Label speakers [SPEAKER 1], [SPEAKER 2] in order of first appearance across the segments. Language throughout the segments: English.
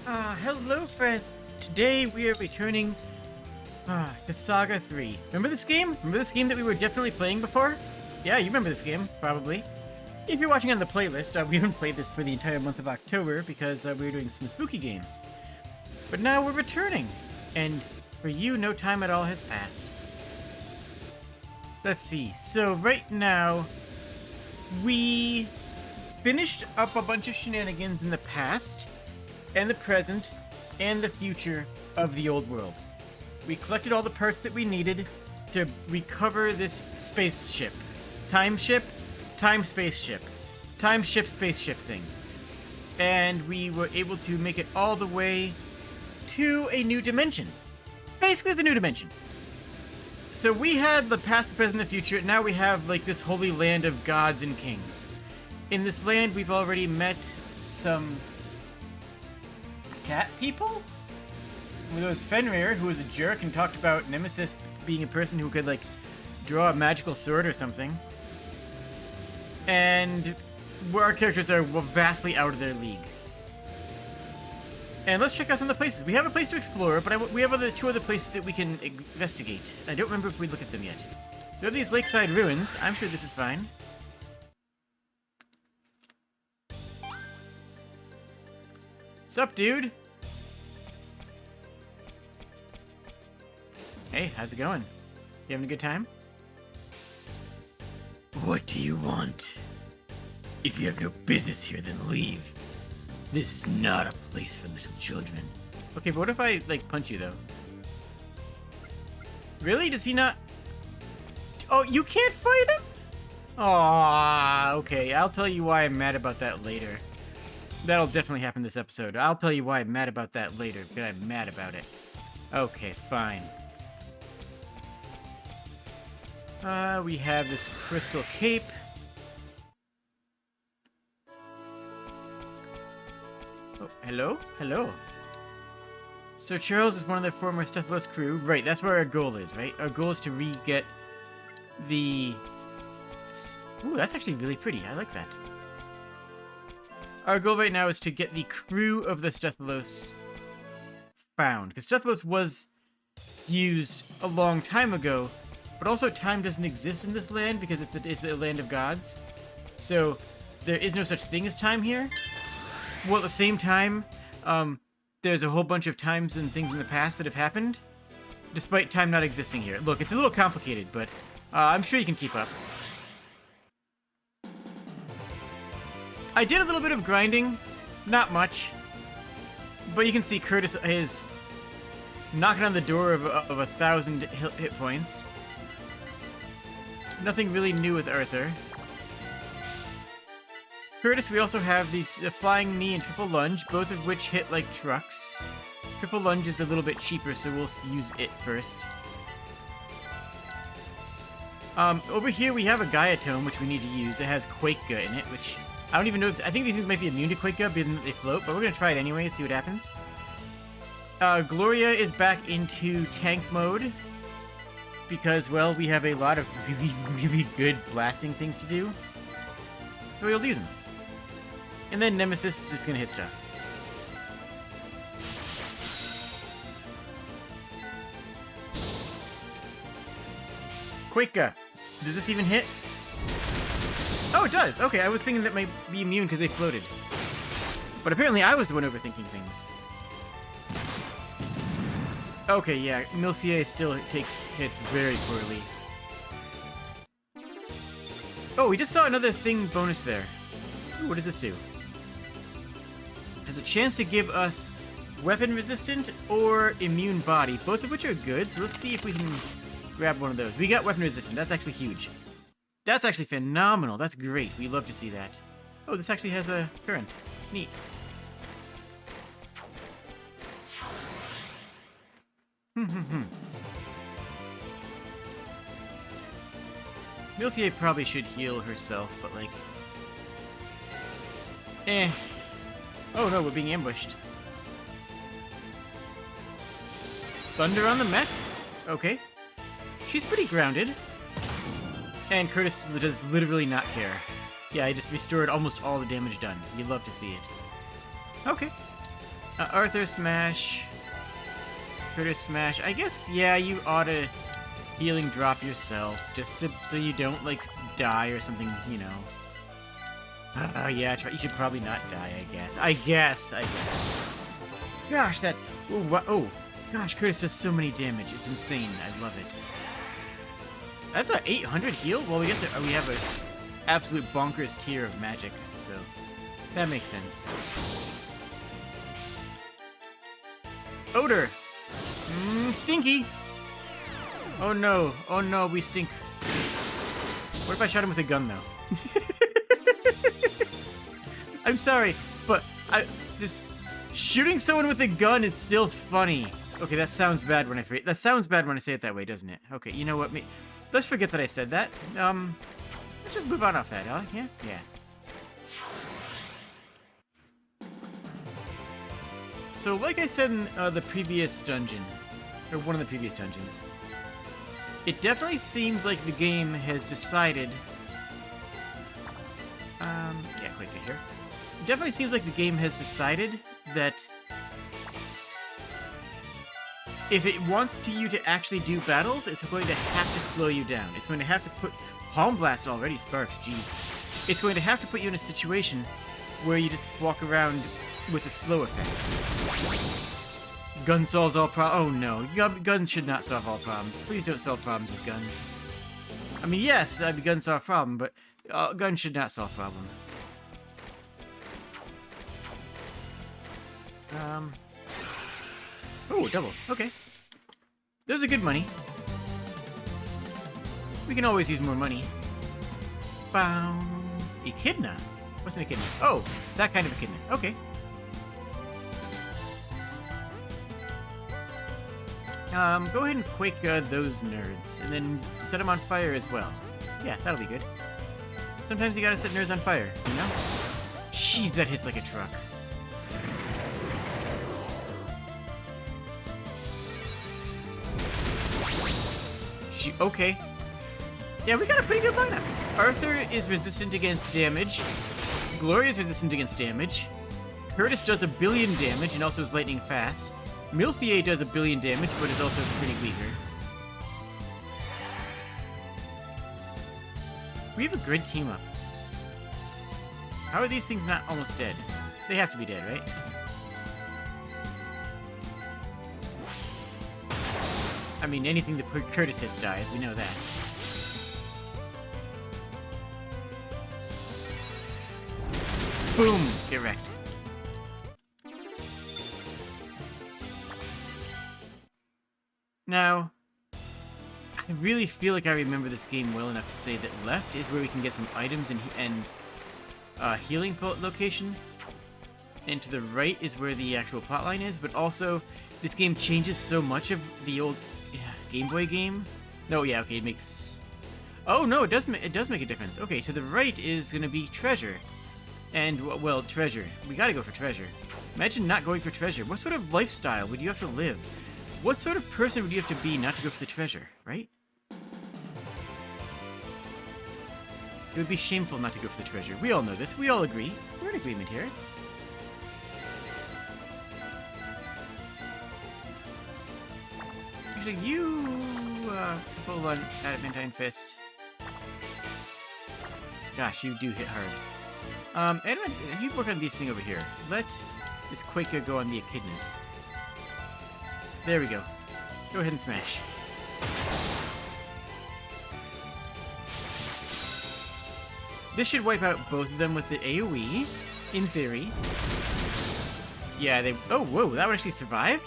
[SPEAKER 1] Hello friends! Today we are returning to Saga 3. Remember this game? Remember this game that we were definitely playing before? Yeah, you remember this game, probably. If you're watching on the playlist, we haven't played this for the entire month of October because we were doing some spooky games. But now we're returning, and for you, no time at all has passed. Let's see, so right now, we finished up a bunch of shenanigans in the past, and the present, and the future of the old world. We collected all the parts that we needed to recover this spaceship. Time ship, spaceship thing. And we were able to make it all the way to a new dimension. Basically, it's a new dimension. So we had the past, the present, the future. Now we have, like, this holy land of gods and kings. In this land, we've already met some cat people? There was Fenrir, who was a jerk and talked about Nemesis being a person who could, like, draw a magical sword or something. And where our characters are vastly out of their league. And let's check out some of the places. We have a place to explore, but we have two other places that we can investigate. I don't remember if we look at them yet. So we have these lakeside ruins. I'm sure this is fine. Sup, dude? Hey, how's it going? You having a good time?
[SPEAKER 2] What do you want? If you have no business here, then leave. This is not a place for little children.
[SPEAKER 1] Okay, but what if I, like, punch you, though? Really? Does he not... Oh, you can't fight him? Aww, okay. I'll tell you why I'm mad about that later. That'll definitely happen this episode. I'll tell you why I'm mad about that later, because I'm mad about it. Okay, fine. We have this crystal cape. Oh, hello? Hello. So Charles is one of the former Stethlos crew. Right, that's where our goal is, right? Our goal is to re-get the... Ooh, that's actually really pretty. I like that. Our goal right now is to get the crew of the Stethlos found. Because Stethlos was used a long time ago, but also time doesn't exist in this land because it's the land of gods. So there is no such thing as time here. Well, at the same time, there's a whole bunch of times and things in the past that have happened, despite time not existing here. Look, it's a little complicated, but I'm sure you can keep up. I did a little bit of grinding, not much, but you can see Curtis is knocking on the door of 1,000 hit points. Nothing really new with Arthur. Curtis, we also have the Flying Knee and Triple Lunge, both of which hit like trucks. Triple Lunge is a little bit cheaper, so we'll use it first. Over here we have a Gaia Tome, which we need to use, that has Quakega in it, which I don't even know if... I think these things might be immune to Quakega, given that they float, but we're going to try it anyway, see what happens. Gloria is back into tank mode, because, well, we have a lot of really, really good blasting things to do. So we'll use them. And then Nemesis is just going to hit stuff. Quakega. Does this even hit? Oh, it does! Okay, I was thinking that might be immune because they floated. But apparently I was the one overthinking things. Okay, yeah, Milfier still takes hits very poorly. Oh, we just saw another thing bonus there. Ooh, what does this do? Has a chance to give us weapon resistant or immune body, both of which are good, so let's see if we can grab one of those. We got weapon resistant, that's actually huge. That's actually phenomenal, that's great, we love to see that. Oh, this actually has a current. Neat. Milfier probably should heal herself, but like... Eh. Oh no, we're being ambushed. Thunder on the mech? Okay. She's pretty grounded. And Curtis does literally not care. Yeah, I just restored almost all the damage done. You'd love to see it. Okay. Arthur smash. Critter smash. I guess, yeah, you ought to healing drop yourself, just so you don't, like, die or something, you know. Yeah, you should probably not die, I guess. Gosh, that... Oh, gosh, Curtis does so many damage. It's insane. I love it. That's a 800 heal? Well, we have a absolute bonkers tier of magic, so that makes sense. Odor! Stinky! Oh no, we stink. What if I shot him with a gun, though? I'm sorry, but just shooting someone with a gun is still funny. Okay, that sounds bad when I say it that way, doesn't it? Okay, you know what? Let's forget that I said that. Let's just move on off that, huh? Yeah? Yeah. So, like I said in the previous dungeon, or one of the previous dungeons, it definitely seems like the game has decided... yeah, quick here. It definitely seems like the game has decided that if it wants you to actually do battles, it's going to have to slow you down. It's going to have to put... Palm Blast already sparked, jeez. It's going to have to put you in a situation where you just walk around with a slow effect. Gun solves all problems. Oh no, guns should not solve all problems. Please don't solve problems with guns. I mean, yes, guns solve problem, but guns should not solve problem. Oh, double. Okay. Those are good money. We can always use more money. Bow. Echidna? What's an echidna? Oh, that kind of echidna. Okay. Go ahead and quake those nerds, and then set them on fire as well. Yeah, that'll be good. Sometimes you gotta set nerds on fire, you know? Jeez, that hits like a truck. Okay. Yeah, we got a pretty good lineup. Arthur is resistant against damage. Gloria is resistant against damage. Curtis does 1 billion damage and also is lightning fast. Milfier does 1 billion damage, but is also pretty weaker. We have a good team up. How are these things not almost dead? They have to be dead, right? I mean, anything that Curtis hits dies, we know that. Boom! Get wrecked. Now, I really feel like I remember this game well enough to say that left is where we can get some items and healing location, and to the right is where the actual plotline is, but also this game changes so much of the old Game Boy game. No, yeah, okay, it makes... Oh, no, it does make a difference. Okay, to the right is going to be treasure. And, well, treasure. We gotta go for treasure. Imagine not going for treasure. What sort of lifestyle would you have to live? What sort of person would you have to be not to go for the treasure, right? It would be shameful not to go for the treasure. We all know this. We all agree. We're in agreement here. Actually, you full on Adamantine Fist. Gosh, you do hit hard. And you work on these things over here. Let this Quaker go on the Echidnas. There we go. Go ahead and smash. This should wipe out both of them with the AoE, in theory. Yeah, they... Oh, whoa, that one actually survived?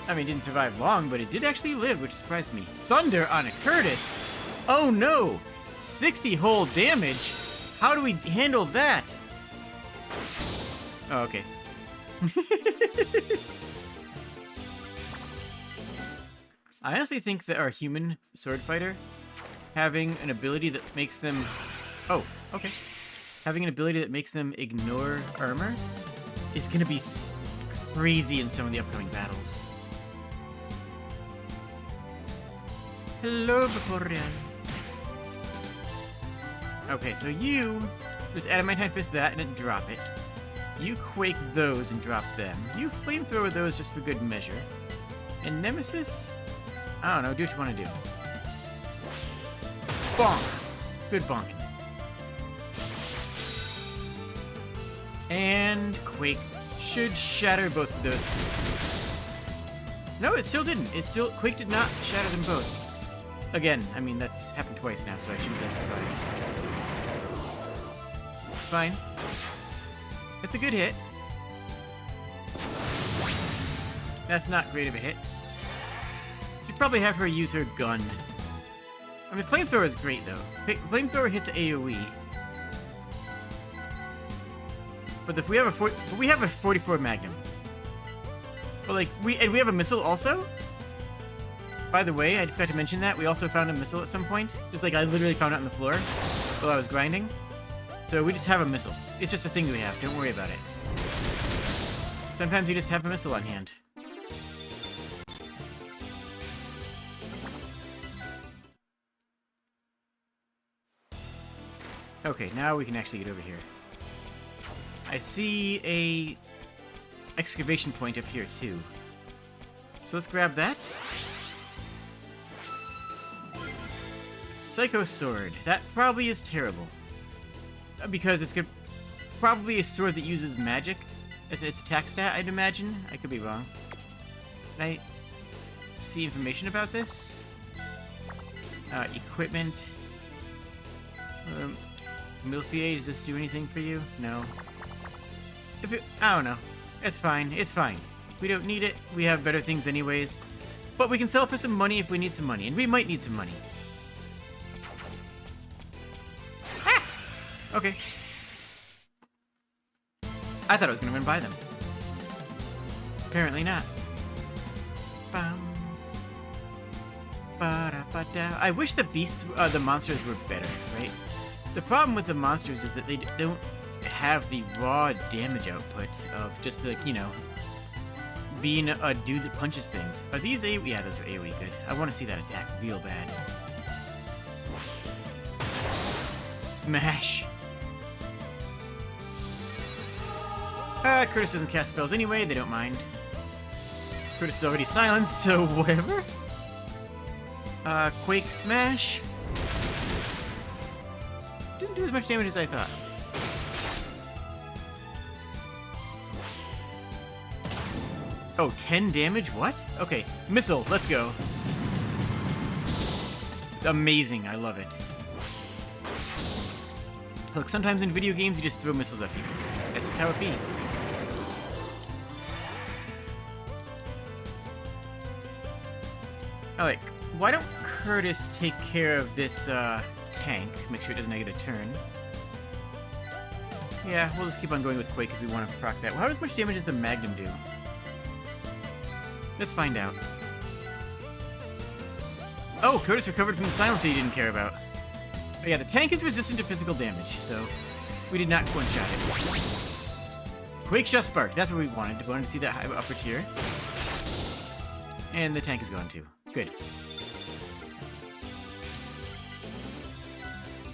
[SPEAKER 1] I mean, it didn't survive long, but it did actually live, which surprised me. Thunder on a Curtis! Oh no! 60 whole damage? How do we handle that? Oh, okay. I honestly think that our human sword fighter having an ability that makes them... Oh, okay. Having an ability that makes them ignore armor is going to be crazy in some of the upcoming battles. Hello, Victorian. Okay, so you just Adamantine Fist that and then drop it. You quake those and drop them. You flamethrower those just for good measure. And Nemesis? I don't know, do what you want to do. Bonk! Good bonking. And Quake should shatter both of those. No, it still didn't. Quake did not shatter them both. Again, I mean, that's happened twice now, so I shouldn't be that surprised. Fine. It's a good hit. That's not great of a hit. Should probably have her use her gun. I mean, Flamethrower is great, though. Flamethrower hits AoE. But if we have a 44 Magnum. But like we have a missile also. By the way, I forgot to mention that we also found a missile at some point. Just like I literally found it on the floor while I was grinding. So we just have a missile. It's just a thing we have. Don't worry about it. Sometimes you just have a missile on hand. Okay, now we can actually get over here. I see a excavation point up here too. So let's grab that. Psycho Sword. That probably is terrible. Because it's probably a sword that uses magic as its attack stat, I'd imagine. I could be wrong. Can I see information about this? Equipment. Milfier, does this do anything for you? No. I don't know. It's fine. It's fine. We don't need it. We have better things anyways. But we can sell it for some money if we need some money. And we might need some money. Ah! Okay. I thought I was going to run by them. Apparently not. Bum. Ba-da-ba-da. I wish the beasts, the monsters were better, right? The problem with the monsters is that they don't have the raw damage output of just like, you know, being a dude that punches things. Are these AoE? Yeah, those are AoE good. I want to see that attack real bad. Smash! Curtis doesn't cast spells anyway, they don't mind. Curtis is already silenced, so whatever. Quake Smash. Didn't do as much damage as I thought. Oh, 10 damage? What? Okay, missile, let's go. Amazing, I love it. Look, sometimes in video games you just throw missiles at people. That's just how it be. Alright, why don't Curtis take care of this, tank? Make sure it doesn't get a turn. Yeah, we'll just keep on going with Quake because we want to proc that. Well, how much damage does the Magnum do? Let's find out. Oh, Curtis recovered from the silence that he didn't care about. Oh yeah, the tank is resistant to physical damage, so we did not one-shot it. Quake Shot Spark, that's what we wanted. We wanted to see that high upper tier. And the tank is gone too. Good.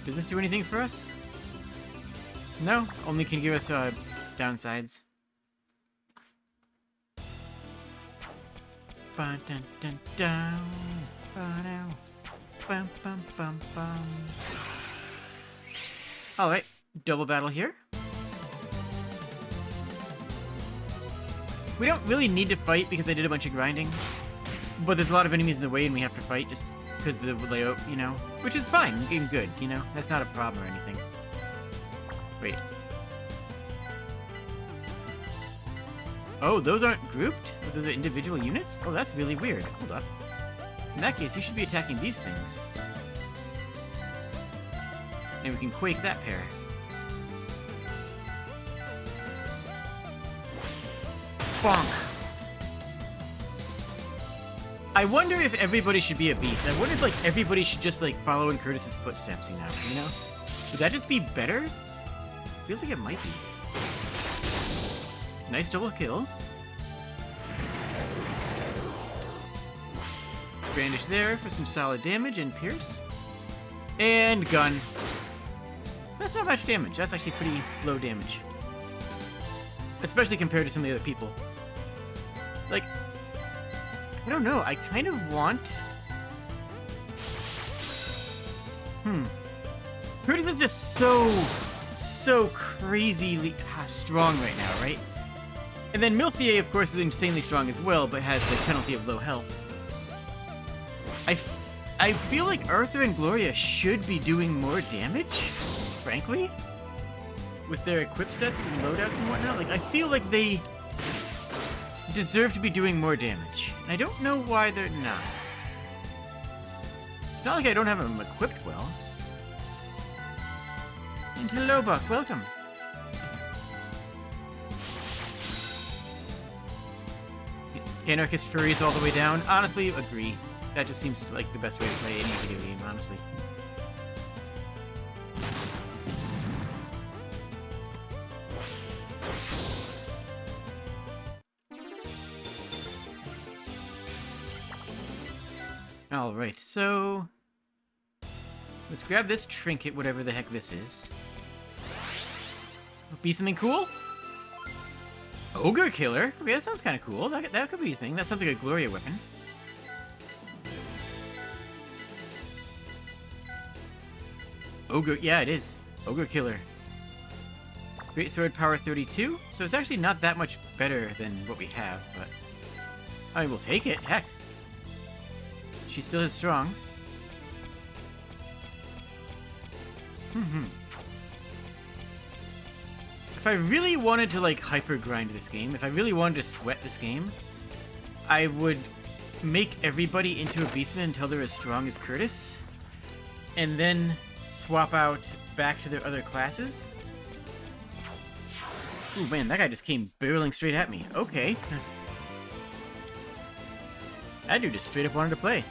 [SPEAKER 1] Does this do anything for us? No, only can give us downsides. Ba dun dun dun. Ba down. Bum bum bum bum. Alright, double battle here. We don't really need to fight because I did a bunch of grinding. But there's a lot of enemies in the way and we have to fight just because of the layout, you know? Which is fine, getting good, you know? That's not a problem or anything. Wait. Oh, those aren't grouped? Those are individual units? Oh, that's really weird. Hold up. In that case, you should be attacking these things. And we can Quake that pair. Bonk! I wonder if everybody should be a beast. I wonder if, like, everybody should just, like, follow in Curtis's footsteps, you know? Would that just be better? Feels like it might be. Nice double kill. Brandish there for some solid damage and pierce. And gun. That's not much damage. That's actually pretty low damage. especially compared to some of the other people. Like, I don't know, I kind of want... Curtis is just so crazily strong right now, right? And then Milfier, of course, is insanely strong as well, but has the penalty of low health. I feel like Arthur and Gloria should be doing more damage, frankly, with their equip sets and loadouts and whatnot. Like, I feel like they deserve to be doing more damage. And I don't know why they're not. It's not like I don't have them equipped well. And hello, Buck. Welcome. Anarchist furries all the way down. Honestly, agree. That just seems like the best way to play any video game, honestly. Alright, so... let's grab this trinket, whatever the heck this is. Be something cool? Ogre Killer? Okay, that sounds kind of cool. That could be a thing. That sounds like a Gloria weapon. Ogre, yeah, it is. Ogre Killer. Great Sword Power 32. So it's actually not that much better than what we have, but... I mean, we'll take it. Heck. She still is strong. If I really wanted to, like, hyper grind this game, if I really wanted to sweat this game, I would make everybody into a beastman until they're as strong as Curtis, and then swap out back to their other classes. Ooh, man, that guy just came barreling straight at me. Okay. That dude just straight up wanted to play.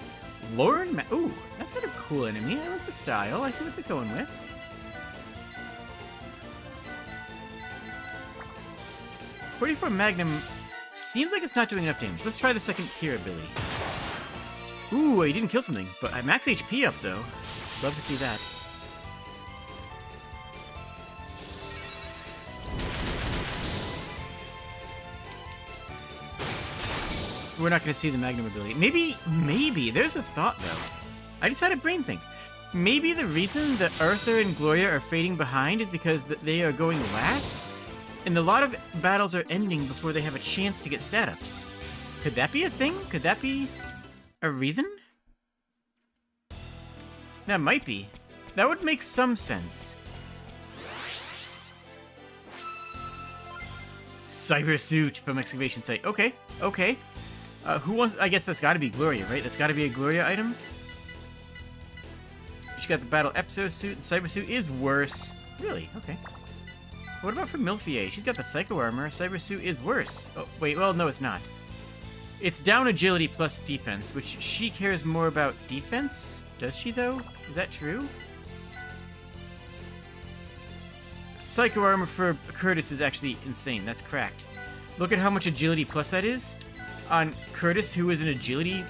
[SPEAKER 1] Lauren ooh, that's kind of a cool enemy. I like the style. I see what they're going with. .44 Magnum seems like it's not doing enough damage. Let's try the second tier ability. Ooh, he didn't kill something, but I max HP up, though. Love to see that. We're not going to see the Magnum ability. Maybe, there's a thought, though. I just had a brain think. Maybe the reason that Arthur and Gloria are fading behind is because they are going last, and a lot of battles are ending before they have a chance to get stat-ups. Could that be a thing? Could that be a reason? That might be. That would make some sense. Cyber suit from excavation site. Okay, okay. Who wants... I guess that's gotta be Gloria, right? That's gotta be a Gloria item. She got the battle Epso suit. The cyber suit is worse. Really? Okay. What about for Milfier? She's got the Psycho Armor. Cyber Suit is worse. Oh, wait, well, no, it's not. It's down agility plus defense, which she cares more about defense? Does she, though? Is that true? Psycho Armor for Curtis is actually insane. That's cracked. Look at how much agility plus that is on Curtis, who is an agility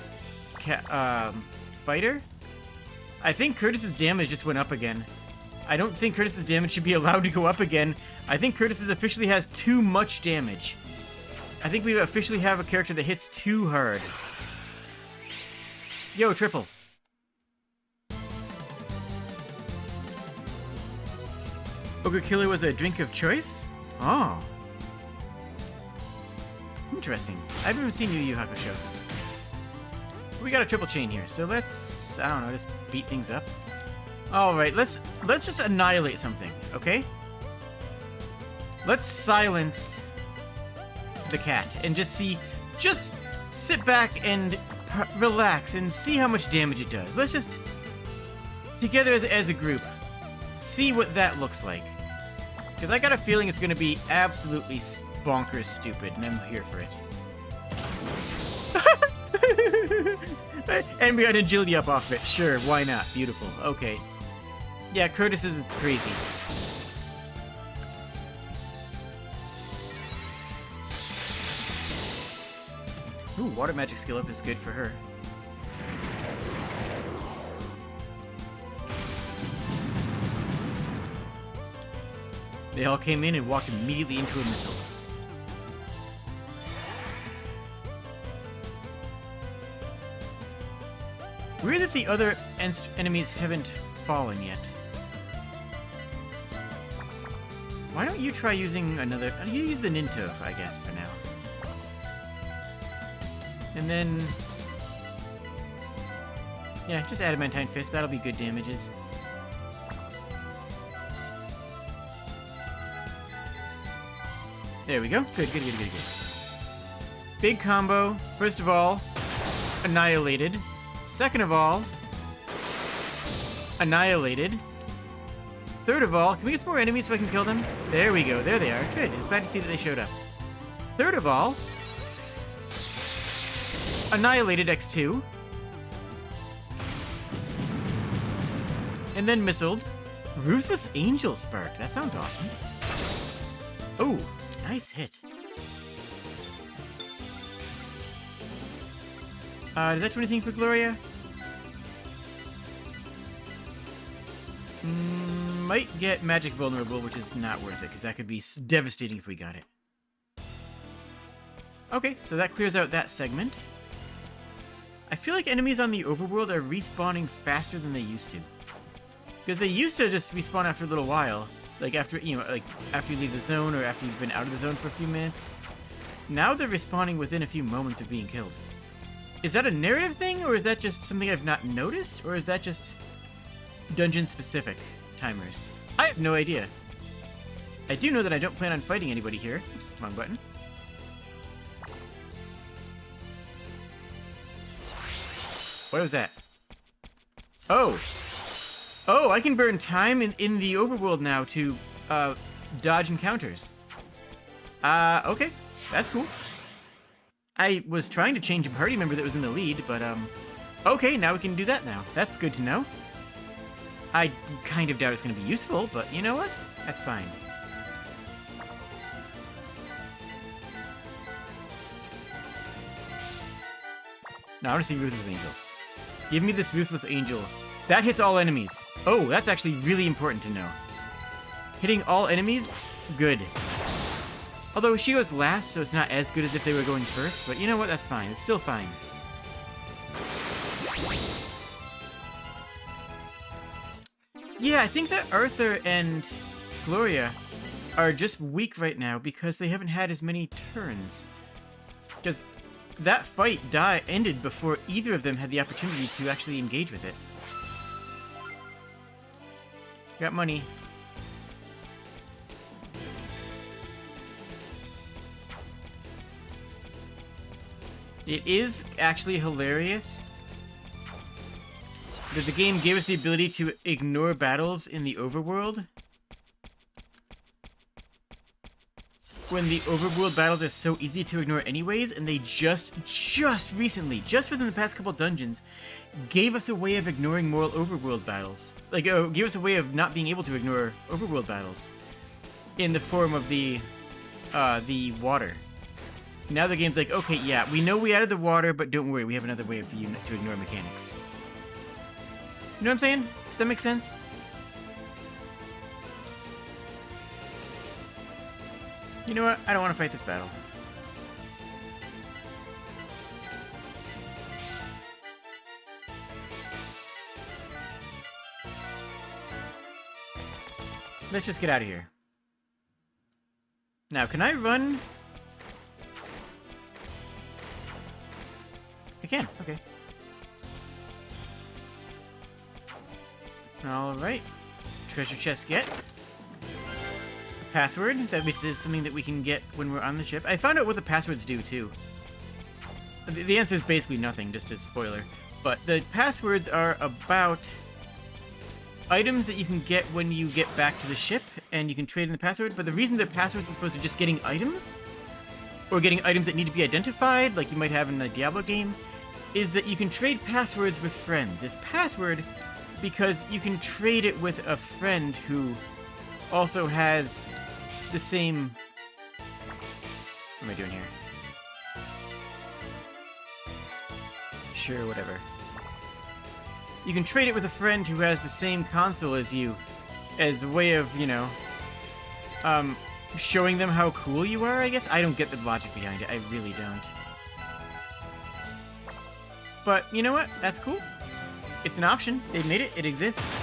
[SPEAKER 1] fighter. I think Curtis's damage just went up again. I don't think Curtis's damage should be allowed to go up again. I think Curtis's officially has too much damage. I think we officially have a character that hits too hard. Yo, triple. Ogre Killer was a drink of choice? Oh. Interesting. I haven't even seen Yu Yu Hakusho. We got a triple chain here, so let's, I don't know, just beat things up. Alright, let's just annihilate something, okay? Let's silence the cat and just sit back and relax and see how much damage it does. Let's just, together as a group, see what that looks like. Because I got a feeling it's going to be absolutely bonkers stupid, and I'm here for it. And we got agility up off it. Sure, why not? Beautiful. Okay. Yeah, Curtis is crazy. Ooh, water magic skill up is good for her. They all came in and walked immediately into a missile. Weird that the other enemies haven't fallen yet. Why don't you try using another... You use the Ninto, I guess, for now. And then... yeah, just Adamantine Fist. That'll be good damages. There we go. Good. Big combo. First of all, annihilated. Second of all, annihilated. Third of all, can we get some more enemies so I can kill them? There we go. There they are. Good. I'm glad to see that they showed up. Third of all, annihilated X2. And then missiled. Ruthless Angel Spark. That sounds awesome. Oh, nice hit. Does that do anything for Gloria? Might get magic vulnerable, which is not worth it, because that could be devastating if we got it. Okay, so that clears out that segment. I feel like enemies on the overworld are respawning faster than they used to. Because they used to just respawn after a little while. Like after, after you leave the zone or after you've been out of the zone for a few minutes. Now they're respawning within a few moments of being killed. Is that a narrative thing, or is that just something I've not noticed? Or is that just dungeon-specific timers? I have no idea. I do know that I don't plan on fighting anybody here. Oops, wrong button. What was that? Oh! Oh, I can burn time in the overworld now to dodge encounters. Okay. That's cool. I was trying to change a party member that was in the lead, but okay, now we can do that now. That's good to know. I kind of doubt it's going to be useful, but you know what? That's fine. Now I want to see Ruthless Angel. Give me this Ruthless Angel. That hits all enemies. Oh, that's actually really important to know. Hitting all enemies? Good. Although she goes last, so it's not as good as if they were going first, but you know what? That's fine. It's still fine. Yeah, I think that Arthur and Gloria are just weak right now because they haven't had as many turns. Because that fight ended before either of them had the opportunity to actually engage with it. Got money. It is actually hilarious that the game gave us the ability to ignore battles in the overworld when the overworld battles are so easy to ignore anyways, and they just recently, just within the past couple dungeons, gave us a way of ignoring more overworld battles. Like, gave us a way of not being able to ignore overworld battles in the form of the water. Now the game's like, okay, yeah, we know we added the water, but don't worry, we have another way for you to ignore mechanics. You know what I'm saying? Does that make sense? You know what? I don't want to fight this battle. Let's just get out of here. Now, can I run? I can. Okay. Alright. Treasure chest get. Password, that which is something that we can get when we're on the ship. I found out what the passwords do, too. The answer is basically nothing, just a spoiler. But the passwords are about items that you can get when you get back to the ship, and you can trade in the password. But the reason the passwords is supposed to just getting items, or getting items that need to be identified, like you might have in a Diablo game, is that you can trade passwords with friends. It's password because you can trade it with a friend who also has the same... What am I doing here? Sure, whatever. You can trade it with a friend who has the same console as you, as a way of, you know, showing them how cool you are, I guess? I don't get the logic behind it. I really don't. But, you know what? That's cool. It's an option. They made it. It exists.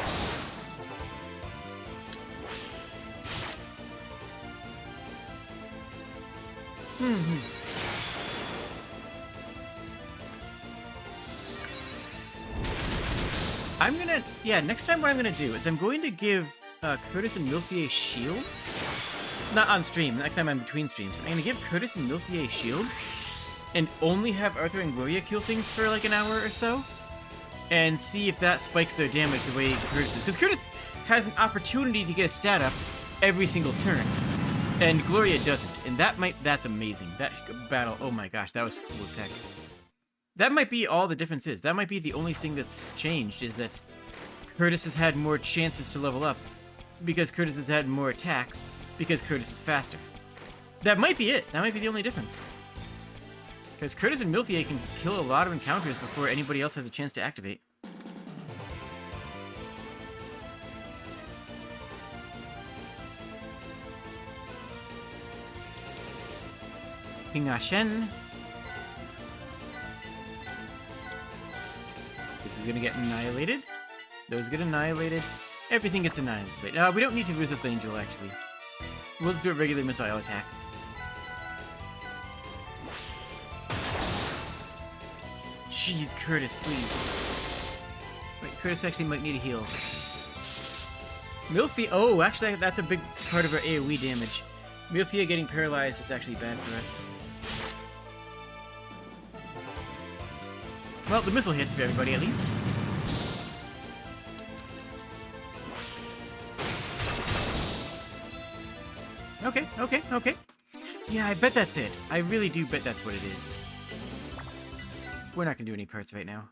[SPEAKER 1] I'm gonna... Yeah, next time what I'm gonna do is I'm going to give Curtis and Milfier shields. Not on stream. Next time I'm between streams. I'm gonna give Curtis and Milfier shields and only have Arthur and Gloria kill things for like an hour or so. And see if that spikes their damage the way Curtis is. Because Curtis has an opportunity to get a stat up every single turn. And Gloria doesn't. And that's amazing. That battle, oh my gosh, that was cool as heck. That might be all the difference is. That might be the only thing that's changed, is that Curtis has had more chances to level up because Curtis has had more attacks because Curtis is faster. That might be it. That might be the only difference. Because Curtis and Milfier can kill a lot of encounters before anybody else has a chance to activate. Pingashen. This is gonna get annihilated. Those get annihilated. Everything gets annihilated. We don't need to Ruthless Angel, actually. We'll do a regular missile attack. Jeez, Curtis, please. Wait, Curtis actually might need a heal. Milfier... Oh, actually, that's a big part of our AoE damage. Milfier getting paralyzed is actually bad for us. Well, the missile hits for everybody, at least. Okay. Yeah, I bet that's it. I really do bet that's what it is. We're not gonna do any parts right now.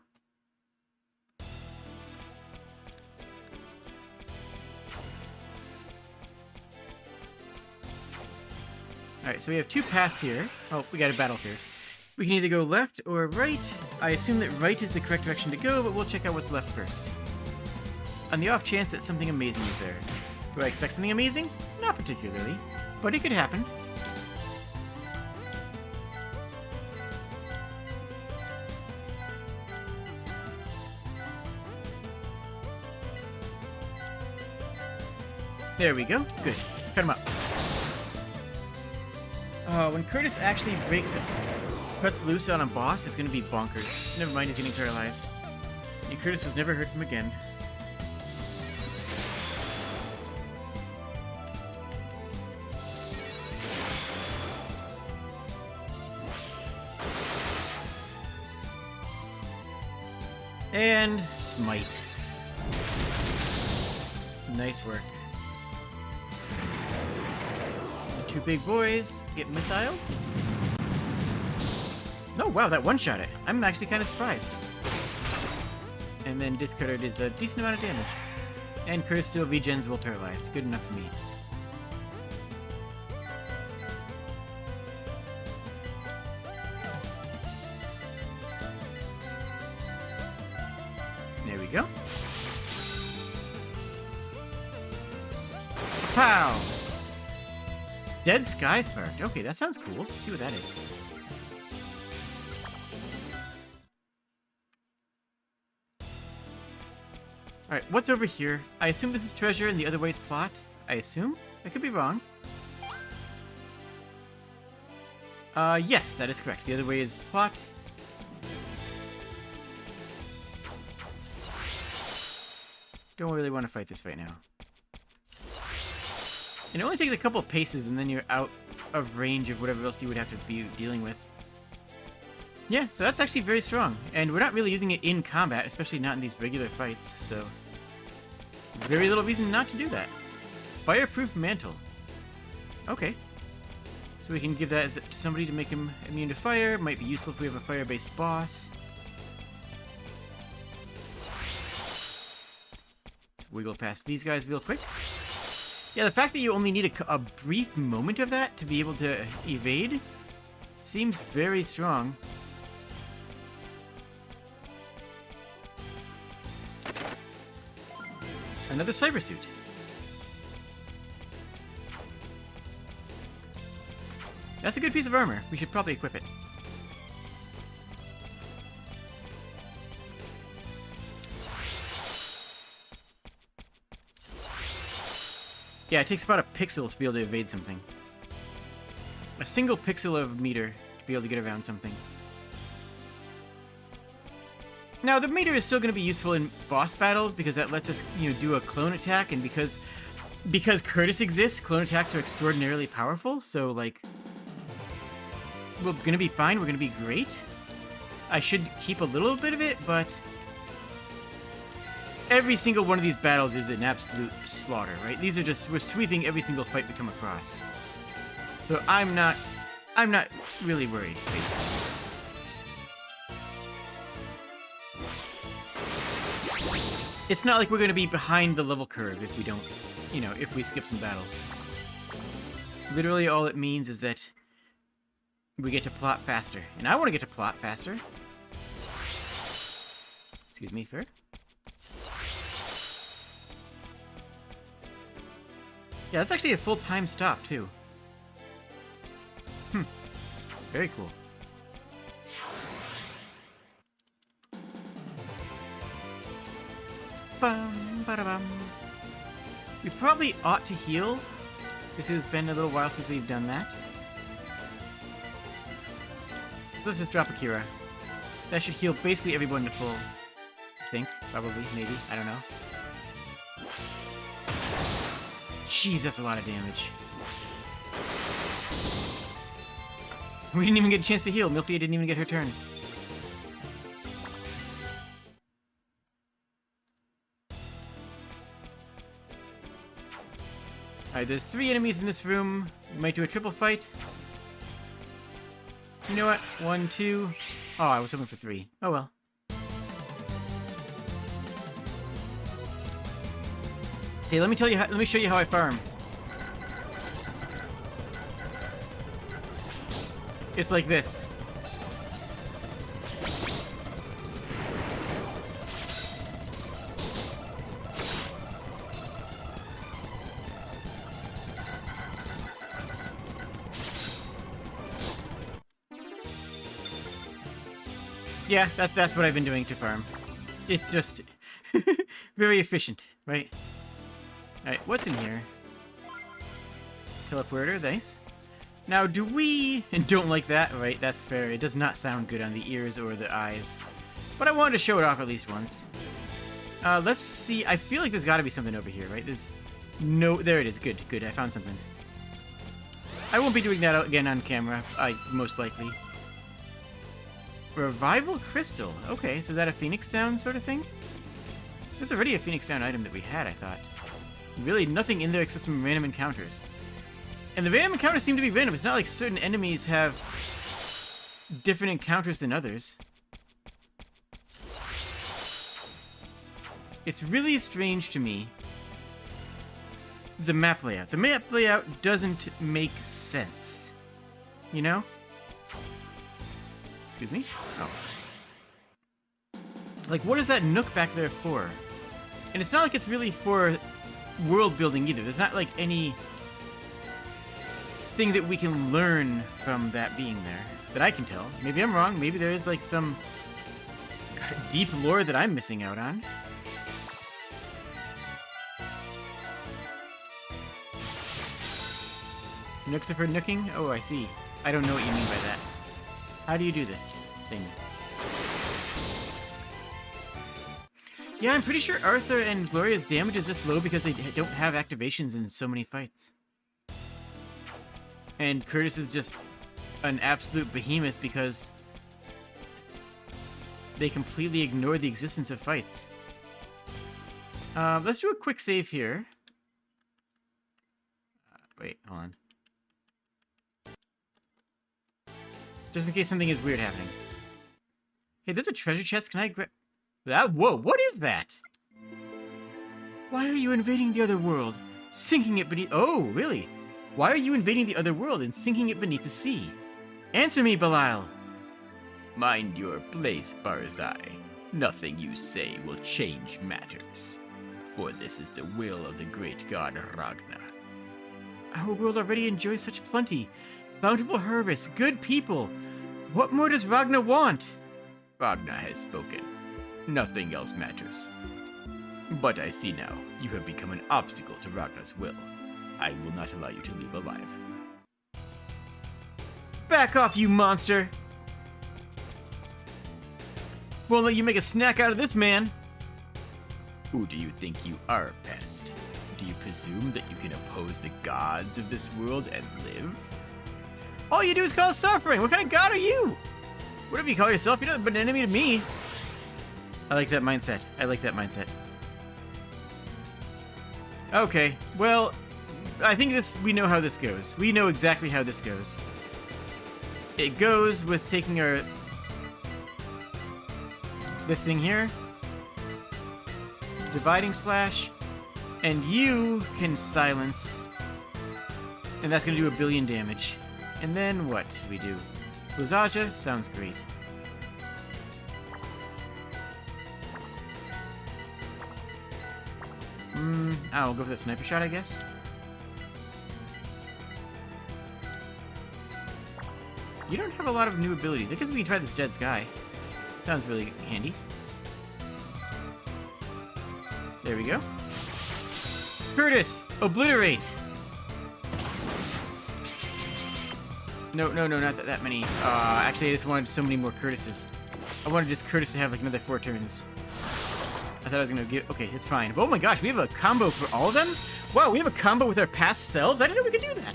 [SPEAKER 1] Alright, so we have two paths here. Oh, we got a battle first. We can either go left or right. I assume that right is the correct direction to go, but we'll check out what's left first. On the off chance that something amazing is there. Do I expect something amazing? Not particularly, but it could happen. There we go. Good. Cut him up. When Curtis actually cuts loose on a boss, it's gonna be bonkers. Never mind, he's getting paralyzed. And Curtis was never heard from again. And smite. Nice work. The two big boys get missiled. Oh wow, that one-shot it. I'm actually kind of surprised. And then discarded is a decent amount of damage. And Curtis still regens while paralyzed. Good enough for me. There we go. Pow! Dead Sky Spark. Okay, that sounds cool. Let's see what that is. Alright, what's over here? I assume this is treasure and the other way's plot. I assume? I could be wrong. Yes, that is correct. The other way is plot. Don't really want to fight this right now. It only takes a couple paces and then you're out of range of whatever else you would have to be dealing with. Yeah, so that's actually very strong. And we're not really using it in combat, especially not in these regular fights, so... very little reason not to do that. Fireproof Mantle. Okay. So we can give that to somebody to make him immune to fire. Might be useful if we have a fire-based boss. Let's wiggle past these guys real quick. Yeah, the fact that you only need a brief moment of that to be able to evade seems very strong. Another cyber suit. That's a good piece of armor. We should probably equip it. Yeah, it takes about a pixel to be able to evade something. A single pixel of meter to be able to get around something. Now, the meter is still going to be useful in boss battles because that lets us, do a clone attack, and because Curtis exists, clone attacks are extraordinarily powerful, so, like, we're going to be fine, we're going to be great. I should keep a little bit of it, but every single one of these battles is an absolute slaughter, right? These are just, we're sweeping every single fight we come across. So I'm not really worried, basically. It's not like we're going to be behind the level curve if we don't, if we skip some battles. Literally all it means is that we get to plot faster. And I want to get to plot faster. Excuse me, sir. Yeah, that's actually a full time stop, too. Very cool. Bum, ba-da-bum. We probably ought to heal, because it's been a little while since we've done that. So let's just drop a Kira. That should heal basically everyone to full. I think. Probably. Maybe. I don't know. Jeez, that's a lot of damage. We didn't even get a chance to heal. Milfia didn't even get her turn. Alright, there's 3 enemies in this room. We might do a triple fight. You know what? 1, 2... Oh, I was hoping for 3. Oh well. Hey, let me show you how I farm. It's like this. Yeah, that's what I've been doing to farm. It's just very efficient, right? Alright, what's in here? Teleporter, nice. Now, do we... And don't like that, right? That's fair. It does not sound good on the ears or the eyes. But I wanted to show it off at least once. Let's see. I feel like there's got to be something over here, right? There's no... There it is. Good, good. I found something. I won't be doing that again on camera, most likely. Revival Crystal. Okay, so is that a Phoenix Down sort of thing? There's already a Phoenix Down item that we had, I thought. Really, nothing in there except some random encounters. And the random encounters seem to be random. It's not like certain enemies have different encounters than others. It's really strange to me, the map layout. The map layout doesn't make sense. You know? Excuse me? Oh. Like, what is that nook back there for? And it's not like it's really for world building either. There's not like any thing that we can learn from that being there that I can tell. Maybe I'm wrong. Maybe there is like some deep lore that I'm missing out on. Nooks are for nooking? Oh, I see. I don't know what you mean by that. How do you do this thing? Yeah, I'm pretty sure Arthur and Gloria's damage is just low because they don't have activations in so many fights. And Curtis is just an absolute behemoth because they completely ignore the existence of fights. Let's do a quick save here. Wait, hold on. Just in case something is weird happening. Hey, there's a treasure chest. Can I grab that? Whoa, what is that? Why are you invading the other world? Sinking it beneath... Oh, really? Why are you invading the other world and sinking it beneath the sea? Answer me, Belial!
[SPEAKER 2] Mind your place, Barzai. Nothing you say will change matters. For this is the will of the great god Ragnar.
[SPEAKER 1] Our world already enjoys such plenty. Bountiful harvests, good people. What more does Ragnar want?
[SPEAKER 2] Ragnar has spoken. Nothing else matters. But I see now, you have become an obstacle to Ragnar's will. I will not allow you to leave alive.
[SPEAKER 1] Back off, you monster! Won't let you make a snack out of this man!
[SPEAKER 2] Who do you think you are, pest? Do you presume that you can oppose the gods of this world and live?
[SPEAKER 1] All you do is cause suffering! What kind of god are you? Whatever you call yourself, you're not an enemy to me! I like that mindset. I like that mindset. Okay, well, I think we know how this goes. We know exactly how this goes. It goes with taking this thing here, dividing slash, and you can silence, and that's gonna do 1 billion damage. And then what do we do? Blizaja sounds great. I'll go for the sniper shot, I guess. You don't have a lot of new abilities. I guess we can try this Dead Sky. Sounds really handy. There we go. Curtis! Obliterate! No, not that many. Actually, I just wanted so many more Curtises. I wanted just Curtis to have like another 4 turns. I thought I was gonna get... Okay, it's fine. But oh my gosh, we have a combo for all of them? Wow, we have a combo with our past selves? I didn't know we could do that!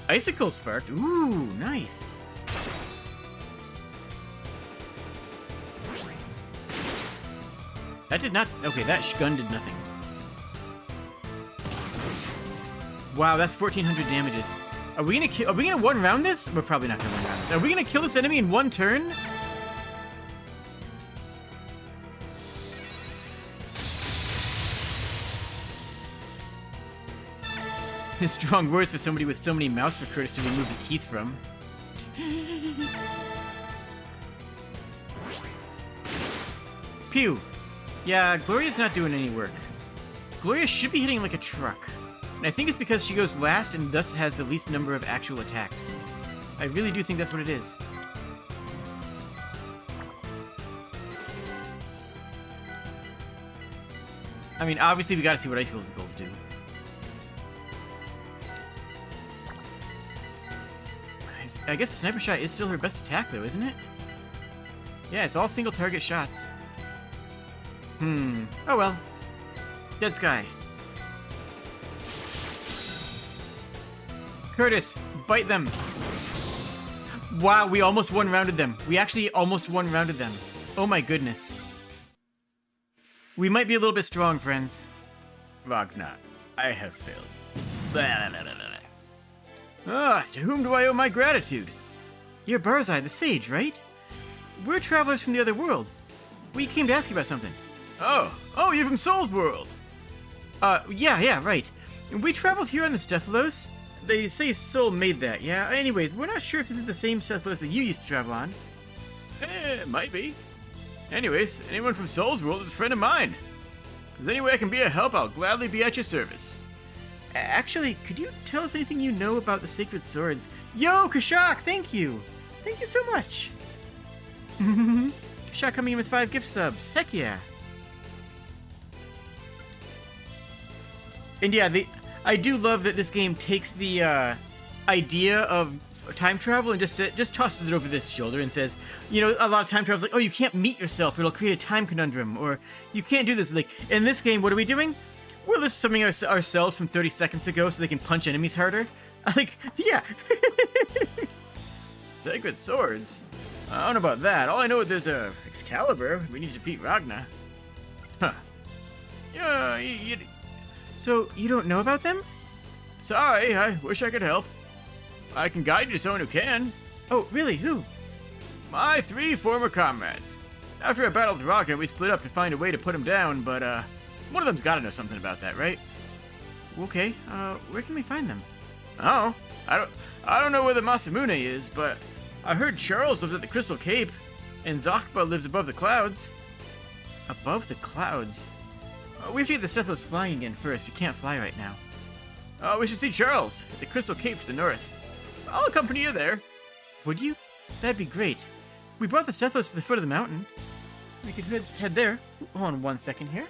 [SPEAKER 1] Icicle sparked? Ooh, nice. That did not... Okay, that gun did nothing. Wow, that's 1,400 damages. Are we gonna one round this? We're probably not gonna one round this. Are we gonna kill this enemy in 1 turn? Strong words for somebody with so many mouths for Curtis to remove the teeth from. Pew! Yeah, Gloria's not doing any work. Gloria should be hitting like a truck. And I think it's because she goes last and thus has the least number of actual attacks. I really do think that's what it is. I mean, obviously we gotta see what Icicles do. I guess the sniper shot is still her best attack, though, isn't it? Yeah, it's all single target shots. Oh well. Dead Sky. Curtis, bite them. Wow, we almost one-rounded them. We actually almost one-rounded them. Oh my goodness. We might be a little bit strong, friends.
[SPEAKER 2] Ragnar, I have failed. Blah, blah, blah, blah.
[SPEAKER 1] To whom do I owe my gratitude? You're Barzai, the sage, right? We're travelers from the other world. We came to ask you about something.
[SPEAKER 2] Oh, you're from Soul's World.
[SPEAKER 1] Yeah, right. We traveled here on the Stethalos. They say Soul made that, yeah? Anyways, we're not sure if this is the same Stethalos that you used to travel on.
[SPEAKER 2] Might be. Anyways, anyone from Soul's World is a friend of mine. If there's any way I can be a help, I'll gladly be at your service.
[SPEAKER 1] Actually, could you tell us anything you know about the Sacred Swords? Yo, Kashak, thank you! Thank you so much! Kashak coming in with 5 gift subs. Heck yeah! And yeah, I do love that this game takes the idea of time travel and just tosses it over this shoulder and says, you know, a lot of time travel is like, oh, you can't meet yourself, it'll create a time conundrum, or you can't do this. Like, in this game, what are we doing? We're just summoning ourselves from 30 seconds ago so they can punch enemies harder. Like, yeah.
[SPEAKER 2] Sacred Swords? I don't know about that. All I know is there's a Excalibur. We need to defeat Ragnar. Huh. Yeah,
[SPEAKER 1] So, you don't know about them?
[SPEAKER 2] Sorry, I wish I could help. I can guide you to someone who can.
[SPEAKER 1] Oh, really? Who?
[SPEAKER 2] My 3 former comrades. After I battled Ragnar, we split up to find a way to put him down, but, one of them's gotta know something about that, right?
[SPEAKER 1] Okay, where can we find them?
[SPEAKER 2] Oh, I don't know where the Masamune is, but I heard Charles lives at the Crystal Cape, and Zakba lives above the clouds.
[SPEAKER 1] Above the clouds? We have to get the Stethalos flying again first. You can't fly right now.
[SPEAKER 2] We should see Charles at the Crystal Cape to the north. I'll accompany you there.
[SPEAKER 1] Would you? That'd be great. We brought the Stethalos to the foot of the mountain. We could head there. Hold on 1 second here.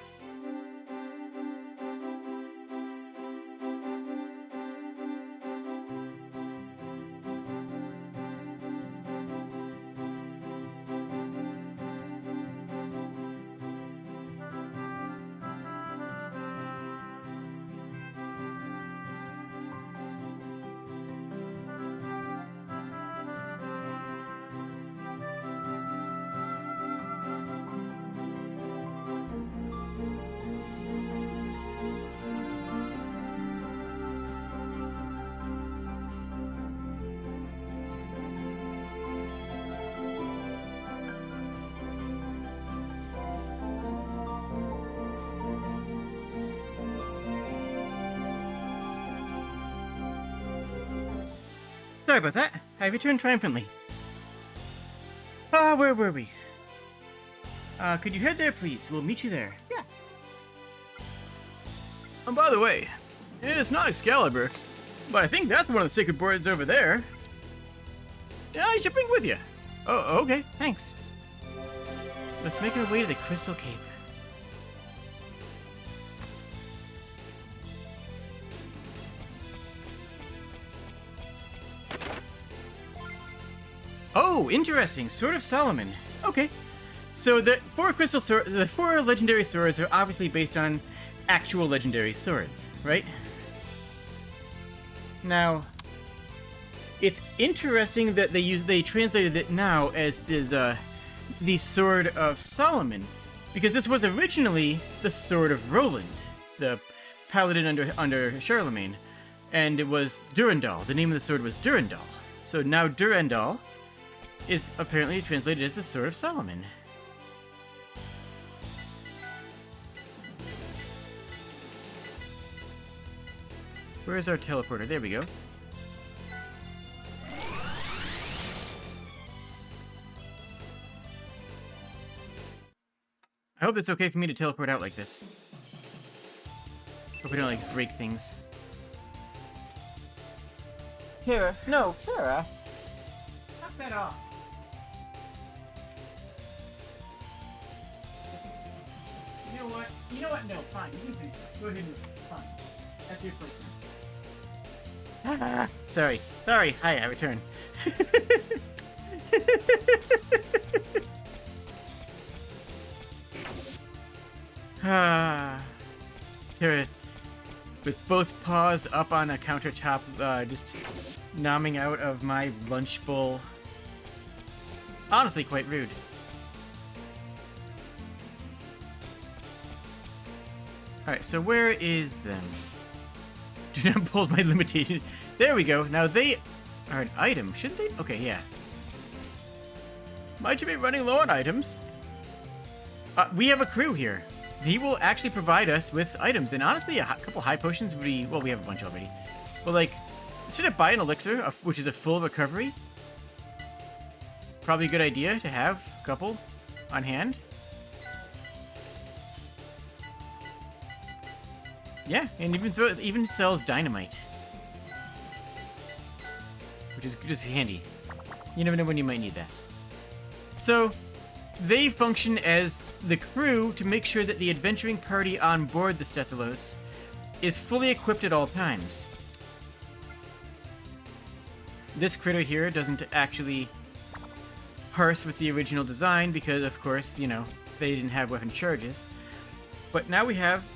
[SPEAKER 1] Sorry about that. I returned triumphantly. Ah, where were we? Could you head there, please? We'll meet you there. Yeah.
[SPEAKER 2] And by the way, it's not Excalibur, but I think that's one of the sacred boards over there. Yeah, you should bring with you.
[SPEAKER 1] Oh, okay. Thanks. Let's make our way to the Crystal Cape. Oh, interesting. Sword of Solomon. Okay. So the four legendary swords are obviously based on actual legendary swords, right? Now, it's interesting that they translated it now as the Sword of Solomon, because this was originally the Sword of Roland, the paladin under Charlemagne, and it was Durandal. The name of the sword was Durandal. So now Durandal is apparently translated as the Sword of Solomon. Where's our teleporter? There we go. I hope it's okay for me to teleport out like this. Hope we don't, like, break things. Tara. No, Tara. Knock that off. You know what? You know what? No, fine. You can go ahead and do it. Fine. That's your place now. Sorry. Sorry. Hi, I return. Tara, with both paws up on a countertop, just nomming out of my lunch bowl. Honestly, quite rude. Alright, so where is them? Do not pull my limitation. There we go. Now they are an item, shouldn't they? Okay, yeah. Might you be running low on items? We have a crew here. He will actually provide us with items, and honestly, a couple high potions would be... Well, we have a bunch already. But, like, should I buy an elixir, which is a full recovery? Probably a good idea to have a couple on hand. Yeah, and even sells dynamite. Which is just handy. You never know when you might need that. So, they function as the crew to make sure that the adventuring party on board the Stethalos is fully equipped at all times. This critter here doesn't actually parse with the original design because, of course, you know, they didn't have weapon charges. But now we have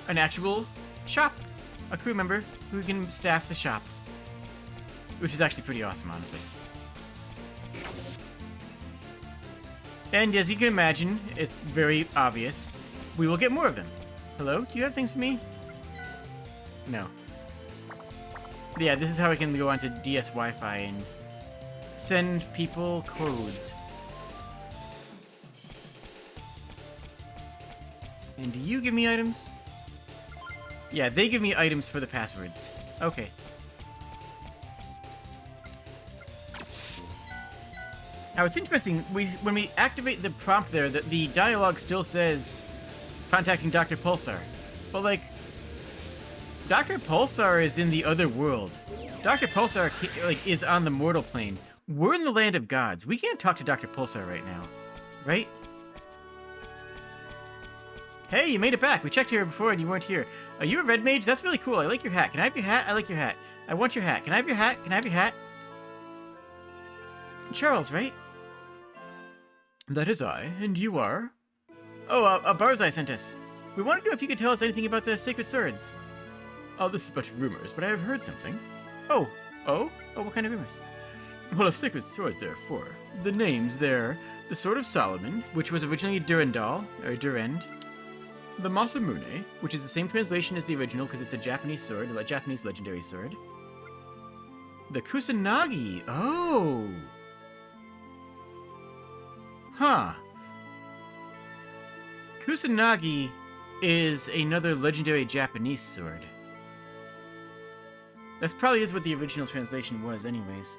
[SPEAKER 1] an actual shop, a crew member who can staff the shop, which is actually pretty awesome, honestly. And as you can imagine, it's very obvious, we will get more of them. Hello? Do you have things for me? No. Yeah, this is how I can go onto DS Wi-Fi and send people codes. And do you give me items? Yeah, they give me items for the passwords. Okay. Now, it's interesting, when we activate the prompt there, that the dialogue still says contacting Dr. Pulsar. But, like, Dr. Pulsar is in the other world. Dr. Pulsar, like, is on the mortal plane. We're in the land of gods. We can't talk to Dr. Pulsar right now. Right? Hey, you made it back. We checked here before and you weren't here. Are you a red mage? That's really cool. I like your hat. Can I have your hat? I like your hat. I want your hat. Can I have your hat? Can I have your hat? Charles, right?
[SPEAKER 2] That is I, and you are?
[SPEAKER 1] Oh, Barzai sent us. We wanted to know if you could tell us anything about the sacred swords.
[SPEAKER 2] Oh, this is a bunch of rumors, but I have heard something.
[SPEAKER 1] Oh, what kind of rumors?
[SPEAKER 2] Well, of sacred swords there are four. The names there, the Sword of Solomon,
[SPEAKER 1] which was originally Durandal, or Durend.
[SPEAKER 2] The Masamune,
[SPEAKER 1] which is the same translation as the original because it's a Japanese sword, a Japanese legendary sword. The Kusanagi. Oh. Huh. Kusanagi is another legendary Japanese sword. That probably is what the original translation was anyways.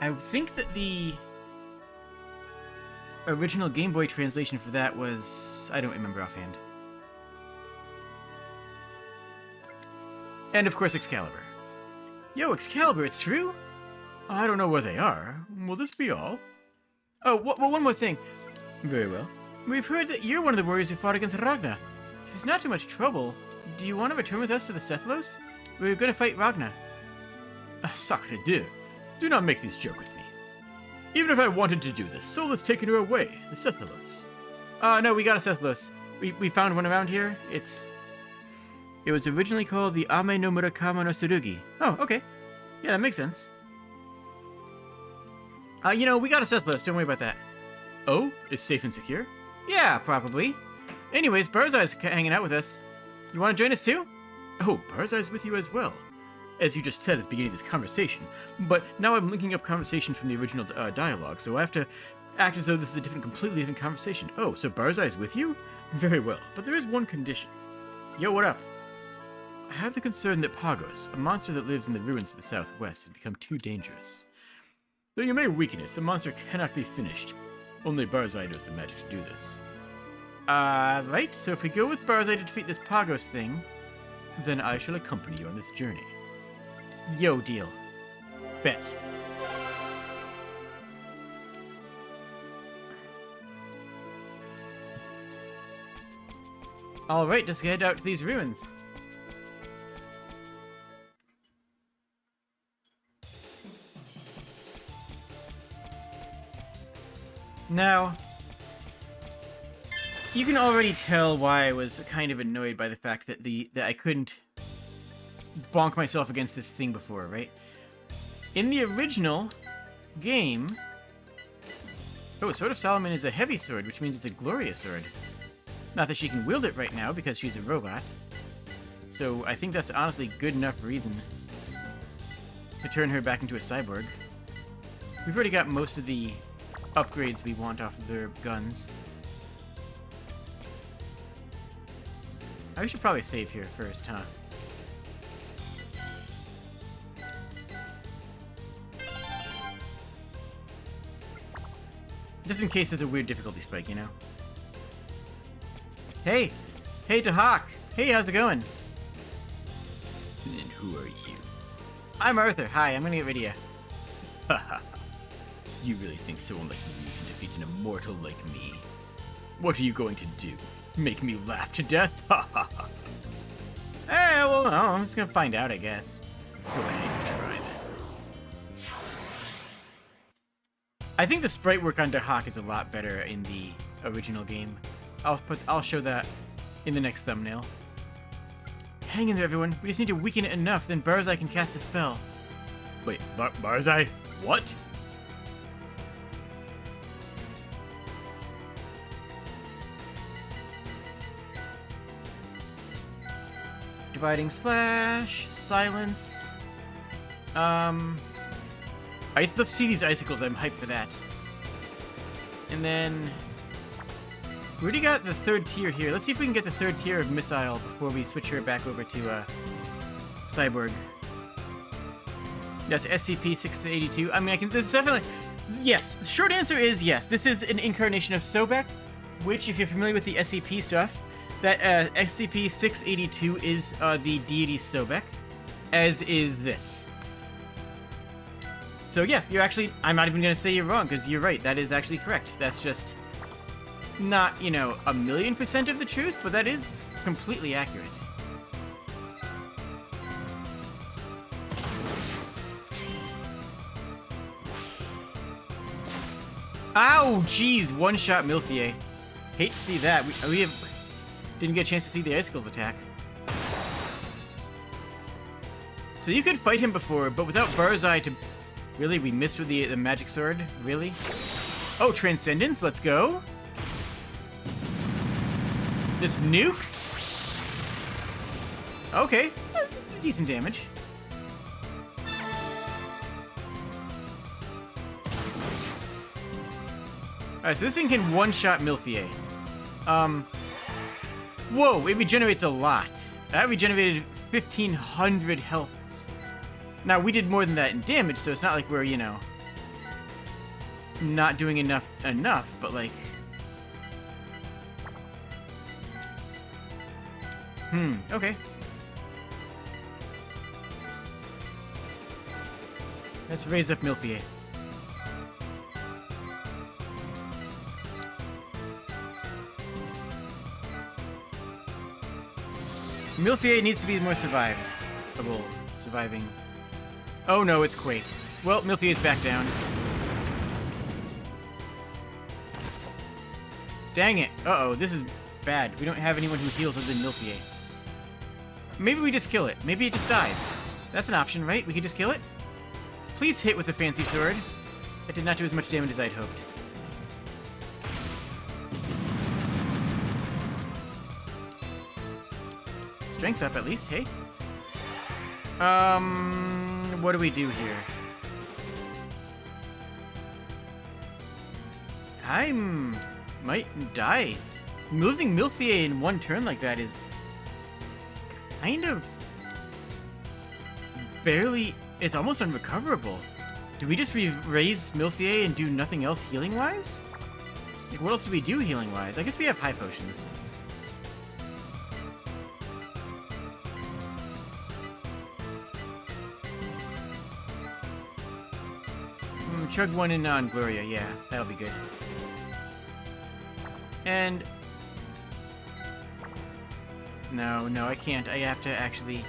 [SPEAKER 1] I think that the original Game Boy translation for that was... I don't remember offhand. And of course Excalibur. Yo, Excalibur, it's true? I don't know where they are. Will this be all? Oh, one more thing. Very well. We've heard that you're one of the warriors who fought against Ragnar. If it's not too much trouble, do you want to return with us to the Stethelos? We're going to fight Ragnar.
[SPEAKER 2] Sacre Dieu. Do not make this joke with me. Even if I wanted to do this, Sol has taken her away, the Stethelos.
[SPEAKER 1] No, we got a Stethelos. We found one around here. It was originally called the Ame no Murakama no Tsurugi. Oh, okay. Yeah, that makes sense. We got a Stethelos, don't worry about that.
[SPEAKER 2] Oh? It's safe and secure?
[SPEAKER 1] Yeah, probably. Anyways, Birzeye's hanging out with us. You want to join us too?
[SPEAKER 2] Oh, Birzeye's with you as well. As you just said at the beginning of this conversation. But now I'm linking up conversation from the original dialogue, so I have to act as though this is a completely different conversation. Oh, so Birzeye's with you? Very well, but there is one condition.
[SPEAKER 1] Yo, what up?
[SPEAKER 2] I have the concern that Pagos, a monster that lives in the ruins of the southwest, has become too dangerous. Though you may weaken it, the monster cannot be finished. Only Barzai knows the magic to do this.
[SPEAKER 1] Right, so if we go with Barzai to defeat this Pagos thing...
[SPEAKER 2] Then I shall accompany you on this journey.
[SPEAKER 1] Yo, deal. Bet. Alright, let's head out to these ruins. Now, you can already tell why I was kind of annoyed by the fact that that I couldn't bonk myself against this thing before, right? In the original game... Oh, Sword of Solomon is a heavy sword, which means it's a glorious sword. Not that she can wield it right now, because she's a robot. So I think that's honestly good enough reason to turn her back into a cyborg. We've already got most of the upgrades we want off of their guns. I should probably save here first, huh? Just in case there's a weird difficulty spike, you know? Hey! Hey, Tahak! Hey, how's it going?
[SPEAKER 2] And who are you?
[SPEAKER 1] I'm Arthur. Hi, I'm gonna get rid of you.
[SPEAKER 2] Haha. You really think someone like you can defeat an immortal like me? What are you going to do? Make me laugh to death? Ha ha ha.
[SPEAKER 1] Well, no, I'm just gonna find out, I guess.
[SPEAKER 2] Go ahead and try that.
[SPEAKER 1] I think the sprite work on Dahak is a lot better in the original game. I'll show that in the next thumbnail. Hang in there, everyone. We just need to weaken it enough, then Barzai can cast a spell.
[SPEAKER 2] Wait, Barzai? What?
[SPEAKER 1] Dividing slash, silence. Let's see these icicles. I'm hyped for that. And then we already got the third tier here. Let's see if we can get the third tier of missile before we switch her back over to cyborg. That's SCP-682. I mean, this is definitely... Yes, the short answer is yes. This is an incarnation of Sobek, which, if you're familiar with the SCP stuff, that SCP-682 is the deity Sobek, as is this. So yeah, you're actually... I'm not even going to say you're wrong, because you're right. That is actually correct. That's just not, 1,000,000% of the truth, but that is completely accurate. Ow, jeez, one-shot Milfier. Hate to see that. We didn't get a chance to see the icicles attack. So you could fight him before, but without Barzai to... Really? We missed with the magic sword? Really? Oh, Transcendence, let's go. This nukes? Okay, decent damage. Alright, so this thing can one-shot Milfier. Whoa, it regenerates a lot. That regenerated 1,500 health Now, we did more than that in damage, so it's not like we're, you know, not doing enough, but like... Okay. Let's raise up Milfier. Milfier needs to be more surviving. Oh no, it's Quake. Well, Milfier's back down. Dang it. Uh-oh, this is bad. We don't have anyone who heals other than Milfier. Maybe we just kill it. Maybe it just dies. That's an option, right? We could just kill it? Please hit with a fancy sword. That did not do as much damage as I'd hoped. Strength up, at least, hey? What do we do here? I might die. Losing Milfier in one turn like that is kind of barely... It's almost unrecoverable. Do we just raise Milfier and do nothing else healing-wise? Like, what else do we do healing-wise? I guess we have high potions. Chug one in on Gloria, yeah, that'll be good. And... No, I can't. I have to actually...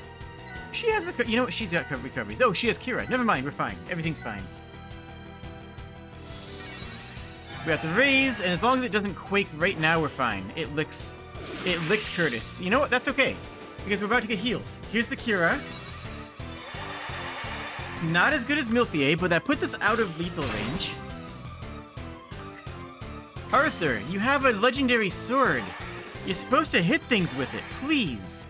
[SPEAKER 1] She has... You know what? She's got recoveries. Oh, she has Kira. Never mind, we're fine. Everything's fine. We have to raise, and as long as it doesn't quake right now, we're fine. It licks Curtis. You know what? That's okay. Because we're about to get heals. Here's the Kira. Not as good as Milfier, but that puts us out of lethal range. Arthur, you have a legendary sword. You're supposed to hit things with it, please.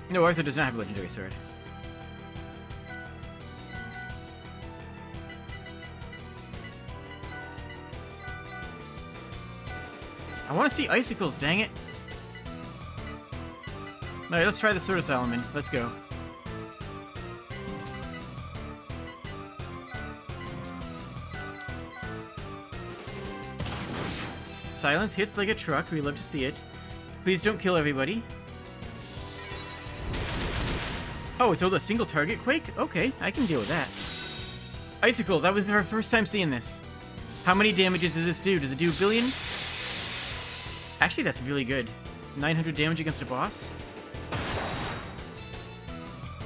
[SPEAKER 1] No, Arthur does not have a legendary sword. I want to see icicles, dang it. Alright, let's try the Sword of Solomon. Let's go. Silence hits like a truck. We love to see it. Please don't kill everybody. Oh, it's a single target quake? Okay, I can deal with that. Icicles, that was our first time seeing this. How many damages does this do? Does it do a billion? Actually, that's really good. 900 damage against a boss?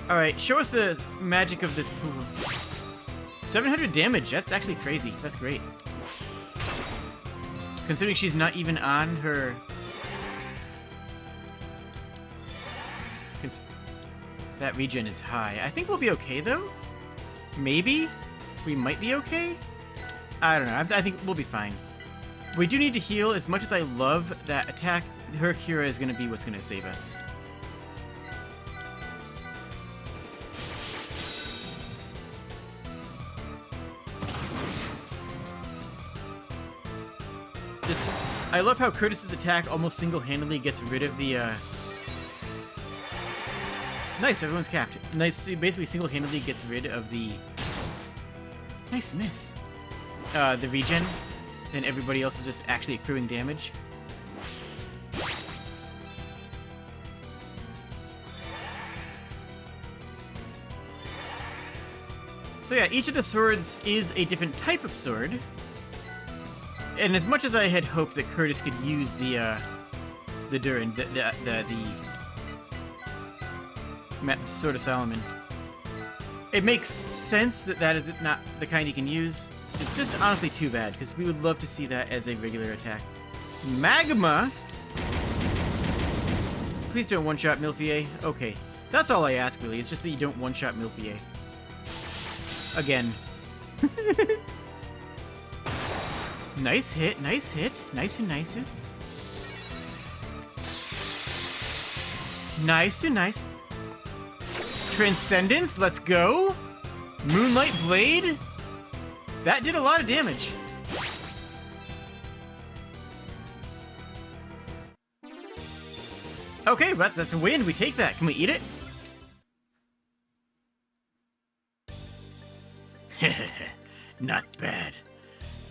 [SPEAKER 1] Alright, show us the magic of this pool. 700 damage, that's actually crazy. That's great. Considering she's not even on her... That regen is high. I think we'll be okay, though? Maybe? We might be okay? I don't know. I think we'll be fine. We do need to heal. As much as I love that attack, her Kira is going to be what's going to save us. I love how Curtis's attack almost single-handedly gets rid of the, Nice, everyone's capped. Nice, basically single-handedly gets rid of the... Nice miss. The regen. And everybody else is just actually accruing damage. So yeah, each of the swords is a different type of sword. And as much as I had hoped that Curtis could use the Durin, the Sword of Solomon, it makes sense that that is not the kind he can use. It's just honestly too bad, because we would love to see that as a regular attack. Magma? Please don't one-shot Milfier. Okay. That's all I ask, really. It's just that you don't one-shot Milfier. Again. Nice hit, nice hit. Nice and nice. Nice and nice. Transcendence, let's go. Moonlight Blade. That did a lot of damage. Okay, but that's a win. We take that. Can we eat it?
[SPEAKER 2] Not bad.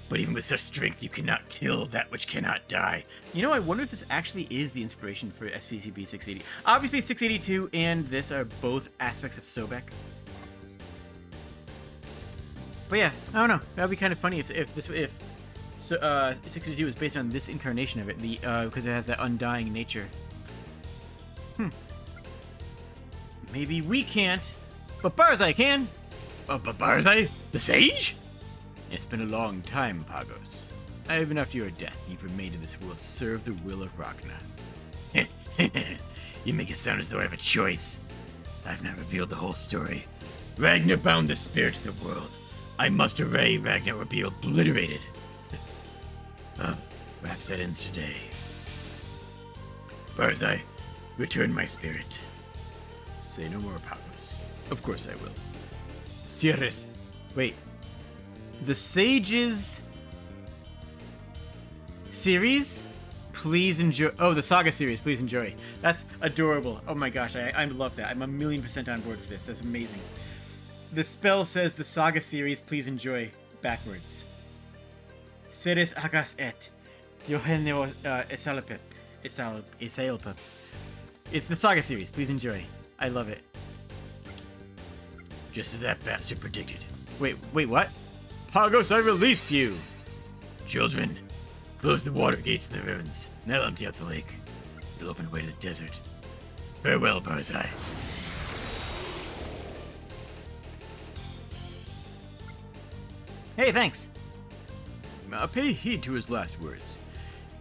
[SPEAKER 2] But even with such strength, you cannot kill that which cannot die.
[SPEAKER 1] You know, I wonder if this actually is the inspiration for SPCB 680. Obviously, 682 and this are both aspects of Sobek. But yeah, I don't know. That'd be kind of funny if 682 is based on this incarnation of it, because it has that undying nature. Maybe we can't, but Barzai can.
[SPEAKER 2] But Barzai? The sage?
[SPEAKER 1] It's been a long time, Pagos. Even after your death, you've remained in this world to serve the will of Ragnar.
[SPEAKER 2] You make it sound as though I have a choice. I've not revealed the whole story. Ragnar bound the spirit to the world. I must array Ragnar or be obliterated. Perhaps that ends today. Barzai, return my spirit.
[SPEAKER 1] Say no more, Pagos. Of course I will. Cierres. Wait. The Sages series? Please enjoy. Oh, the Saga series. Please enjoy. That's adorable. Oh my gosh, I love that. I'm 1,000,000% on board for this. That's amazing. The spell says the Saga series. Please enjoy. Backwards. Seres agas et. Yoheneo esalpep. Esalpep. It's the Saga series. Please enjoy. I love it.
[SPEAKER 2] Just as that bastard predicted.
[SPEAKER 1] Wait, what? Pagos, I release you!
[SPEAKER 2] Children, close the water gates in the ruins. Now empty out the lake. You'll open a way to the desert. Farewell, Barzai.
[SPEAKER 1] Hey, thanks.
[SPEAKER 2] Pay heed to his last words.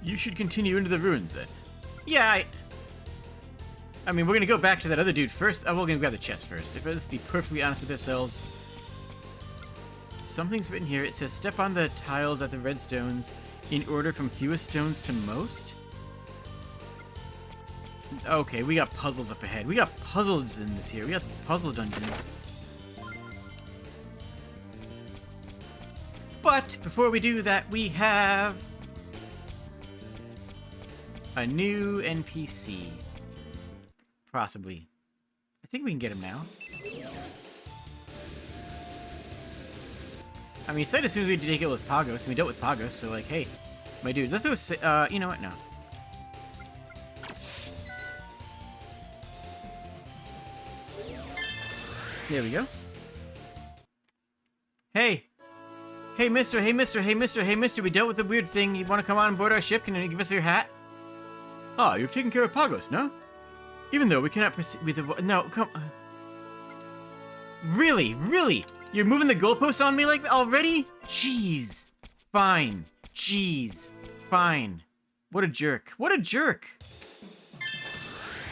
[SPEAKER 2] You should continue into the ruins, then.
[SPEAKER 1] Yeah, I mean, we're gonna go back to that other dude first. Oh, we're gonna grab the chest first. Let's be perfectly honest with ourselves. Something's written here. It says, step on the tiles at the red stones in order from fewest stones to most. Okay, we got puzzles up ahead. We got puzzles in this here. We got puzzle dungeons. But before we do that, we have a new NPC. Possibly. I think we can get him now. I mean, he said as soon as we take it with Pagos, and we dealt with Pagos, so like, hey, my dude, let's go, you know what, no. There we go. Hey! Hey, mister, hey, mister, hey, mister, hey, mister, we dealt with the weird thing. You want to come on board our ship? Can you give us your hat?
[SPEAKER 2] Ah, you've taken care of Pagos, no? Even though we cannot proceed with the...
[SPEAKER 1] No, come... Really? Really? You're moving the goalposts on me like that already? Jeez. Fine. Jeez. Fine. What a jerk. What a jerk!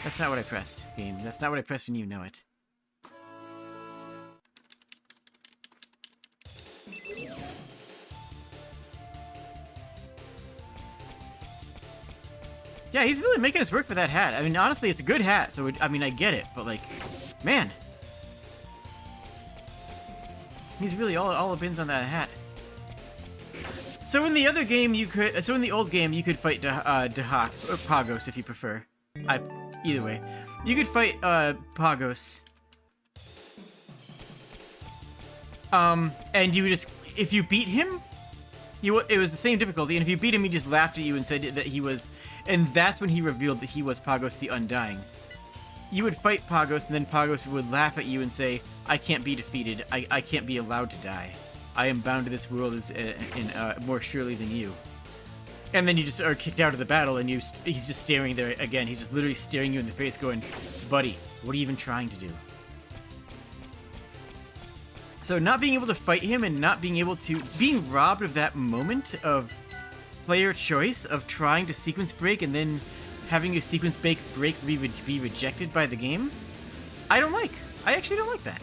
[SPEAKER 1] That's not what I pressed, game. That's not what I pressed and you know it. Yeah, he's really making us work for that hat. I mean, honestly, it's a good hat, so I mean, I get it, but like, man. He's really all the bins on that hat. So in the other game, you could... So in the old game, you could fight Dahak, or Pagos, if you prefer. Either way. You could fight, Pagos. And you would just... If you beat him, it was the same difficulty, and if you beat him, he just laughed at you and said that he was... And that's when he revealed that he was Pagos the Undying. You would fight Pagos, and then Pagos would laugh at you and say, I can't be defeated. I can't be allowed to die. I am bound to this world more surely than you. And then you just are kicked out of the battle, and he's just staring there again. He's just literally staring you in the face going, buddy, what are you even trying to do? So not being able to fight him and not being able to... Being robbed of that moment of player choice of trying to sequence break and then having your sequence break be rejected by the game, I don't like. I actually don't like that.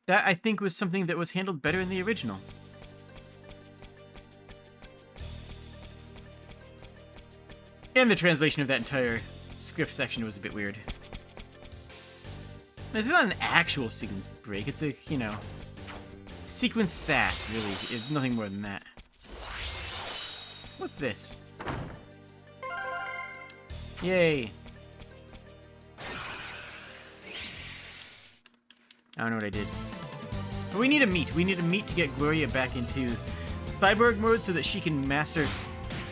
[SPEAKER 1] That, I think, was something that was handled better in the original. And the translation of that entire script section was a bit weird. It's not an actual sequence break, it's a, you know, sequence sass, really. It's nothing more than that. What's this? Yay. I don't know what I did. But we need a meat. We need a meat to get Gloria back into cyborg mode so that she can master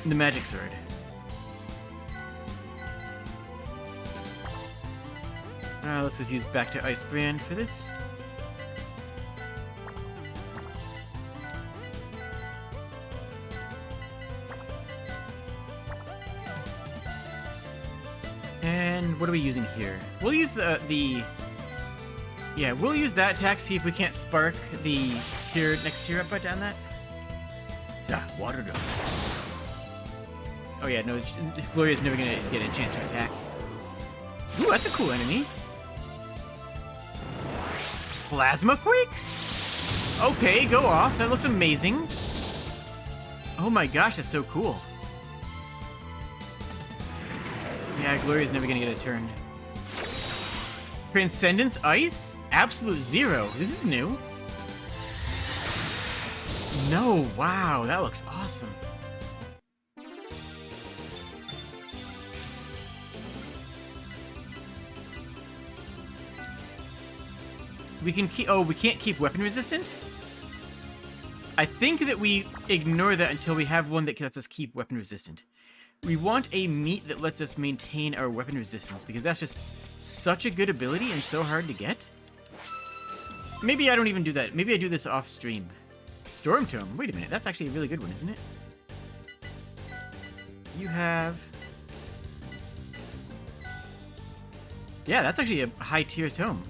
[SPEAKER 1] the magic sword. Let's just use back to Ice Brand for this. And what are we using here? We'll use yeah, we'll use that attack, see if we can't spark the next tier up down that. Water dome. Oh yeah, no, Gloria's never gonna get a chance to attack. Ooh, that's a cool enemy. Plasma Quake? Okay, go off. That looks amazing. Oh my gosh, that's so cool. Yeah, Gloria's never gonna get a turn. Transcendence Ice? Absolute Zero. This is new. No, wow, that looks awesome. We can keep... Oh, we can't keep weapon resistant? I think that we ignore that until we have one that lets us keep weapon resistant. We want a meat that lets us maintain our weapon resistance, because that's just such a good ability and so hard to get. Maybe I don't even do that. Maybe I do this off stream. Storm Tome. Wait a minute. That's actually a really good one, isn't it? You have... Yeah, that's actually a high tier tome.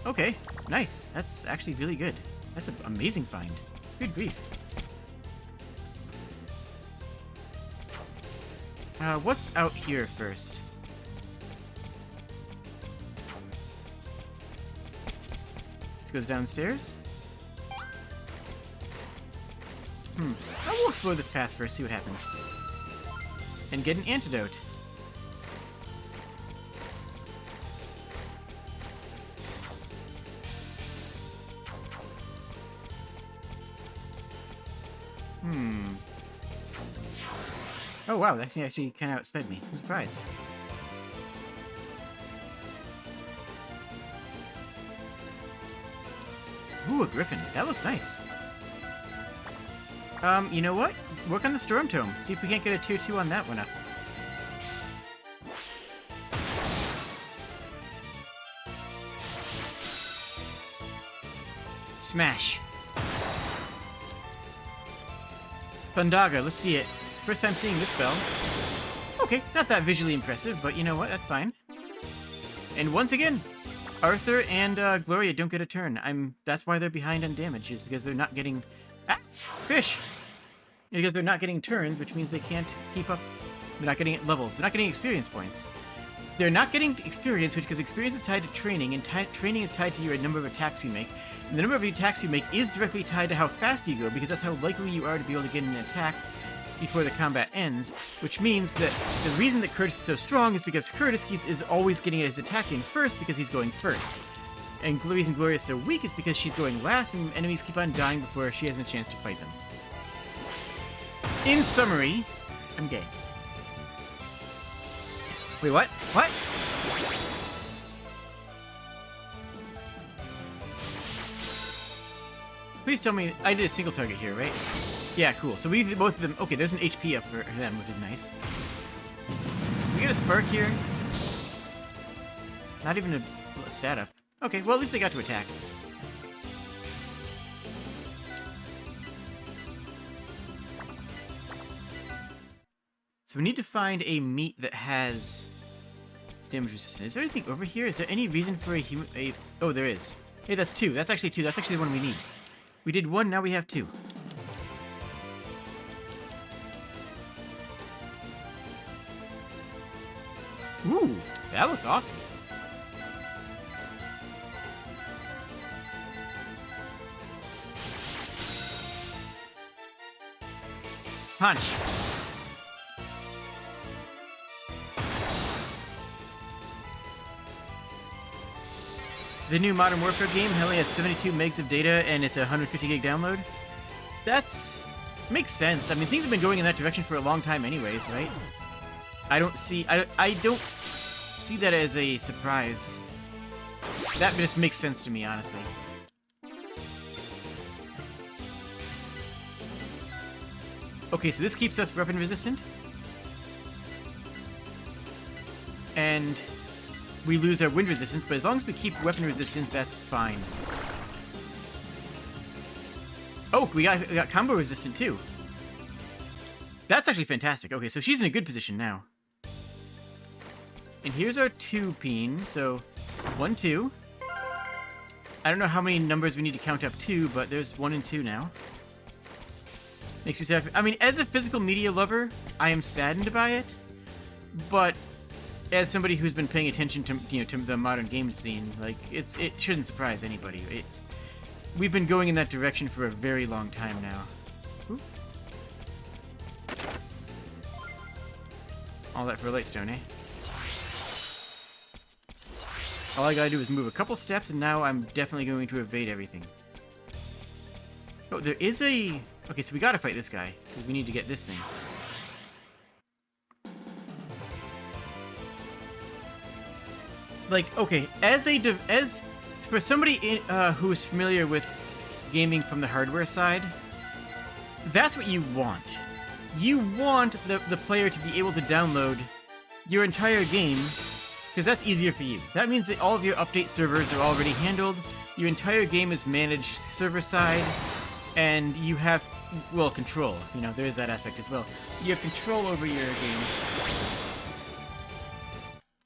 [SPEAKER 1] Okay, nice. That's actually really good. That's an amazing find. Good grief. What's out here first? This goes downstairs. I will explore this path first, see what happens. And get an antidote. Oh wow, that actually kind of outsped me. I'm surprised. Ooh, a griffin. That looks nice. You know what? Work on the Storm Tome. See if we can't get a tier 2 on that one up. Smash. Thundaga, let's see it. First time seeing this spell. Okay, not that visually impressive, but you know what? That's fine. And once again, Arthur and Gloria don't get a turn. That's why they're behind on damage, is because they're not getting... Ah! Fish! Because they're not getting turns, which means they can't keep up. They're not getting levels. They're not getting experience points. They're not getting experience, because experience is tied to training, and training is tied to your number of attacks you make. And the number of attacks you make is directly tied to how fast you go, because that's how likely you are to be able to get an attack before the combat ends, which means that the reason that Curtis is so strong is because Curtis is always getting his attack in first because he's going first. And the reason Gloria is so weak is because she's going last and enemies keep on dying before she has a chance to fight them. In summary, I'm gay. Wait, what? What? Please tell me I did a single target here, right? Yeah, cool. So we both of them... Okay, there's an HP up for them, which is nice. We get a spark here. Not even a stat up. Okay, well, at least they got to attack. So we need to find a meat that has damage resistance. Is there anything over here? Is there any reason for a... Oh, there is. Hey, that's 2. That's actually 2. That's actually the one we need. We did 1, now we have 2. Ooh, that looks awesome. Punch. The new Modern Warfare game only has 72 megs of data and it's a 150 gig download. That's Makes sense. I mean, things have been going in that direction for a long time anyways, right? I don't see that as a surprise. That just makes sense to me, honestly. Okay, so this keeps us weapon resistant. And we lose our wind resistance, but as long as we keep weapon resistance, that's fine. Oh, we got combo resistant too. That's actually fantastic. Okay, so she's in a good position now. And here's our 2-peen, so 1, 2. I don't know how many numbers we need to count up to, but there's 1 and 2 now. Makes you sad. I mean, as a physical media lover, I am saddened by it, but as somebody who's been paying attention to to the modern game scene, like it shouldn't surprise anybody. We've been going in that direction for a very long time now. Ooh. All that for a light stone, eh? All I gotta do is move a couple steps, and now I'm definitely going to evade everything. Oh, there is a... Okay, so we gotta fight this guy, because we need to get this thing. Like, okay, as for somebody who is familiar with gaming from the hardware side, that's what you want. You want the player to be able to download your entire game, because that's easier for you. That means that all of your update servers are already handled, your entire game is managed server side, and you have, well, control. You know, there is that aspect as well. You have control over your game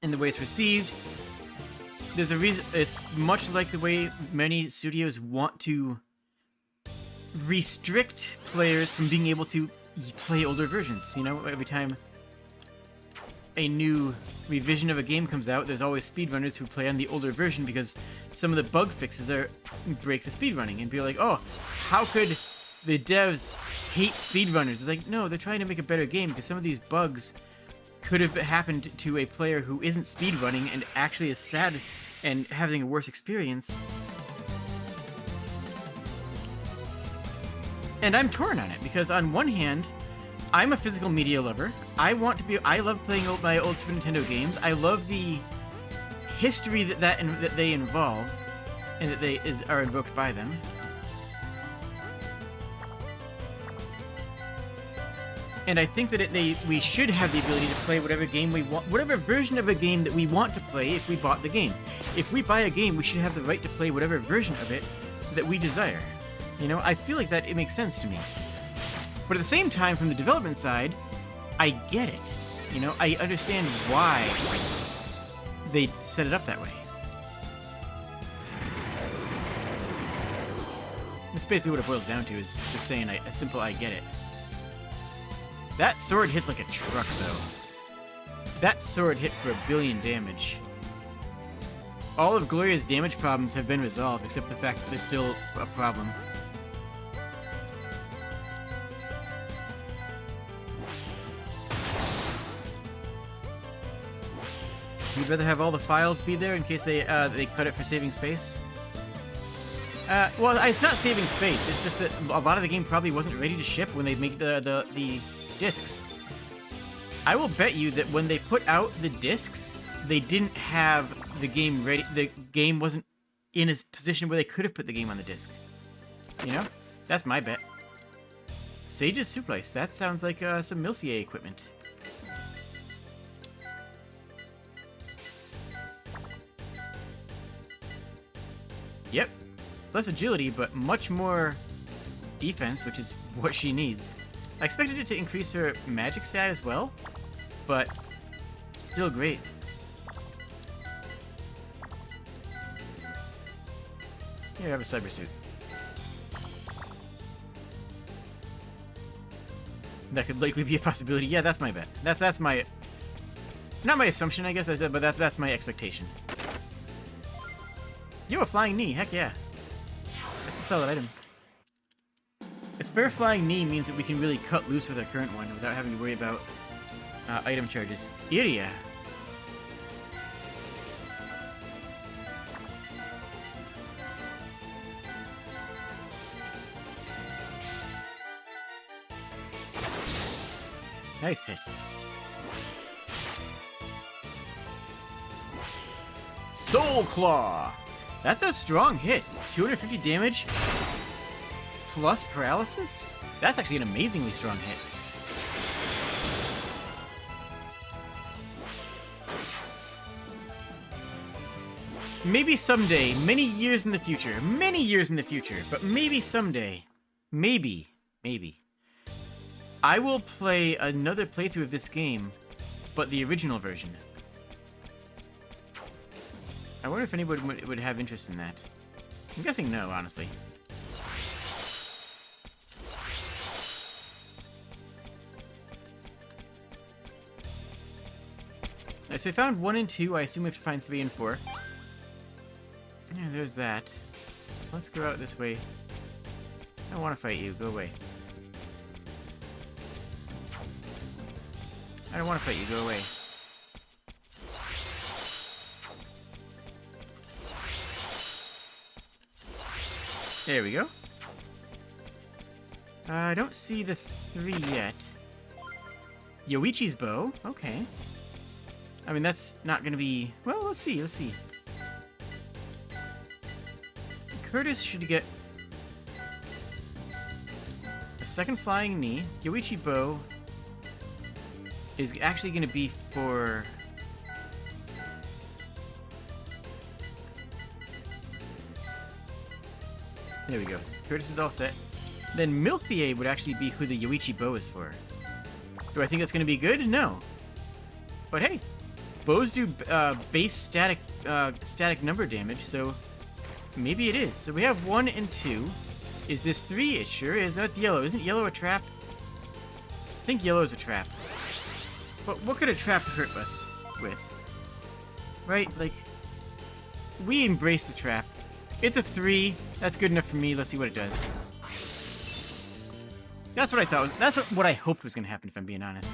[SPEAKER 1] and the way it's received. There's a reason. It's much like the way many studios want to restrict players from being able to play older versions. You know, every time a new revision of a game comes out, there's always speedrunners who play on the older version because some of the bug fixes break the speedrunning, and be like, oh, how could the devs hate speedrunners? It's like, no, they're trying to make a better game, because some of these bugs could have happened to a player who isn't speedrunning and actually is sad and having a worse experience. And I'm torn on it, because on one hand, I'm a physical media lover. I love playing my old Super Nintendo games. I love the history that they involve, and that are invoked by them. And I think that we should have the ability to play whatever game we want, whatever version of a game that we want to play if we bought the game. If we buy a game, we should have the right to play whatever version of it that we desire. You know, I feel like that it makes sense to me. But at the same time, from the development side, I get it. You know, I understand why they set it up that way. That's basically what it boils down to, is just saying a simple I get it. That sword hits like a truck, though. That sword hit for 1 billion damage. All of Gloria's damage problems have been resolved, except the fact that there's still a problem. You'd rather have all the files be there in case they cut it for saving space? Well, it's not saving space. It's just that a lot of the game probably wasn't ready to ship when they make the discs. I will bet you that when they put out the discs, they didn't have the game ready. The game wasn't in a position where they could have put the game on the disc. You know? That's my bet. Sage's Supplice. That sounds like some Milfier equipment. Yep. Less agility, but much more defense, which is what she needs. I expected it to increase her magic stat as well, but still great. Here, I have a cyber suit. That could likely be a possibility. Yeah, that's my bet. That's my... Not my assumption, I guess, but that's my expectation. Yo, a flying knee, heck yeah. That's a solid item. A spare flying knee means that we can really cut loose with our current one without having to worry about item charges. Iria. Nice hit. Soul Claw! That's a strong hit. 250 damage plus paralysis? That's actually an amazingly strong hit. Maybe someday, many years in the future, but maybe someday, maybe, I will play another playthrough of this game, but the original version. I wonder if anybody would have interest in that. I'm guessing no, honestly. So we found 1 and 2, I assume we have to find 3 and 4. Yeah, there's that. Let's go out this way. I don't want to fight you. Go away. I don't want to fight you. Go away. There we go. I don't see the 3 yet. Yoichi's bow? Okay. I mean, that's not going to be... Well, let's see. Curtis should get a second flying knee. Yoichi bow is actually going to be for... There we go. Curtis is all set. Then Milkbie would actually be who the Yoichi bow is for. Do I think that's going to be good? No. But hey, bows do base static number damage, so maybe it is. So we have 1 and 2. Is this 3? It sure is. That's yellow. Isn't yellow a trap? I think yellow is a trap. But what could a trap hurt us with? Right? Like, we embrace the trap. It's a 3. That's good enough for me. Let's see what it does. That's what I thought. That's what I hoped was going to happen, if I'm being honest.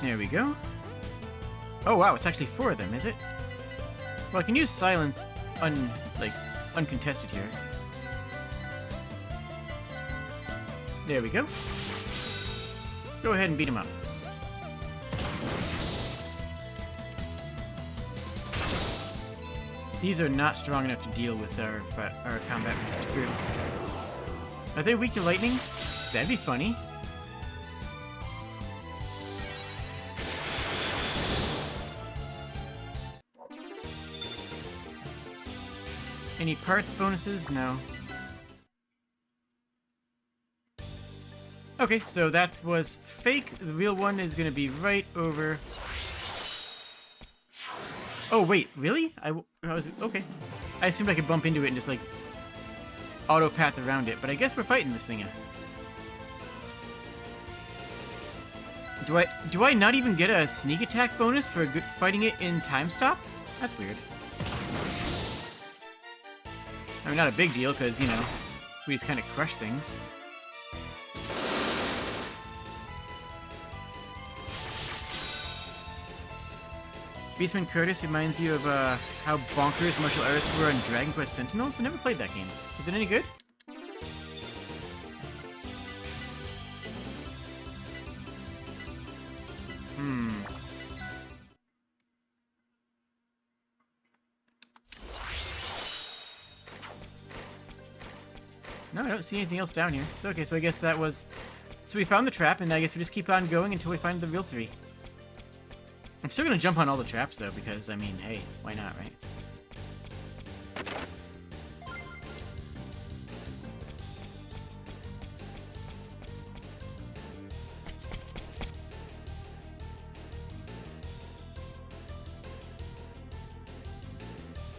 [SPEAKER 1] There we go. Oh wow, it's actually 4 of them, is it? Well, I can use silence uncontested here. There we go. Go ahead and beat him up. These are not strong enough to deal with our combat crew. Are they weak to lightning? That'd be funny. Any parts bonuses? No. Okay, so that was fake. The real one is going to be right over... Oh, wait, really? I was... Okay. I assumed I could bump into it and just, like, auto-path around it, but I guess we're fighting this thing. Do I not even get a sneak attack bonus for fighting it in time stop? That's weird. I mean, not a big deal, because, you know, we just kind of crush things. Beastman Curtis reminds you of how bonkers martial artists were on Dragon Quest Sentinels? I never played that game. Is it any good? No, I don't see anything else down here. Okay, so I guess that was... So we found the trap, and I guess we just keep on going until we find the real 3. I'm still gonna jump on all the traps, though, because, I mean, hey, why not, right?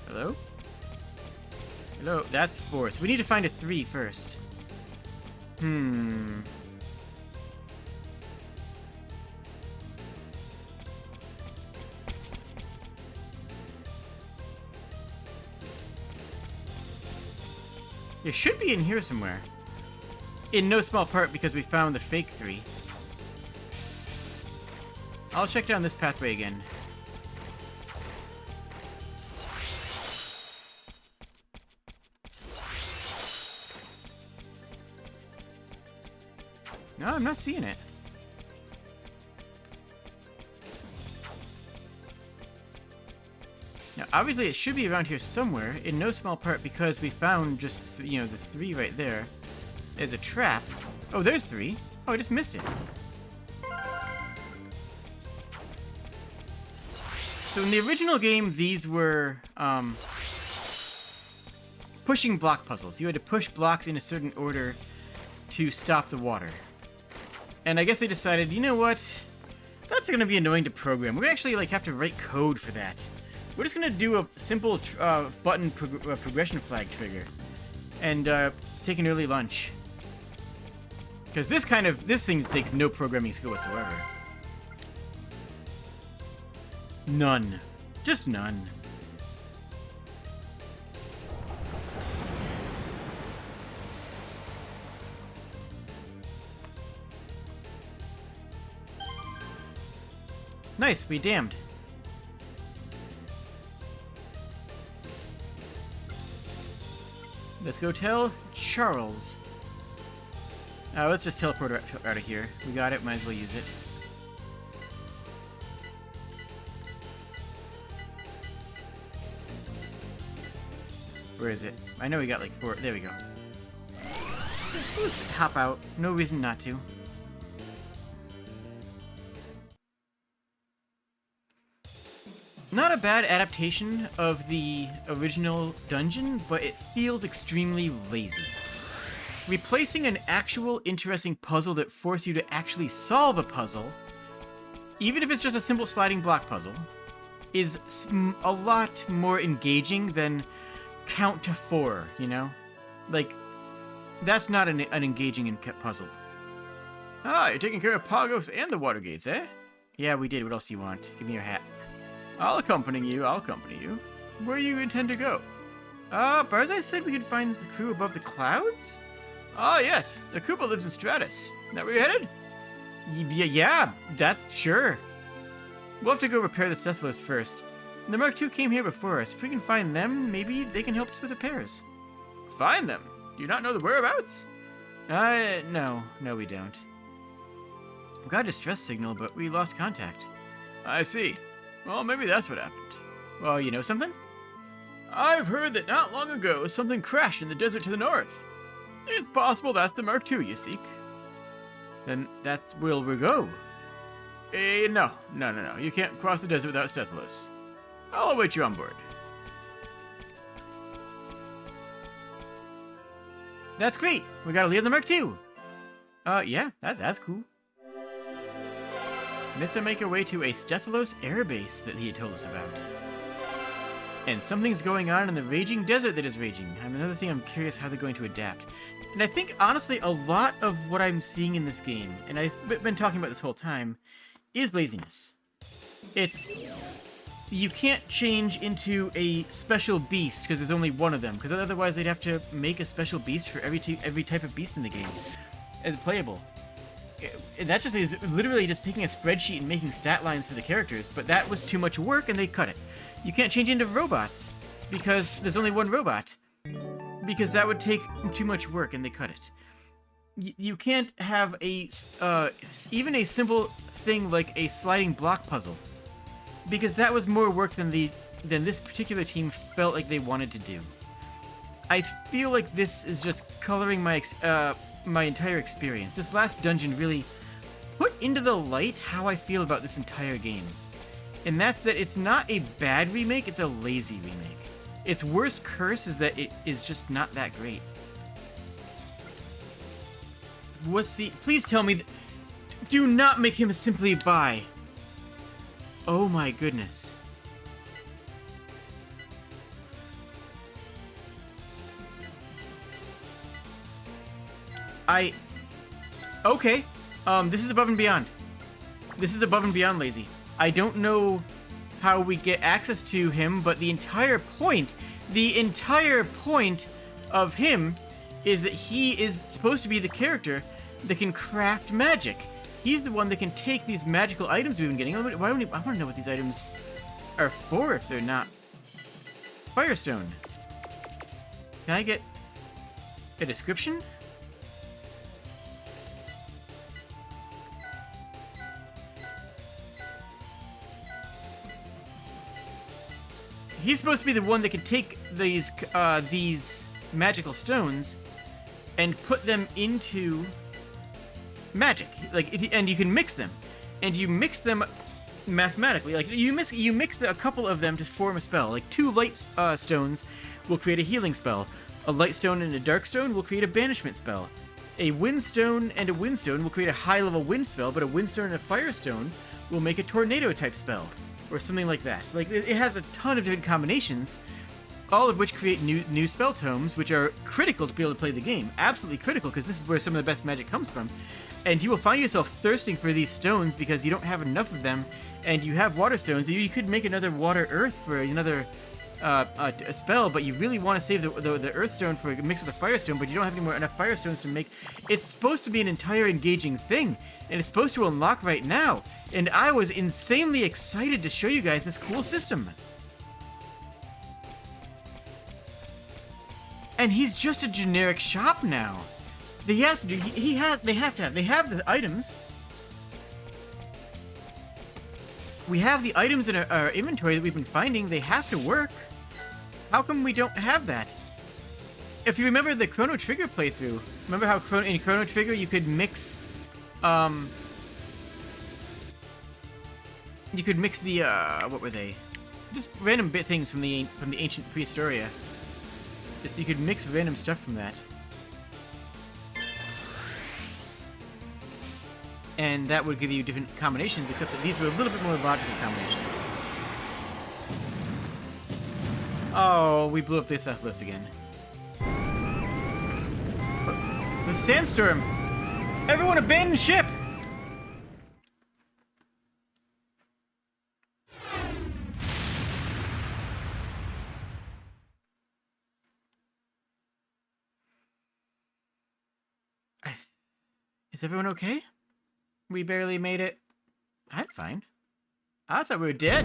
[SPEAKER 1] Hello? Hello? That's 4. So we need to find a 3 first. It should be in here somewhere. In no small part because we found the fake 3. I'll check down this pathway again. No, I'm not seeing it. Now, obviously it should be around here somewhere, in no small part because we found just, you know, the 3 right there. There's a trap. Oh, there's 3. Oh, I just missed it. So in the original game, these were, pushing block puzzles. You had to push blocks in a certain order to stop the water. And I guess they decided, you know what? That's going to be annoying to program. We're going to actually, like, have to write code for that. We're just going to do a simple button progression flag trigger. And take an early lunch. Because this thing takes no programming skill whatsoever. None. Just none. Nice, we damned. Let's go tell Charles. Let's just teleport out of here. We got it, might as well use it. Where is it? I know we got like 4. There we go. Let's hop out. No reason not to. Not a bad adaptation of the original dungeon, but it feels extremely lazy. Replacing an actual interesting puzzle that forces you to actually solve a puzzle, even if it's just a simple sliding block puzzle, is a lot more engaging than count to 4, you know? Like, that's not an engaging puzzle. Ah, you're taking care of Pagos and the water gates, eh? Yeah, we did. What else do you want? Give me your hat. I'll accompany you. Where do you intend to go? Barzai said we could find the crew above the clouds? Ah, yes. Zakuba lives in Stratus. Is that where you're headed? Yeah, that's sure. We'll have to go repair the Stethalos first. The Mark II came here before us. If we can find them, maybe they can help us with repairs. Find them? Do you not know the whereabouts? No, we don't. We got a distress signal, but we lost contact. I see. Well, maybe that's what happened. Well, you know something? I've heard that not long ago something crashed in the desert to the north. It's possible that's the Mark II you seek. Then that's where we'll go. No. You can't cross the desert without Stethalos. I'll await you on board. That's great. We gotta leave the Mark II. Yeah, that's cool. Let's make our way to a Stethalos airbase that he had told us about. And something's going on in the raging desert that is raging. Another thing I'm curious how they're going to adapt. And I think, honestly, a lot of what I'm seeing in this game, and I've been talking about this whole time, is laziness. It's... You can't change into a special beast because there's only one of them, because otherwise they'd have to make a special beast for every type of beast in the game as playable. And that just is literally just taking a spreadsheet and making stat lines for the characters, but that was too much work and they cut it. You can't change into robots because there's only one robot, because that would take too much work and they cut it. You can't have even a simple thing like a sliding block puzzle, because that was more work than this particular team felt like they wanted to do. I feel like this is just coloring my entire experience. This last dungeon really put into the light how I feel about this entire game. And that's that it's not a bad remake, it's a lazy remake. Its worst curse is that it is just not that great. Please tell me do not make him simply buy. Oh my goodness. Okay. This is above and beyond. This is above and beyond lazy. I don't know how we get access to him, but the entire point of him is that he is supposed to be the character that can craft magic. He's the one that can take these magical items we've been getting. I want to know what these items are for if they're not Firestone. Can I get a description? He's supposed to be the one that can take these magical stones and put them into magic. And you can mix them, and you mix them mathematically. Like you mix a couple of them to form a spell. Like 2 light stones will create a healing spell. A light stone and a dark stone will create a banishment spell. A wind stone and a wind stone will create a high level wind spell, but a wind stone and a fire stone will make a tornado type spell. Or something like that. Like, it has a ton of different combinations, all of which create new spell tomes, which are critical to be able to play the game. Absolutely critical, because this is where some of the best magic comes from. And you will find yourself thirsting for these stones because you don't have enough of them, and you have water stones. You could make another water earth for another a spell, but you really want to save the earth stone for a mix with a fire stone, but you don't have enough fire stones to make. It's supposed to be an entire engaging thing, and it's supposed to unlock right now. And I was insanely excited to show you guys this cool system. And he's just a generic shop now. They have the items. We have the items in our inventory that we've been finding. They have to work. How come we don't have that? If you remember the Chrono Trigger playthrough, remember how in Chrono Trigger you could mix, you could mix the what were they? Just random bit things from the ancient Prehistoria. Just you could mix random stuff from that. And that would give you different combinations, except that these were a little bit more logical combinations. Oh, we blew up the Southwest again. The sandstorm! Everyone abandon ship! Is everyone okay? We barely made it. I'm fine. I thought we were dead.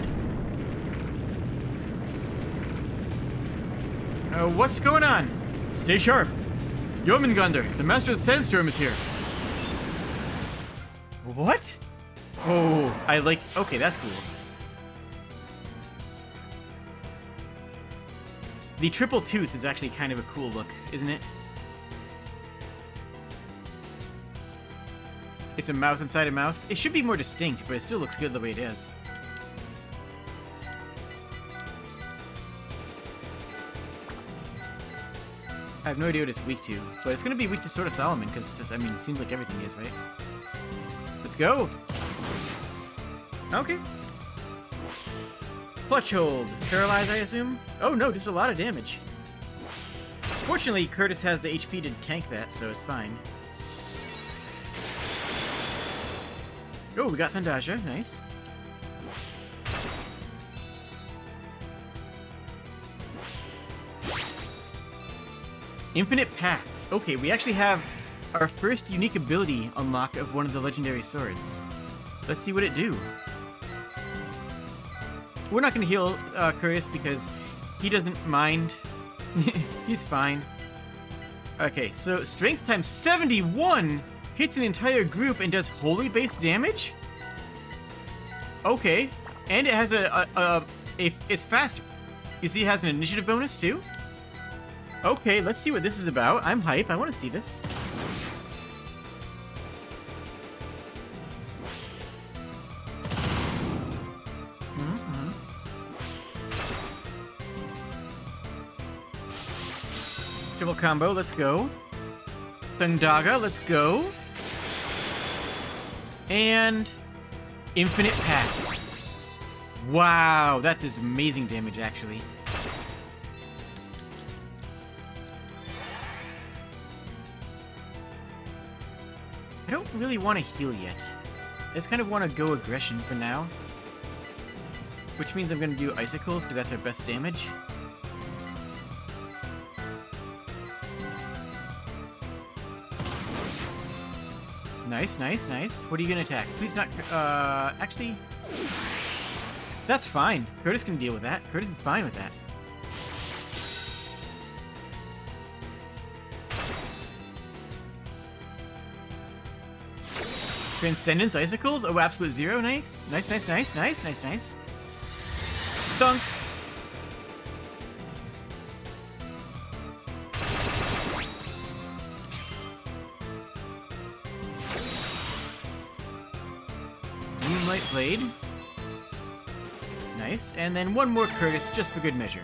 [SPEAKER 1] What's going on? Stay sharp. Jormungandr, the master of the sandstorm, is here. What? Oh, okay, that's cool. The triple tooth is actually kind of a cool look, isn't it? It's a mouth inside a mouth. It should be more distinct, but it still looks good the way it is. I have no idea what it's weak to, but it's going to be weak to Sword of Solomon, because, I mean, it seems like everything is, right? Let's go! Okay. Clutch hold. Paralyze, I assume? Oh no, just a lot of damage. Fortunately, Curtis has the HP to tank that, so it's fine. Oh, we got Thundaja. Nice. Infinite Paths. Okay, we actually have our first unique ability unlock of one of the legendary swords. Let's see what it do. We're not going to heal Curtis because he doesn't mind. He's fine. Okay, so strength times 71 hits an entire group and does holy-based damage? Okay, and it has it's faster. You see it has an initiative bonus too? Okay, let's see what this is about. I'm hype, I want to see this. Triple combo, let's go. Thundaga, let's go. And Infinite Paths. Wow, that does amazing damage, actually. I don't really want to heal yet. I just kind of want to go aggression for now. Which means I'm going to do Icicles, because that's our best damage. Nice, nice, nice. What are you gonna attack? Please not... actually... That's fine. Curtis can deal with that. Curtis is fine with that. Transcendence Icicles? Oh, absolute zero. Nice. Nice, nice, nice, nice, nice, nice. Dunk. Moonlight Blade. Nice. And then one more Curtis, just for good measure.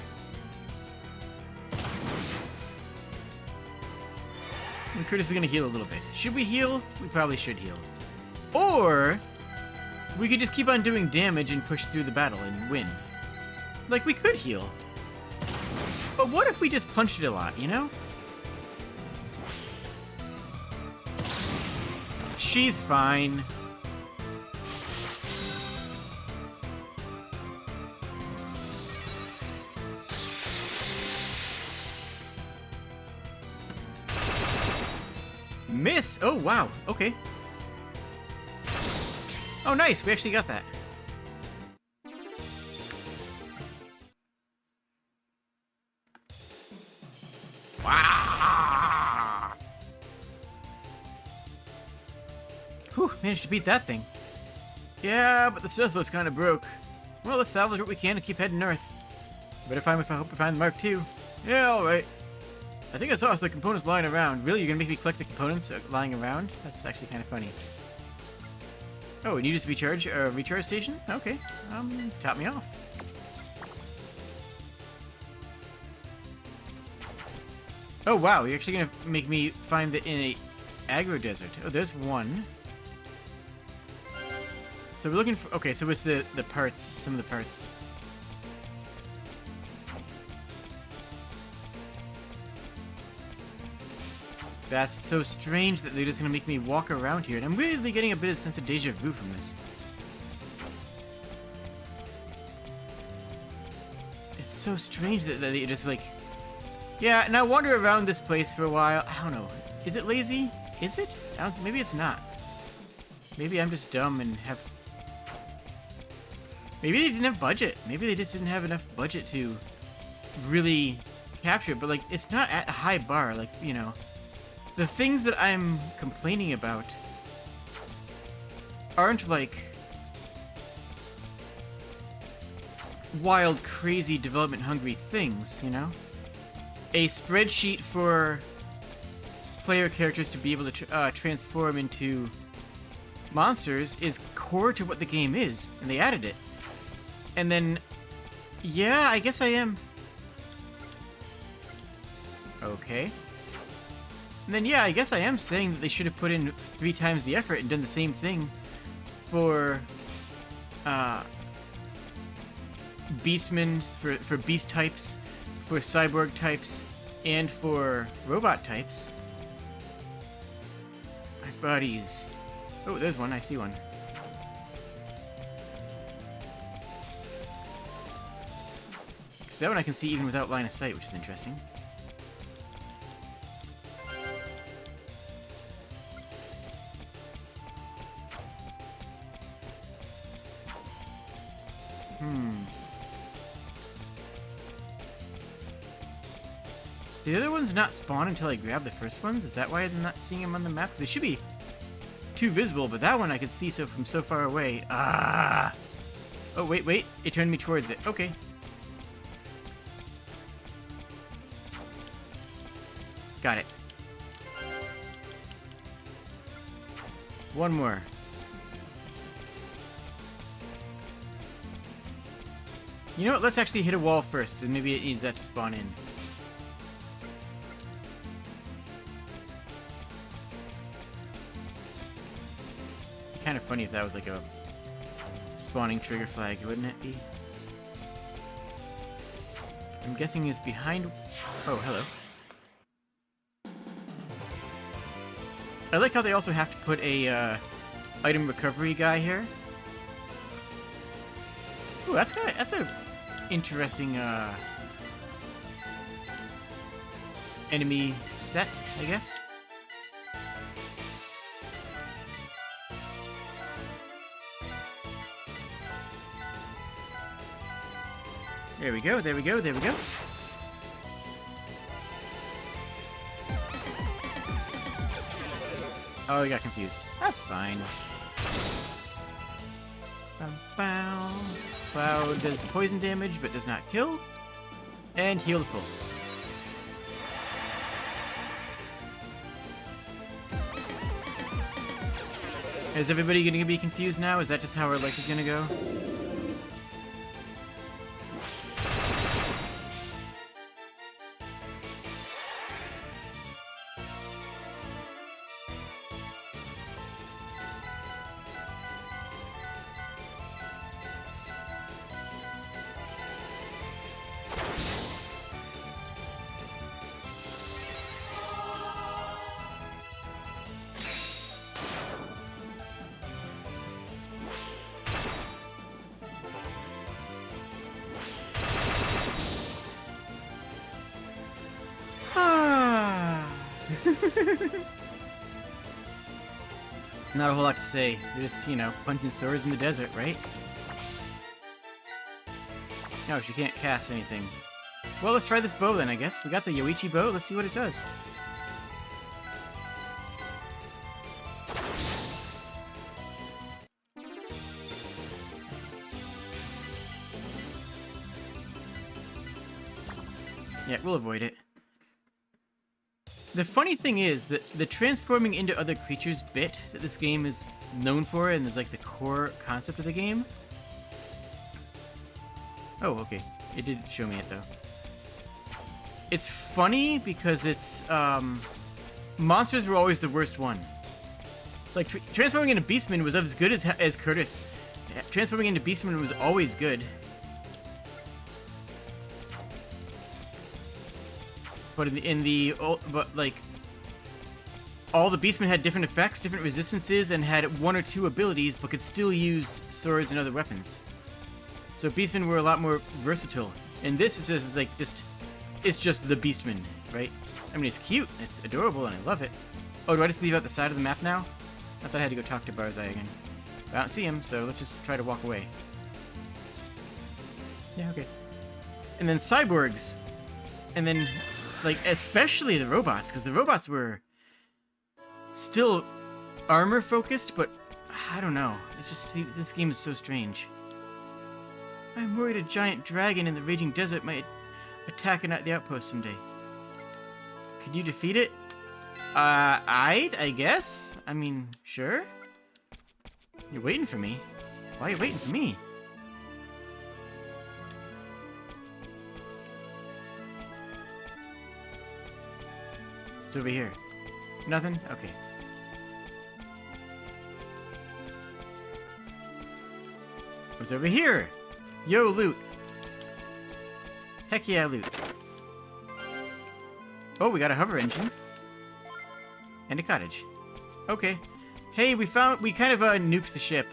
[SPEAKER 1] And Curtis is going to heal a little bit. Should we heal? We probably should heal. Or we could just keep on doing damage and push through the battle and win. Like, we could heal. But what if we just punched it a lot, you know? She's fine. Miss! Oh, wow. Okay. Oh, nice! We actually got that. Wow! Whew, managed to beat that thing. Yeah, but the Sithlos kind of broke. Well, let's salvage what we can and keep heading north. Better find if I hope we find the Mark II. Yeah, alright. I think I saw the components lying around. Really? You're gonna make me collect the components lying around? That's actually kind of funny. Oh, and you just recharge station? Okay. Top me off. Oh wow, you're actually gonna make me find it in a aggro desert. Oh, there's one. So we're looking for... Okay, so it's the parts, some of the parts. That's so strange that they're just gonna make me walk around here, and I'm really getting a bit of sense of deja vu from this. It's so strange that they just like... Yeah, and I wander around this place for a while. I don't know. Is it lazy? Is it? Maybe it's not. Maybe I'm just dumb and have... Maybe they didn't have budget. Maybe they just didn't have enough budget to really capture it, but like, it's not at a high bar, like, you know... The things that I'm complaining about aren't like wild, crazy, development-hungry things, you know? A spreadsheet for player characters to be able to transform into monsters is core to what the game is, and they added it. And then, yeah, I guess I am. Okay. And then, yeah, I guess I am saying that they should have put in 3 times the effort and done the same thing for, Beastmen, for beast types, for cyborg types, and for robot types. My buddies. Oh, there's one. I see one. Because that one I can see even without line of sight, which is interesting. The other ones not spawn until I grab the first ones? Is that why I'm not seeing them on the map? They should be too visible, but that one I could see from so far away. Ah! Oh, wait, wait. It turned me towards it. Okay. Got it. One more. You know what? Let's actually hit a wall first, and maybe it needs that to spawn in. Kind of funny if that was like a spawning trigger flag, wouldn't it be? I'm guessing it's behind... Oh, hello. I like how they also have to put a item recovery guy here. Ooh, that's a interesting enemy set, I guess. There we go, there we go, there we go. Oh, he got confused. That's fine. Cloud does poison damage, but does not kill. And heal full. Is everybody going to be confused now? Is that just how our life is going to go? Not a whole lot to say. You're just, you know, punching swords in the desert, right? No, she can't cast anything. Well, let's try this bow then, I guess. We got the Yoichi bow. Let's see what it does. Yeah, we'll avoid it. The funny thing is that the transforming into other creatures bit that this game is known for and is like the core concept of the game. Oh, okay. It did show me it though. It's funny because it's, monsters were always the worst one. Like, transforming into Beastman was as good as Curtis. Transforming into Beastman was always good. But all the Beastmen had different effects, different resistances, and had one or two abilities, but could still use swords and other weapons. So Beastmen were a lot more versatile. And this is just like it's just the Beastman, right? I mean, it's cute, it's adorable, and I love it. Oh, do I just leave out the side of the map now? I thought I had to go talk to Barzai again. I don't see him, so let's just try to walk away. Yeah, okay. And then cyborgs, and then. Like, especially the robots, because the robots were still armor-focused, but I don't know. It's just, this game is so strange. I'm worried a giant dragon in the raging desert might attack the outpost someday. Could you defeat it? I guess? I mean, sure? You're waiting for me. Why are you waiting for me? It's over here. Nothing? Okay. What's over here? Yo, loot. Heck yeah, loot. Oh, we got a hover engine. And a cottage. Okay. Hey, we kind of nuked the ship.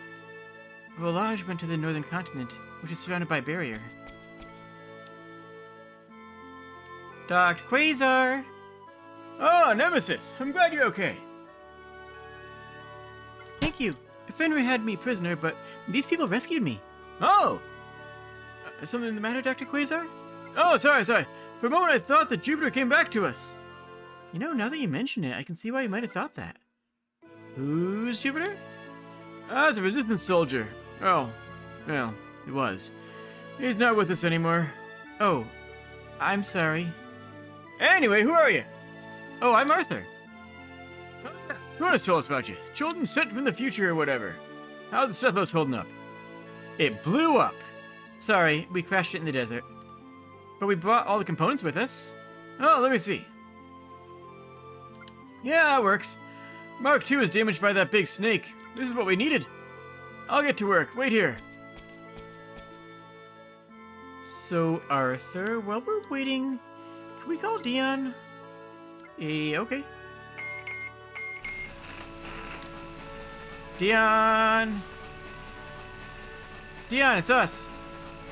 [SPEAKER 1] Volage went to the northern continent, which is surrounded by a barrier. Dr. Quasar! Oh, Nemesis! I'm glad you're okay. Thank you. Fenrir had me prisoner, but these people rescued me. Oh! Something the matter, Dr. Quasar? Oh, sorry. For a moment I thought that Jupiter came back to us. You know, now that you mention it, I can see why you might have thought that. Who's Jupiter? Ah, it's a resistance soldier. Oh, well, it was. He's not with us anymore. Oh, I'm sorry. Anyway, who are you? Oh, I'm Arthur. Cronus told us about you. Children sent from the future or whatever. How's the Stethos holding up? It blew up. Sorry, we crashed it in the desert. But we brought all the components with us. Oh, let me see. Yeah, it works. Mark II is damaged by that big snake. This is what we needed. I'll get to work. Wait here. So, Arthur, while we're waiting, can we call Dion? Okay. Dion! Dion, it's us.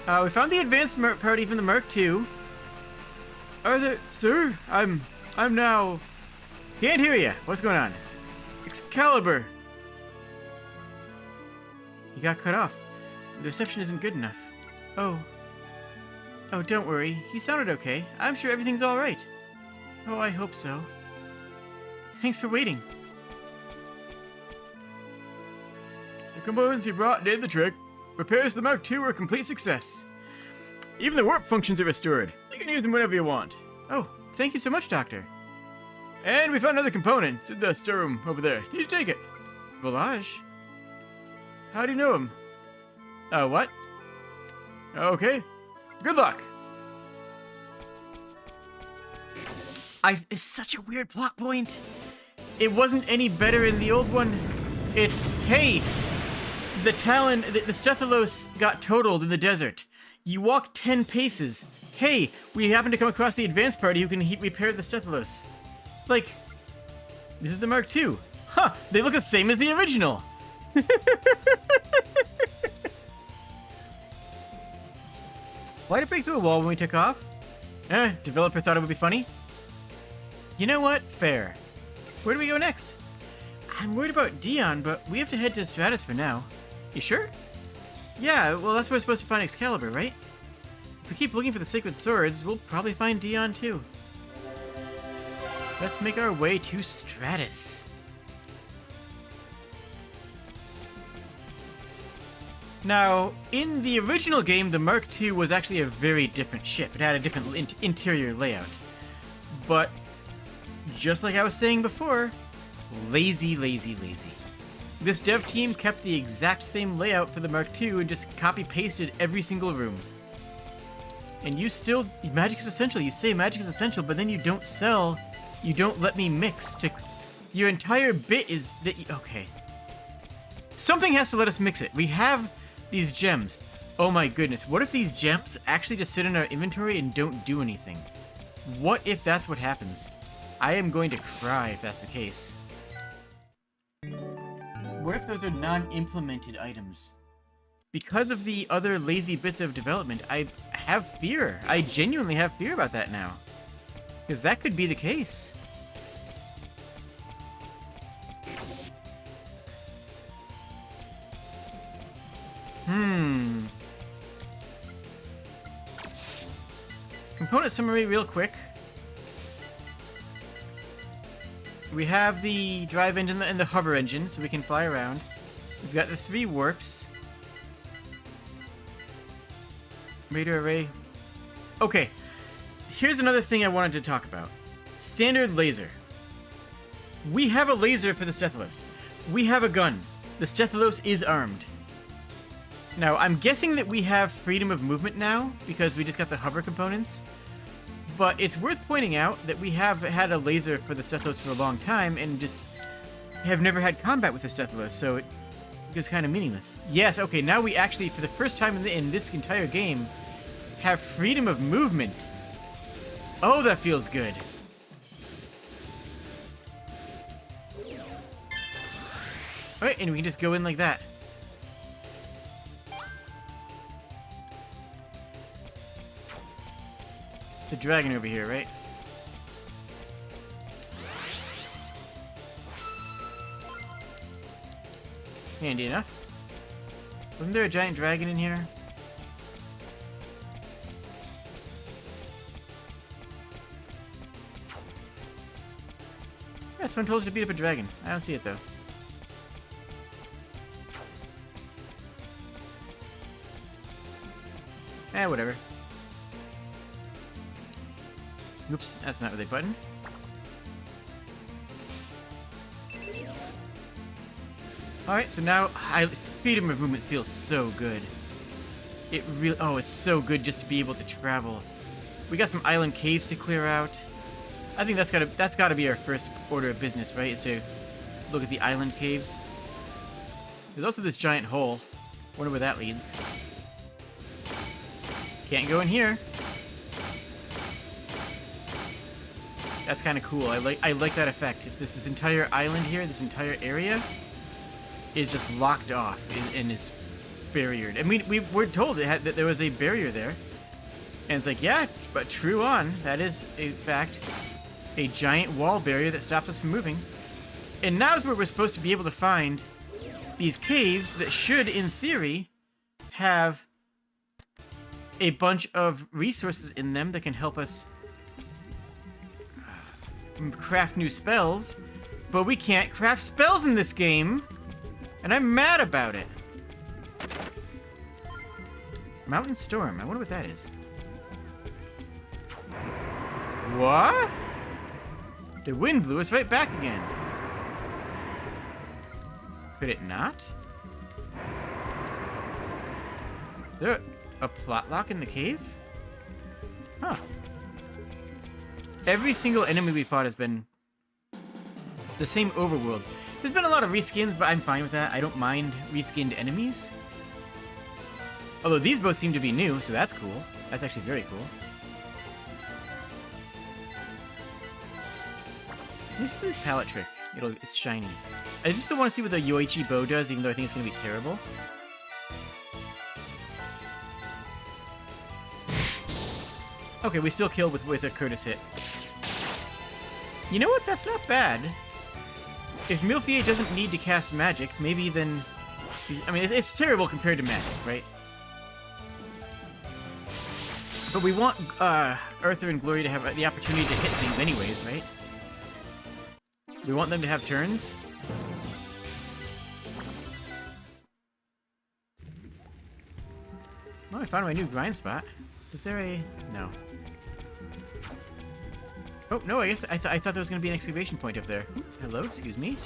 [SPEAKER 1] We found the advanced party from the Mark II. Arthur, sir, I'm now... Can't hear you. What's going on? Excalibur! You got cut off. The reception isn't good enough. Oh. Oh, don't worry. He sounded okay. I'm sure everything's alright. Oh, I hope so. Thanks for waiting.
[SPEAKER 2] The components you brought did the trick. Repairs to the Mark II were a complete success. Even the warp functions are restored. You can use them whenever you want.
[SPEAKER 1] Oh, thank you so much, Doctor.
[SPEAKER 2] And we found another component. It's in the storeroom over there. You should take it.
[SPEAKER 1] Volage?
[SPEAKER 2] How do you know him?
[SPEAKER 1] What?
[SPEAKER 2] Okay. Good luck.
[SPEAKER 1] It's such a weird plot point. It wasn't any better in the old one. It's, hey, the Talon, the Stethalos got totaled in the desert. You walk 10 paces. Hey, we happen to come across the advanced party who can repair the Stethalos. Like, this is the Mark II. Huh, they look the same as the original. Why'd it break through a wall when we took off? Developer thought it would be funny. You know what? Fair. Where do we go next? I'm worried about Dion, but we have to head to Stratus for now. You sure? Yeah, well that's where we're supposed to find Excalibur, right? If we keep looking for the Sacred Swords, we'll probably find Dion too. Let's make our way to Stratus. Now, in the original game, the Mark II was actually a very different ship. It had a different interior layout. But, just like I was saying before, lazy, lazy, lazy. This dev team kept the exact same layout for the Mark II and just copy-pasted every single room. And you still... Magic is essential. You say magic is essential, but then you don't sell... You don't let me mix to... Your entire bit is that you... Okay. Something has to let us mix it. We have these gems. Oh my goodness. What if these gems actually just sit in our inventory and don't do anything? What if that's what happens? I am going to cry if that's the case. What if those are non-implemented items? Because of the other lazy bits of development, I have fear. I genuinely have fear about that now. Because that could be the case. Component summary real quick. We have the drive engine and the hover engine, so we can fly around. We've got the 3 warps. Radar array. Okay, here's another thing I wanted to talk about. Standard laser. We have a laser for the Stethalos. We have a gun. The Stethalos is armed. Now, I'm guessing that we have freedom of movement now, because we just got the hover components. But it's worth pointing out that we have had a laser for the Stethalos for a long time, and just have never had combat with the Stethalos, so it is kind of meaningless. Yes, okay, now we actually, for the first time in this entire game, have freedom of movement. Oh, that feels good. Alright, and we can just go in like that. It's a dragon over here, right? Handy enough. Wasn't there a giant dragon in here? Yeah, someone told us to beat up a dragon. I don't see it though. Whatever. Oops, that's not the button. Alright, so now freedom of movement feels so good. It really, oh, it's so good just to be able to travel. We got some island caves to clear out. I think that's gotta be our first order of business, right? Is to look at the island caves. There's also this giant hole. Wonder where that leads. Can't go in here. That's kind of cool. I like that effect. It's this entire island here, this entire area, is just locked off and is barriered. And we were told that there was a barrier there, and it's like, yeah, but true on. That is, in fact, a giant wall barrier that stops us from moving. And now's where we're supposed to be able to find these caves that should, in theory, have a bunch of resources in them that can help us craft new spells, but we can't craft spells in this game, and I'm mad about it. Mountain Storm, I wonder what that is. What? The wind blew us right back again. Could it not? Is there a plot lock in the cave? Huh. Every single enemy we fought has been the same overworld. There's been a lot of reskins, but I'm fine with that. I don't mind reskinned enemies. Although these both seem to be new, so that's cool. That's actually very cool. This is a palette trick. It's shiny. I just don't want to see what the Yoichi bow does, even though I think it's going to be terrible. Okay, we still killed with a Curtis hit. You know what? That's not bad. If Milfier doesn't need to cast magic, maybe then... I mean, it's terrible compared to magic, right? But we want Earther and Glory to have the opportunity to hit things anyways, right? We want them to have turns. Oh, I found my new grind spot. Is there a... No. Oh, no, I guess I thought there was going to be an excavation point up there. Hello, excuse me.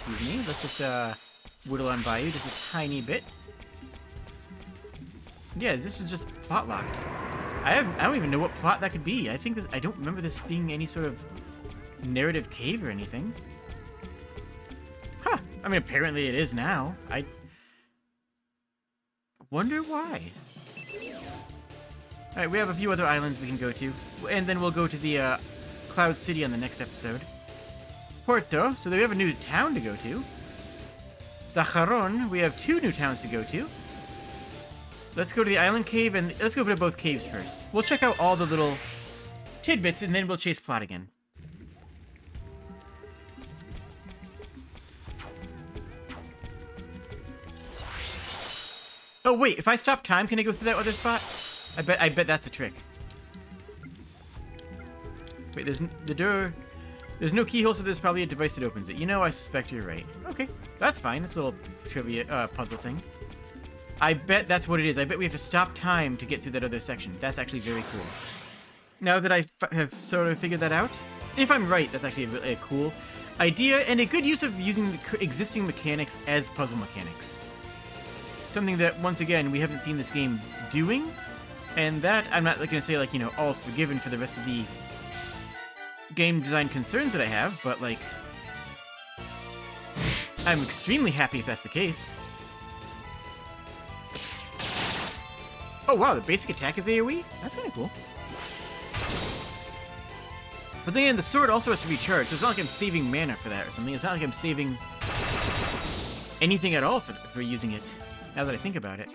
[SPEAKER 1] Let's just whittle on by you just a tiny bit. Yeah, this is just plot locked. I don't even know what plot that could be. I don't remember this being any sort of narrative cave or anything. Huh. I mean, apparently it is now. I wonder why. Alright, we have a few other islands we can go to. And then we'll go to the Cloud City on the next episode. Porto, so we have a new town to go to. Zacharon, we have 2 new towns to go to. Let's go to the island cave, and let's go to both caves first. We'll check out all the little tidbits, and then we'll chase plot again. Oh wait, if I stop time, can I go through that other spot? I bet that's the trick. Wait, there's the door. There's no keyhole, so there's probably a device that opens it. You know, I suspect you're right. Okay, that's fine. It's a little trivia puzzle thing. I bet that's what it is. I bet we have to stop time to get through that other section. That's actually very cool. Now that I have sort of figured that out, if I'm right, that's actually a cool idea and a good use of using the existing mechanics as puzzle mechanics. Something that, once again, we haven't seen this game doing, and that, I'm not going to say, like, you know, all's forgiven for the rest of the game design concerns that I have, but, like, I'm extremely happy if that's the case. Oh wow, the basic attack is AoE? That's kind of cool. But then the sword also has to recharge, so it's not like I'm saving mana for that or something. It's not like I'm saving anything at all for using it, now that I think about it.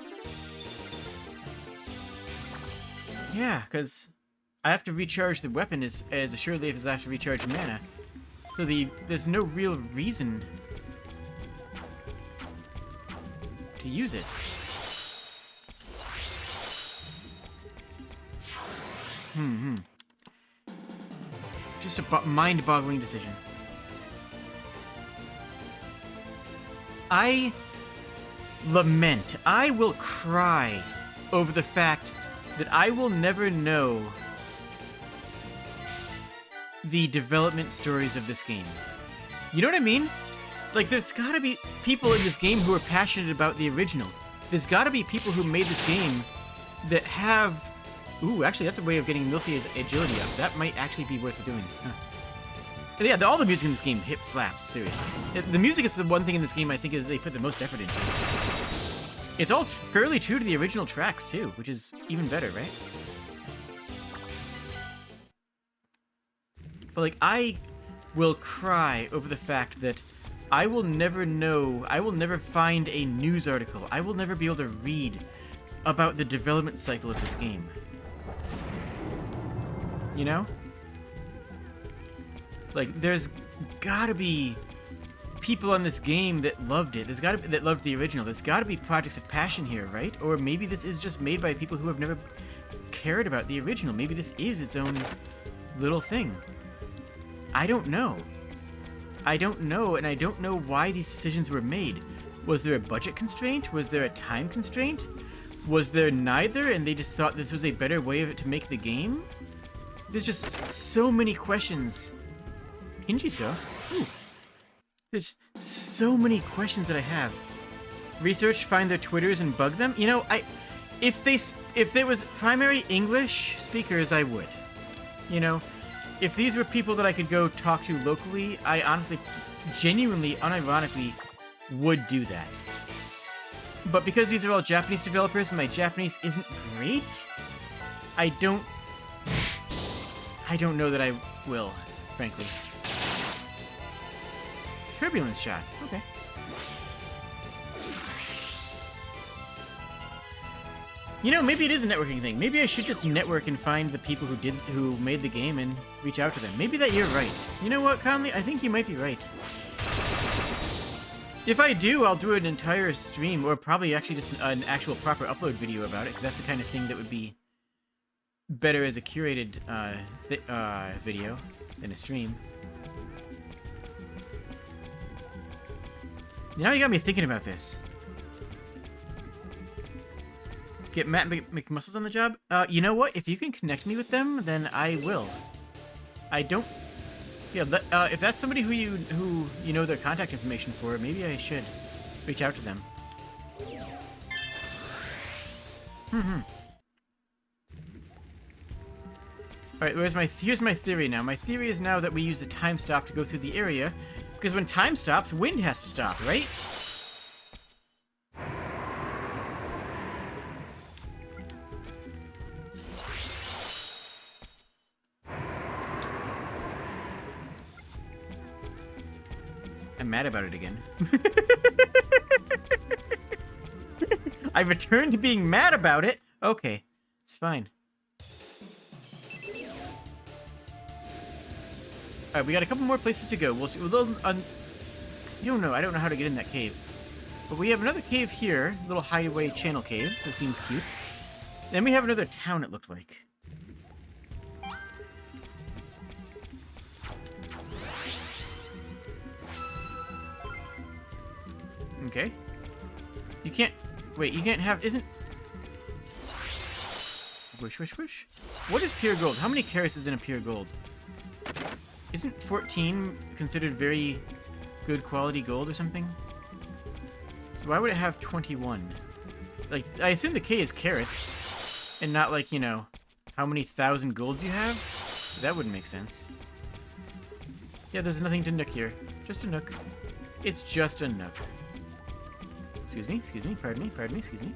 [SPEAKER 1] Yeah, because I have to recharge the weapon as assuredly as I have to recharge mana. So there's no real reason to use it. Just a mind-boggling decision. I lament, I will cry over the fact that I will never know the development stories of this game. You know what I mean? Like, there's gotta be people in this game who are passionate about the original. There's gotta be people who made this game that have... Ooh, actually, that's a way of getting Milfier's agility up. That might actually be worth doing. Huh. Yeah, all the music in this game hip slaps, seriously. The music is the one thing in this game I think is they put the most effort into. It's all fairly true to the original tracks, too, which is even better, right? But, like, I will cry over the fact that I will never know, I will never find a news article, I will never be able to read about the development cycle of this game. You know? Like, there's gotta be people on this game that loved it. There's gotta be, that loved the original. There's gotta be projects of passion here, right? Or maybe this is just made by people who have never cared about the original. Maybe this is its own little thing. I don't know. I don't know, and I don't know why these decisions were made. Was there a budget constraint? Was there a time constraint? Was there neither, and they just thought this was a better way of it to make the game? There's just so many questions. Kinjito? Ooh. There's so many questions that I have. Research, find their Twitters, and bug them? You know, if there was primary English speakers, I would. You know, if these were people that I could go talk to locally, I honestly, genuinely, unironically, would do that. But because these are all Japanese developers and my Japanese isn't great, I don't know that I will, frankly. Turbulence shot. Okay. You know, maybe it is a networking thing. Maybe I should just network and find the people who made the game and reach out to them. Maybe that you're right. You know what, Conley? I think you might be right. If I do, I'll do an entire stream, or probably actually just an actual proper upload video about it, because that's the kind of thing that would be better as a curated video than a stream. Now you got me thinking about this. Get Matt McMuscles on the job? You know what? If you can connect me with them, then I will. I don't... Yeah, if that's somebody who you know their contact information for, maybe I should reach out to them. Alright, here's my theory now. My theory is now that we use the time stop to go through the area, because when time stops, wind has to stop, right? I'm mad about it again. I returned to being mad about it? Okay, it's fine. Alright, we got a couple more places to go. I don't know how to get in that cave. But we have another cave here, a little hideaway channel cave. This seems cute. Then we have another town, it looked like. Okay. You can't... Wait, you can't have... Isn't... Whoosh, whoosh, whoosh. What is pure gold? How many carats is in a pure gold? Isn't 14 considered very good quality gold or something? So why would it have 21? Like, I assume the K is carats, and not like, you know, how many thousand golds you have? That wouldn't make sense. Yeah, there's nothing to nook here. Just a nook. It's just a nook. Excuse me, pardon me, excuse me.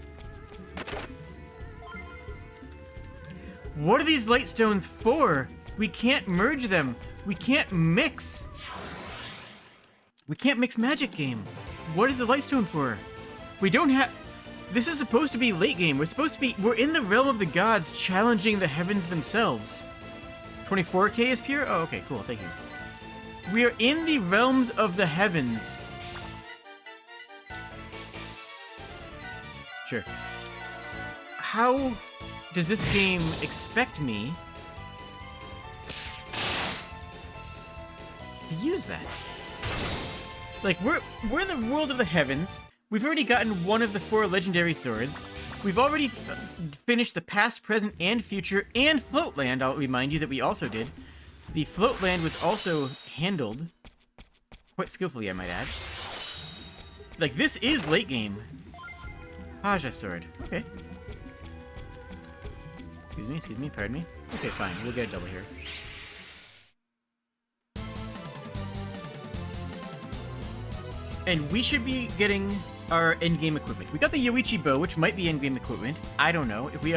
[SPEAKER 1] What are these light stones for? We can't merge them. We can't mix. We can't mix magic game. What is the light stone for? We don't have... This is supposed to be late game. We're in the realm of the gods challenging the heavens themselves. 24K is pure? Oh, okay, cool, thank you. We are in the realms of the heavens. Sure. How does this game expect me to use that? Like, we're in the world of the heavens. We've already gotten one of the 4 legendary swords. We've already finished the past, present, and future, and Floatland, I'll remind you that we also did. The Floatland was also handled quite skillfully, I might add. Like, this is late game. Haja sword. Okay. Excuse me, pardon me. Okay, fine. We'll get a double here. And we should be getting our endgame equipment. We got the Yoichi bow, which might be endgame equipment. I don't know. If we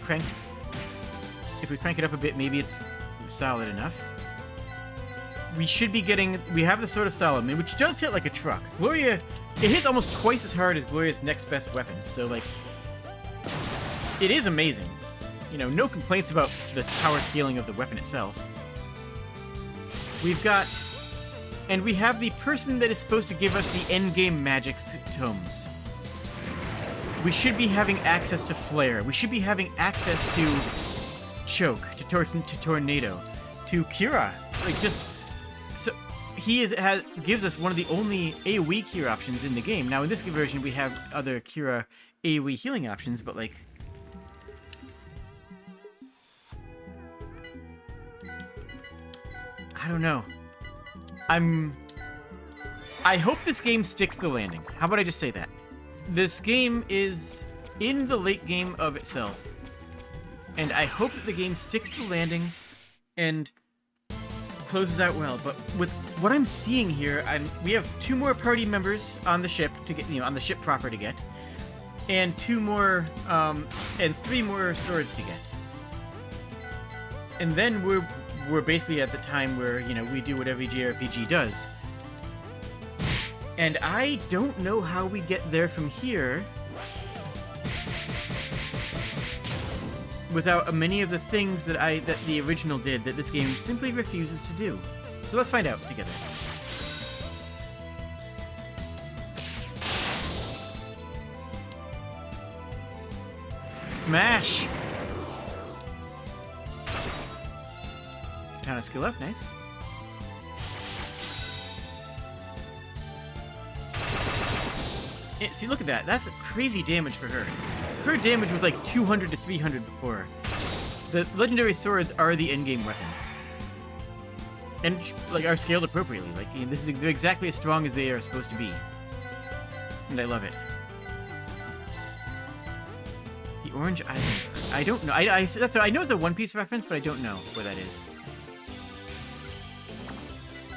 [SPEAKER 1] crank it up a bit, maybe it's solid enough. We should be getting... We have the Sword of Solomon, which does hit like a truck. Gloria... It hits almost twice as hard as Gloria's next best weapon, so, like... It is amazing. You know, no complaints about the power scaling of the weapon itself. We've got... And we have the person that is supposed to give us the endgame magic tomes. We should be having access to Flare. We should be having access to Choke, to Tornado, to Cura. Like, just... So, gives us one of the only AoE cure options in the game. Now, in this version, we have other Cura AoE healing options, but, like... I don't know. I hope this game sticks the landing. How about I just say that? This game is in the late game of itself. And I hope that the game sticks the landing and closes out well. But with what I'm seeing here, we have 2 more party members on the ship to get, on the ship proper to get. And 2 more, and 3 more swords to get. And then we're basically at the time where, we do what every JRPG does. And I don't know how we get there from here without many of the things that the original did that this game simply refuses to do. So let's find out together. Smash! Katana skill up, nice. See, look at that. That's crazy damage for her. Her damage was like 200 to 300 before. The legendary swords are the endgame weapons. And, like, are scaled appropriately. Like, they're exactly as strong as they are supposed to be. And I love it. The orange islands. I don't know. I know it's a One Piece reference, but I don't know where that is.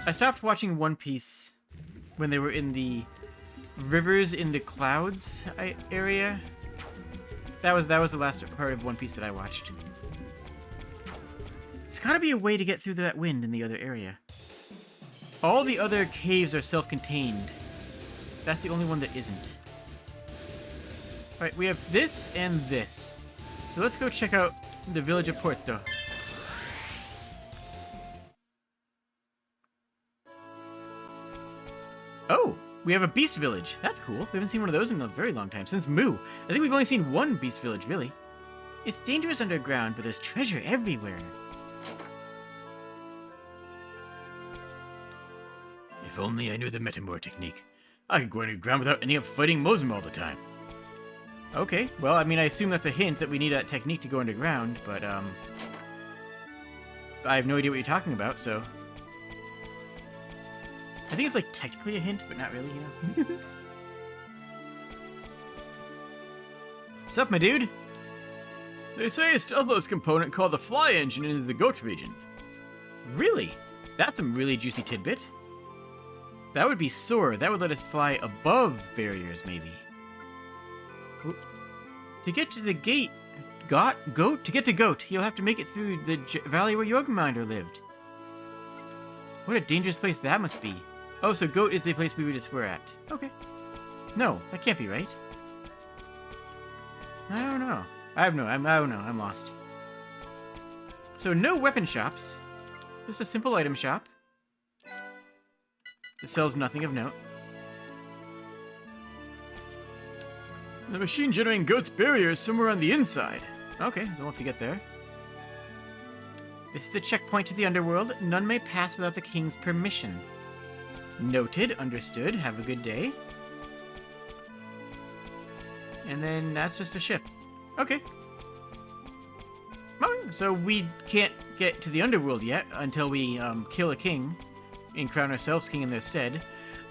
[SPEAKER 1] I stopped watching One Piece when they were in the Rivers in the Clouds area. That was the last part of One Piece that I watched. There's gotta be a way to get through that wind in the other area. All the other caves are self-contained. That's the only one that isn't. Alright, we have this and this. So let's go check out the village of Porto. Oh! We have a beast village. That's cool. We haven't seen one of those in a very long time. Since Moo. I think we've only seen one beast village, really. It's dangerous underground, but there's treasure everywhere. If only I knew the Metamore technique. I could go underground without any of fighting Mosm all the time. Okay, well, I mean, I assume that's a hint that we need that technique to go underground, but, I have no idea what you're talking about, so... I think it's, like, technically a hint, but not really, Sup, my dude? They say a Stealthos component called the Fly Engine into the Goat region. Really? That's some really juicy tidbit. That would be Soar. That would let us fly above barriers, maybe. Ooh. To get to the gate... Goat? To get to Goat, you'll have to make it through the valley where Yorgminder lived. What a dangerous place that must be. Oh, so Goat is the place we just were at. Okay. No, that can't be right. I don't know. I don't know. I'm lost. So no weapon shops. Just a simple item shop. That sells nothing of note. The machine generating Goat's barrier is somewhere on the inside. Okay, so we'll have to get there. This is the checkpoint to the underworld. None may pass without the king's permission. Noted. Understood. Have a good day. And then that's just a ship. Okay. So we can't get to the underworld yet until we kill a king and crown ourselves king in their stead.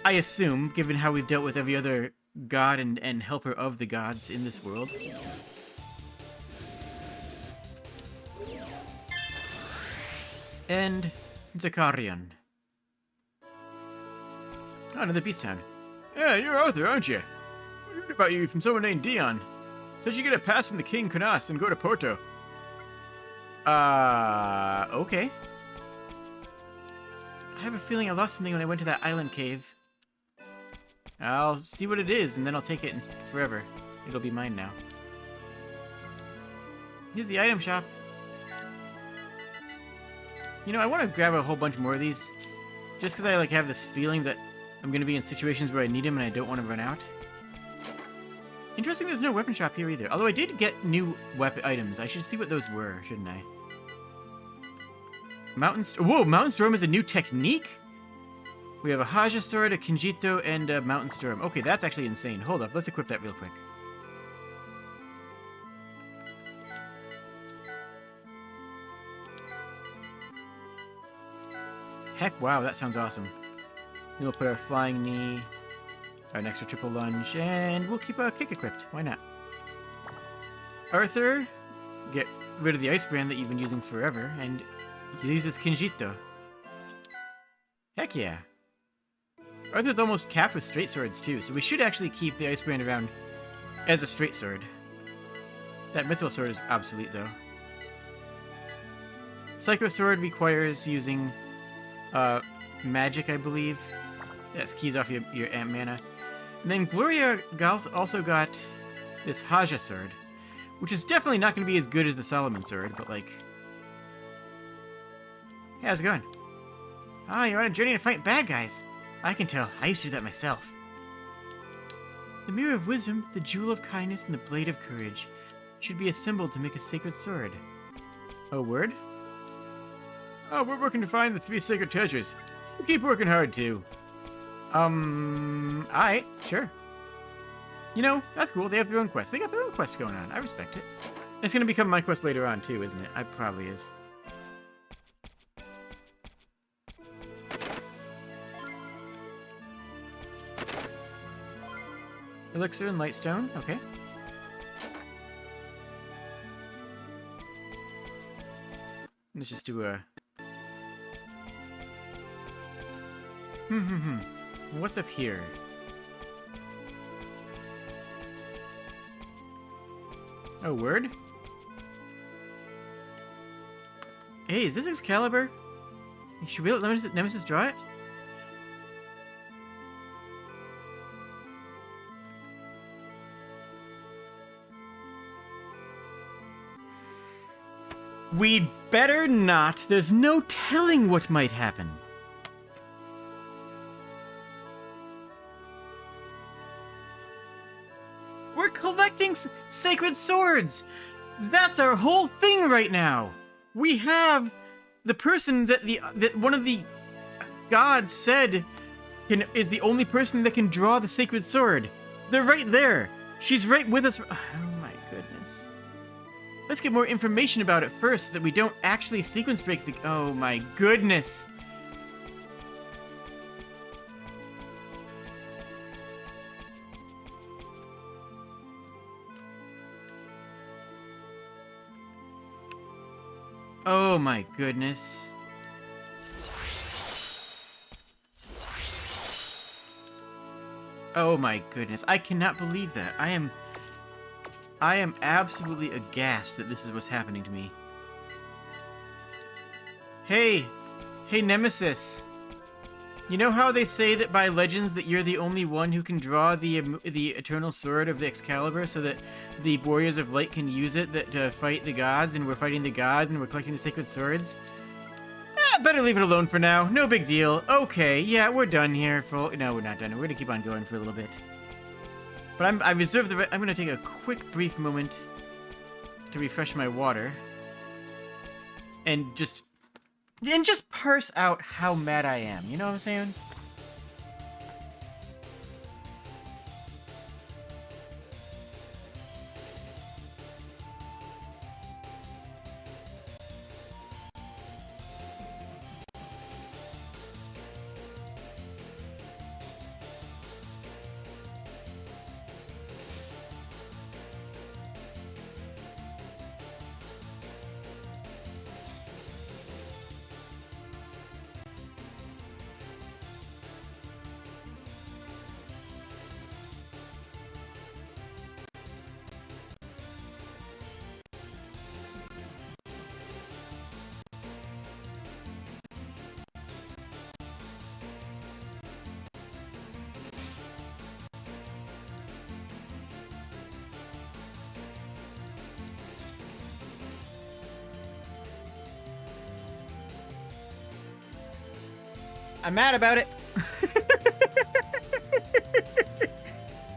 [SPEAKER 1] I assume, given how we've dealt with every other god and helper of the gods in this world. And Zakarian. Oh, another beast town. Yeah, you're Arthur, aren't you? I heard about you from someone named Dion. Said you get a pass from the King Canas and go to Porto. Okay. I have a feeling I lost something when I went to that island cave. I'll see what it is, and then I'll take it forever. It'll be mine now. Here's the item shop. You know, I want to grab a whole bunch more of these, just because I have this feeling that I'm going to be in situations where I need them and I don't want to run out. Interesting there's no weapon shop here either. Although I did get new weapon items. I should see what those were, shouldn't I? Whoa, Mountain Storm is a new technique? We have a Haja Sword, a Kinjito, and a Mountain Storm. Okay, that's actually insane. Hold up, let's equip that real quick. Heck, wow, that sounds awesome. Then we'll put our Flying Knee, an extra triple lunge, and we'll keep a kick equipped. Why not? Arthur, get rid of the Ice Brand that you've been using forever, and use this Kinjito. Heck yeah. Arthur's almost capped with straight swords too, so we should actually keep the Ice Brand around as a straight sword. That Mithril Sword is obsolete though. Psycho Sword requires using magic, I believe. That's keys off your amp mana. And then Gloria also got this Haja Sword, which is definitely not going to be as good as the Solomon Sword, but like... Hey, how's it going? Ah, you're on a journey to fight bad guys. I can tell. I used to do that myself. The Mirror of Wisdom, the Jewel of Kindness, and the Blade of Courage should be assembled to make a sacred sword. Oh, word? Oh, we're working to find the 3 sacred treasures. We'll keep working hard, too. Alright, sure. You know, that's cool. They have their own quest. They got their own quest going on. I respect it. It's gonna become my quest later on, too, isn't it? It probably is. Elixir and Lightstone, okay. Let's just do a... What's up here? Oh, word? Hey, is this Excalibur? Should we let Nemesis draw it? We'd better not. There's no telling what might happen. We're collecting sacred swords! That's our whole thing right now! We have the person that one of the gods said is the only person that can draw the sacred sword. They're right there. She's right with us. Oh my goodness. Let's get more information about it first so that we don't actually sequence break the... Oh my goodness. Oh my goodness. Oh my goodness. I cannot believe that. I am absolutely aghast that this is what's happening to me. Hey! Hey, Nemesis! You know how they say that by legends that you're the only one who can draw the eternal sword of the Excalibur so that the warriors of light can use it to fight the gods, and we're fighting the gods and we're collecting the sacred swords? Better leave it alone for now. No big deal. Okay, yeah, we're done here. No, we're not done. We're gonna keep on going for a little bit. But I reserve the... I'm gonna take a quick, brief moment to refresh my water. And just parse out how mad I am. You know what I'm saying? I'm mad about it.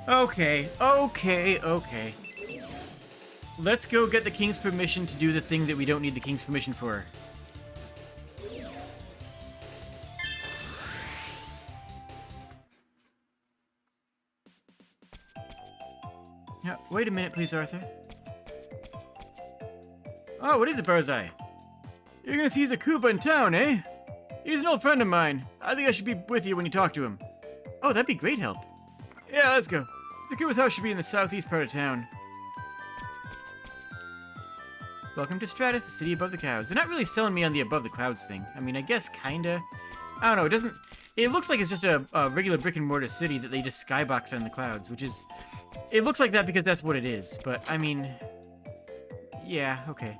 [SPEAKER 1] Okay. Let's go get the king's permission to do the thing that we don't need the king's permission for. Wait a minute, please, Arthur. Oh, what is it, Burzeye? You're gonna see Zakuba in town, eh? He's an old friend of mine. I think I should be with you when you talk to him. Oh, that'd be great help. Yeah, let's go. Zakuba's house should be in the southeast part of town. Welcome to Stratus, the city above the clouds. They're not really selling me on the above the clouds thing. I mean, I guess kinda. I don't know, it doesn't... It looks like it's just a regular brick and mortar city that they just skyboxed on the clouds, which is... It looks like that because that's what it is, but, I mean... Yeah, okay.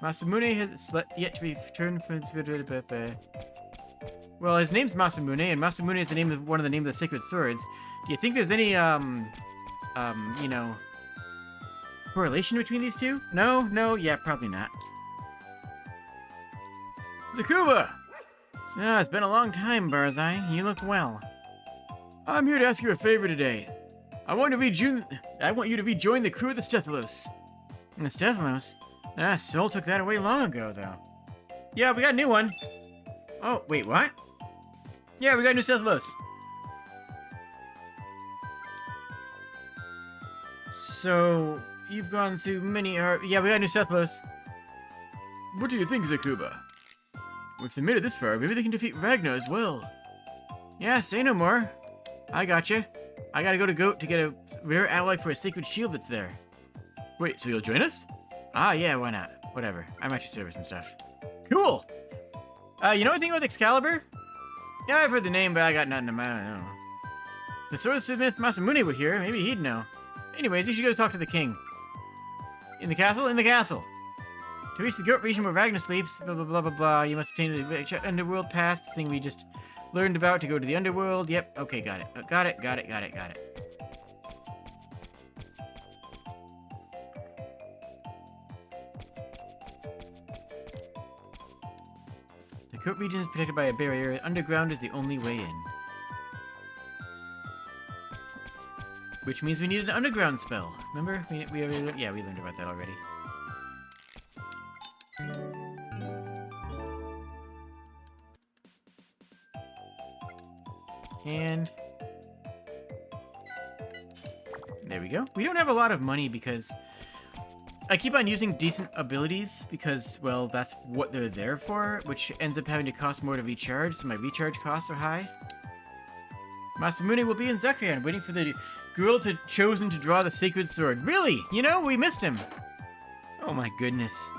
[SPEAKER 1] Masamune has yet to be returned from his... Well, his name's Masamune, and Masamune is the name of one of the names of the sacred swords. Do you think there's any, you know... correlation between these two? No, yeah, probably not. Zakuba! It's been a long time, Burzeye. You look well. I'm here to ask you a favor today. I want you to rejoin the crew of the Stethalos. The Stethalos? Sol took that away long ago, though. Yeah, we got a new one. Oh, wait, what? Yeah, we got a new Stethalos. So, you've gone through many... Yeah, we got a new Stethalos. What do you think, Zakuba? If they made it this far, maybe they can defeat Ragnar as well. Yeah, say no more. I gotcha. I gotta go to Goat to get a rare ally for a sacred shield that's there. Wait, so you'll join us? Ah, yeah, why not? Whatever. I'm at your service and stuff. Cool! You know anything about Excalibur? Yeah, I've heard the name, but I got nothing to I don't know. If the swordsmith Masamune were here, maybe he'd know. Anyways, you should go talk to the king. In the castle? In the castle! To reach the Goat region where Ragnar sleeps, blah blah blah blah blah, you must obtain the underworld pass, the thing we just learned about to go to the underworld. Yep, okay, got it. Got it. The Goat region is protected by a barrier. Underground is the only way in. Which means we need an underground spell. Remember? We learned about that already. And there we go. We don't have a lot of money because I keep on using decent abilities because, well, that's what they're there for, which ends up having to cost more to recharge, so my recharge costs are high. Masamune will be in Zekrian, waiting for the girl chosen to draw the sacred sword. Really? You know, we missed him. Oh my goodness.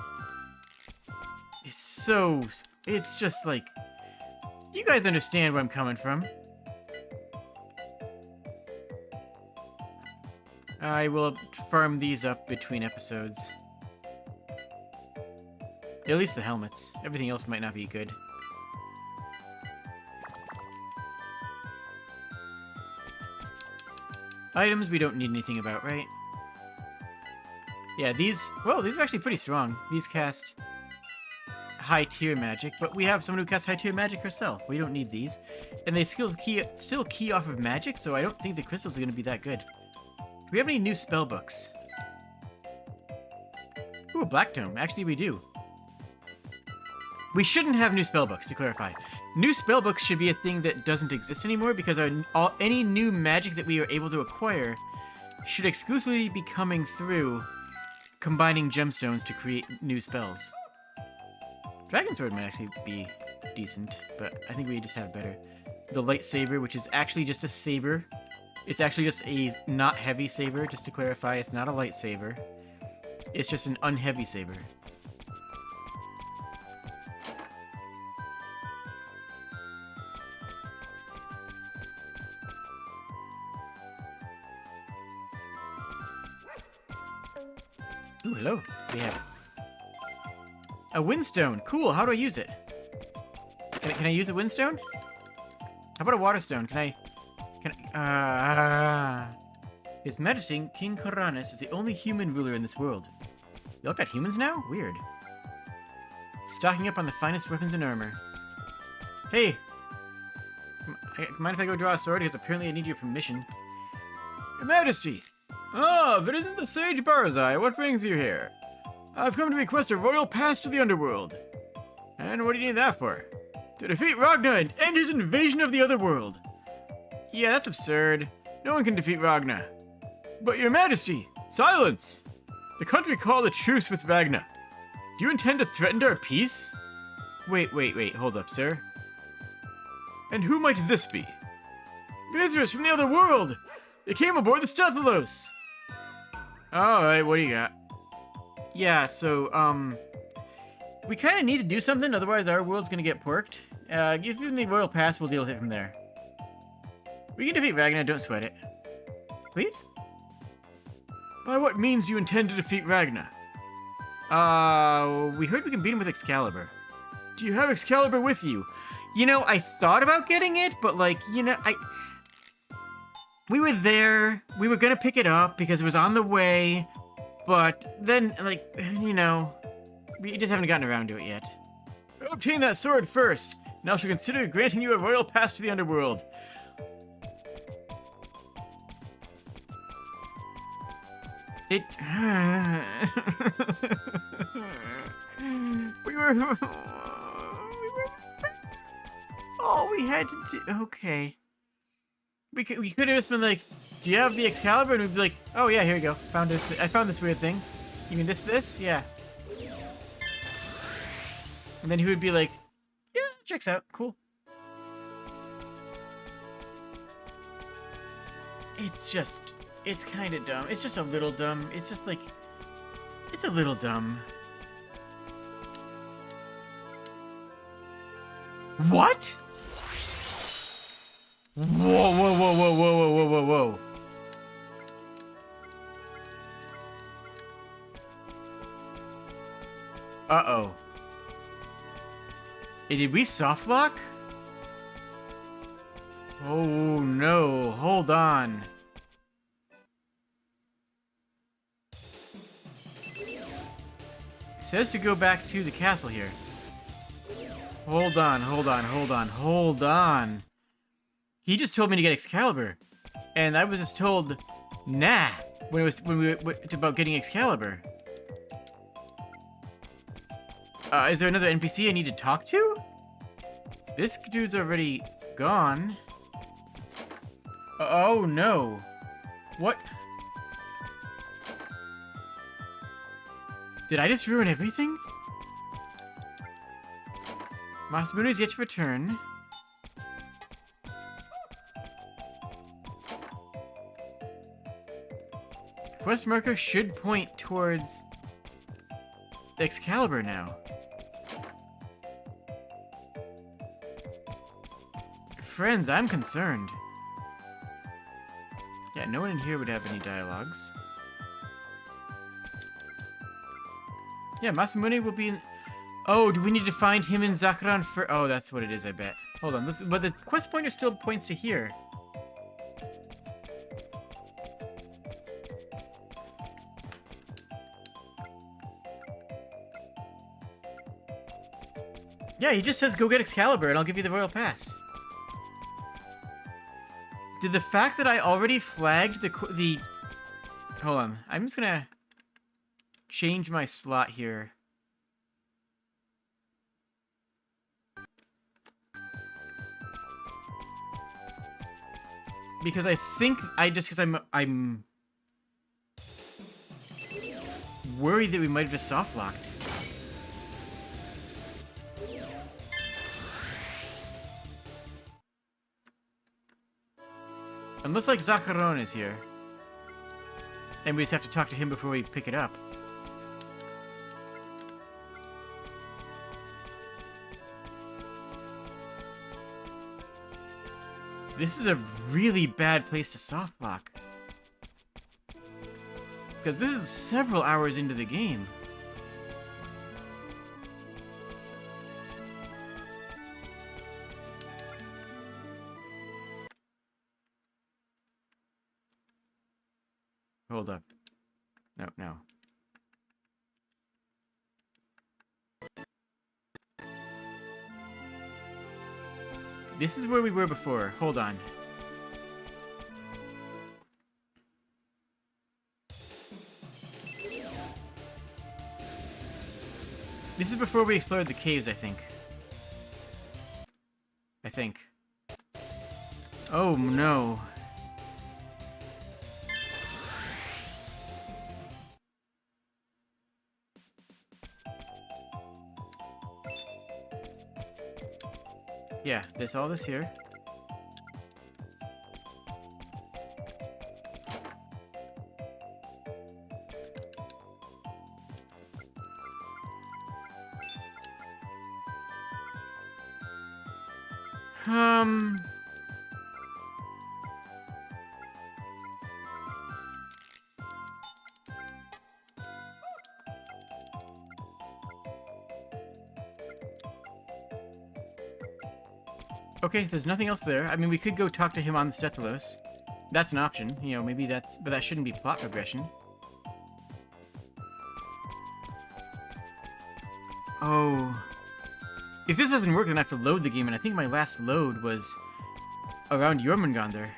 [SPEAKER 1] It's just like... You guys understand where I'm coming from. I will farm these up between episodes. At least the helmets. Everything else might not be good. Items we don't need anything about, right? Yeah, these are actually pretty strong. These cast high tier magic, but we have someone who casts high tier magic herself. We don't need these. And they still key off of magic, so I don't think the crystals are going to be that good. Do we have any new spell books? Ooh, a Black Tome. Actually, we do. We shouldn't have new spell books, to clarify. New spell books should be a thing that doesn't exist anymore because any new magic that we are able to acquire should exclusively be coming through combining gemstones to create new spells. Dragon Sword might actually be decent, but I think we just have better. The lightsaber, which is actually just a saber. It's actually just a not heavy saber, just to clarify. It's not a lightsaber. It's just an unheavy saber. Ooh, hello. We have a windstone. Cool. How do I use it? Can I use a windstone? How about a waterstone? His Majesty, King Koranis, is the only human ruler in this world. You all got humans now? Weird. Stocking up on the finest weapons and armor. Hey! Mind if I go draw a sword? Because apparently I need your permission. Your Majesty! Ah, if it isn't the Sage Burzeye, what brings you here? I've come to request a royal pass to the underworld. And what do you need that for? To defeat Ragnar and end his invasion of the otherworld. Yeah, that's absurd. No one can defeat Ragnar.
[SPEAKER 2] But your majesty! Silence! The country called a truce with Ragna. Do you intend to threaten our peace?
[SPEAKER 1] Wait, hold up, sir.
[SPEAKER 2] And who might this be? Visitors from the other world! They came aboard the Stephalos!
[SPEAKER 1] Alright, what do you got? Yeah, so, we kind of need to do something, otherwise our world's gonna get porked. Give them the royal pass, we'll deal with it from there. We can defeat Ragnar, don't sweat it. Please?
[SPEAKER 2] By what means do you intend to defeat Ragna?
[SPEAKER 1] We heard we can beat him with Excalibur.
[SPEAKER 2] Do you have Excalibur with you?
[SPEAKER 1] You know, I thought about getting it, but like, you know, we were there, we were gonna pick it up because it was on the way, but then, like, you know, we just haven't gotten around to it yet.
[SPEAKER 2] Obtain that sword first, and I shall consider granting you a royal pass to the underworld.
[SPEAKER 1] It... we were... All we had to do... Okay. We could have just been like, do you have the Excalibur? And we'd be like, oh yeah, here you go. Found this. I found this weird thing. You mean this? Yeah. And then he would be like, yeah, checks out. Cool. It's kind of dumb. It's just a little dumb. It's just like, it's a little dumb. What? Whoa. Uh-oh. Hey, did we soft lock? Oh no, hold on. It says to go back to the castle here. Hold on. He just told me to get Excalibur, and I was just told, nah, when we were about getting Excalibur. Is there another NPC I need to talk to? This dude's already gone. Oh no. What? Did I just ruin everything? Masamune's yet to return. Quest marker should point towards Excalibur now. Friends, I'm concerned. Yeah, no one in here would have any dialogues. Yeah, Masamune will be in... Oh, do we need to find him in Zakaran for... Oh, that's what it is, I bet. Hold on, but the quest pointer still points to here. Yeah, he just says go get Excalibur and I'll give you the Royal Pass. Did the fact that I already flagged the... Hold on, I'm just gonna change my slot here. Because I think because I'm worried that we might have just soft locked. Unless, like, Zakaron is here. And we just have to talk to him before we pick it up. This is a really bad place to soft lock. Because this is several hours into the game. Hold up. No. This is where we were before. Hold on. This is before we explored the caves, I think. Oh, no. Yeah, all this here. Okay, there's nothing else there. I mean, we could go talk to him on the Stethalos. That's an option. You know, maybe that's... But that shouldn't be plot progression. Oh. If this doesn't work, then I have to load the game, and I think my last load was around Jormungandr.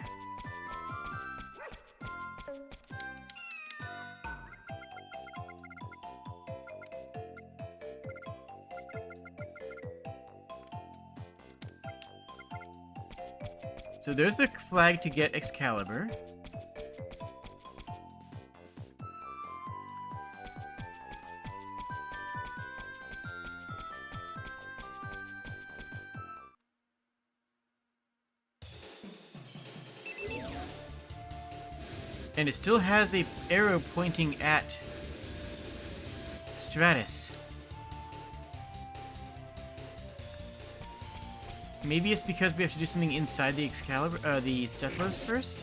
[SPEAKER 1] So there's the flag to get Excalibur. And it still has a arrow pointing at Stratus. Maybe it's because we have to do something inside the Excalibur, the Stethalos first?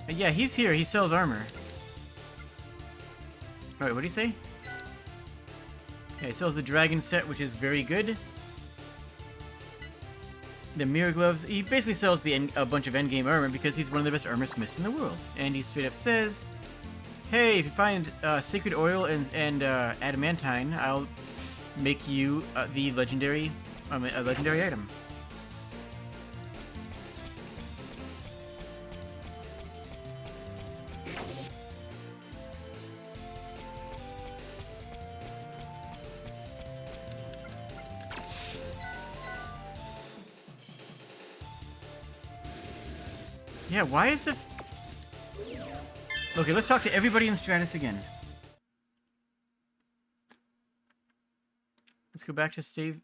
[SPEAKER 1] Yeah, he's here. He sells armor. Alright, what did he say? Yeah, he sells the dragon set, which is very good. The mirror gloves. He basically sells a bunch of endgame armor because he's one of the best armor smiths in the world. And he straight up says, hey, if you find sacred oil and adamantine, I'll make you the legendary item. Yeah, why is the... Okay, let's talk to everybody in Stratus again. Let's go back to Stave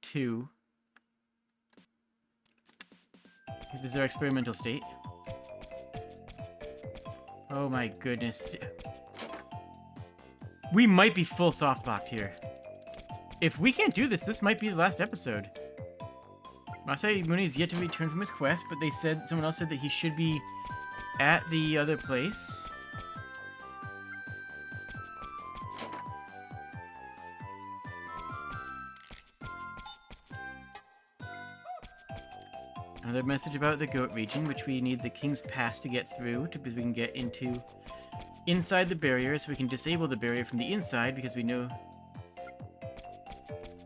[SPEAKER 1] 2. This is our experimental state. Oh my goodness. We might be full soft-locked here. If we can't do this, this might be the last episode. Masai Muni's yet to return from his quest, but someone else said that he should be at the other place. Another message about the goat region, which we need the King's Pass to get through, because we can get inside the barrier, so we can disable the barrier from the inside, because we know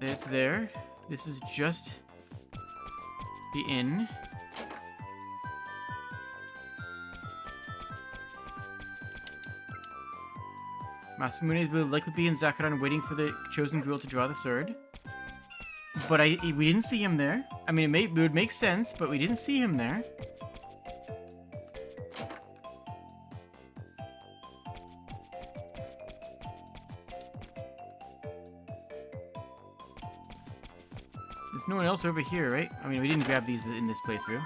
[SPEAKER 1] that it's there. This is just the inn. Masamune will likely be in Zakaran waiting for the chosen girl to draw the sword. But we didn't see him there. I mean, it would make sense, but we didn't see him there. There's no one else over here, right? I mean, we didn't grab these in this playthrough.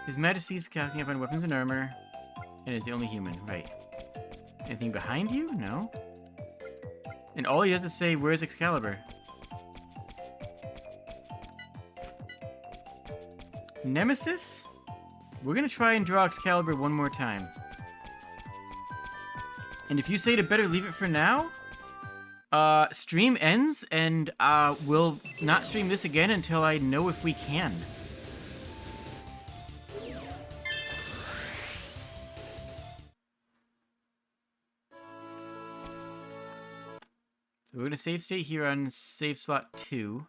[SPEAKER 1] His Majesty's calculating up on weapons and armor, and is the only human, right? Anything behind you? No. And all he has to say, where's Excalibur? Nemesis? We're gonna try and draw Excalibur one more time. And if you say to better leave it for now, stream ends, and we'll not stream this again until I know if we can. So we're going to save state here on save slot 2.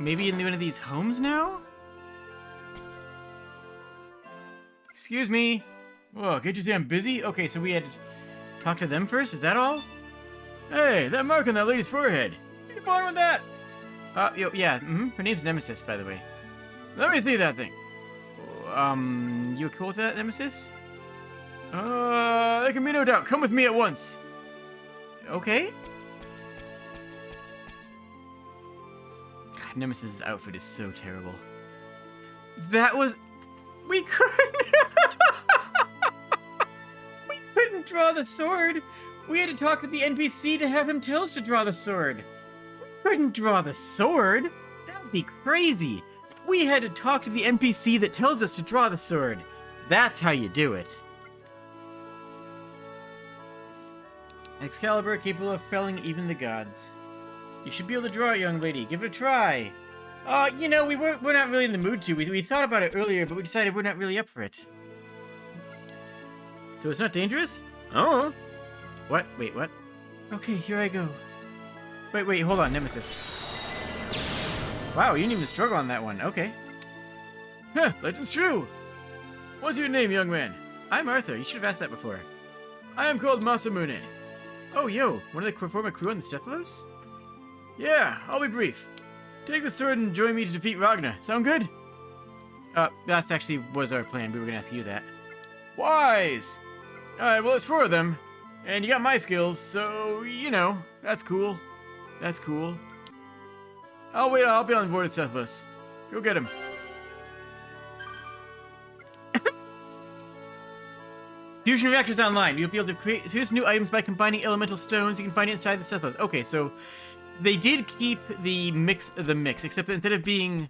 [SPEAKER 1] Maybe in one of these homes now? Excuse me. Whoa, can't you see I'm busy? Okay, so we had to talk to them first? Is that all? Hey, that mark on that lady's forehead. You going with that? Yeah, Her name's Nemesis, by the way. Let me see that thing. You cool with that, Nemesis? There can be no doubt. Come with me at once. Okay. God, Nemesis' outfit is so terrible. That was... We couldn't... We couldn't draw the sword. We had to talk to the NPC to have him tell us to draw the sword. We couldn't draw the sword. That would be crazy. We had to talk to the NPC that tells us to draw the sword. That's how you do it. Excalibur, capable of felling even the gods. You should be able to draw it, young lady. Give it a try. You know, we're not really in the mood to. We thought about it earlier, but we decided we're not really up for it. So it's not dangerous? Oh. What? Wait, what? Okay, here I go. Wait, hold on, Nemesis. Wow, you didn't even struggle on that one. Okay. Huh, legend's true. What's your name, young man? I'm Arthur. You should have asked that before. I am called Masamune. Oh, yo, one of the former crew on the Stethalos? Yeah, I'll be brief. Take the sword and join me to defeat Ragna. Sound good? That's actually was our plan. We were gonna ask you that. Wise! Alright, well, there's 4 of them. And you got my skills, so, you know, that's cool. That's cool. I'll be on board at Stethalos. Go get him. Fusion reactors online. You'll be able to produce new items by combining elemental stones. You can find it inside the Stethalos. Okay, so they did keep the mix, except that instead of being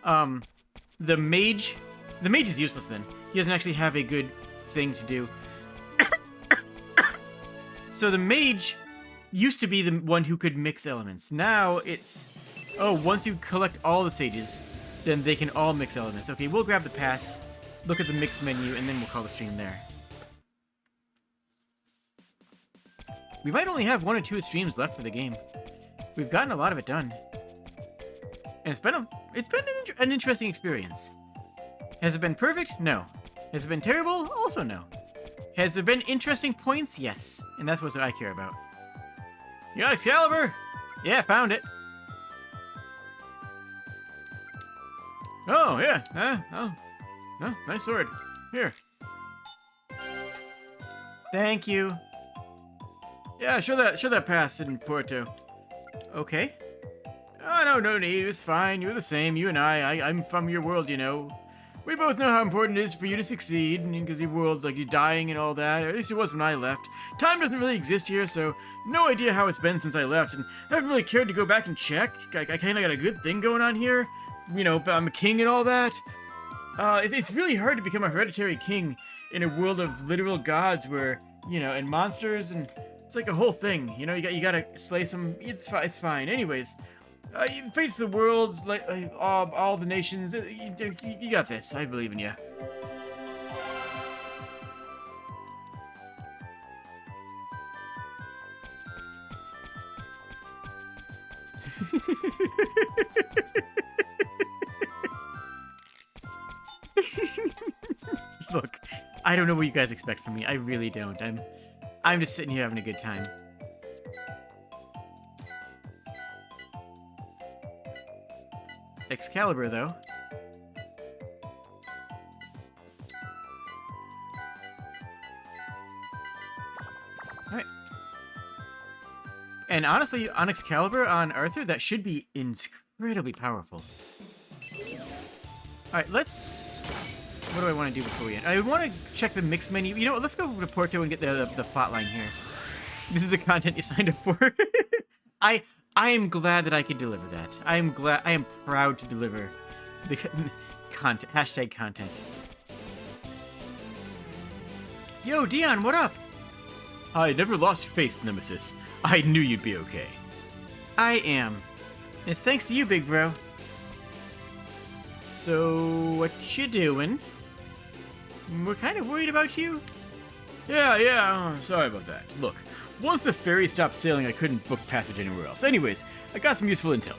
[SPEAKER 1] the mage is useless then. He doesn't actually have a good thing to do. So the mage used to be the one who could mix elements. Now it's, once you collect all the sages, then they can all mix elements. Okay, we'll grab the pass, look at the mix menu, and then we'll call the stream there. We might only have 1 or 2 streams left for the game. We've gotten a lot of it done. And it's been an interesting experience. Has it been perfect? No. Has it been terrible? Also no. Has there been interesting points? Yes. And that's what I care about. You got Excalibur? Yeah, found it. Oh, yeah. Oh, nice sword. Here. Thank you. Yeah, show that pass in Porto. Okay. Oh, no need. It's fine. You're the same. You and I'm from your world, you know. We both know how important it is for you to succeed, because your world's like you're dying and all that. Or at least it was when I left. Time doesn't really exist here, so no idea how it's been since I left, and I haven't really cared to go back and check. I kind of got a good thing going on here. You know, I'm a king and all that. It's really hard to become a hereditary king in a world of literal gods where, you know, and monsters, and it's like a whole thing. You know, you gotta slay some. It's fine. Anyways, fates the worlds, like all the nations. You got this. I believe in you. Look, I don't know what you guys expect from me. I really don't. I'm just sitting here having a good time. Excalibur, though. Alright. And honestly, on Excalibur, on Arthur, that should be incredibly powerful. Alright, let's... What do I want to do before we end? I want to check the mix menu. You know what, let's go to Porto and get the plot line here. This is the content you signed up for. I am glad that I could deliver that. I am proud to deliver the content, hashtag content. Yo, Dion, what up? I never lost faith, Nemesis. I knew you'd be okay. I am. It's thanks to you, big bro. So, what you doing? We're kind of worried about you. Yeah, sorry about that. Look, once the ferry stopped sailing, I couldn't book passage anywhere else. Anyways, I got some useful intel.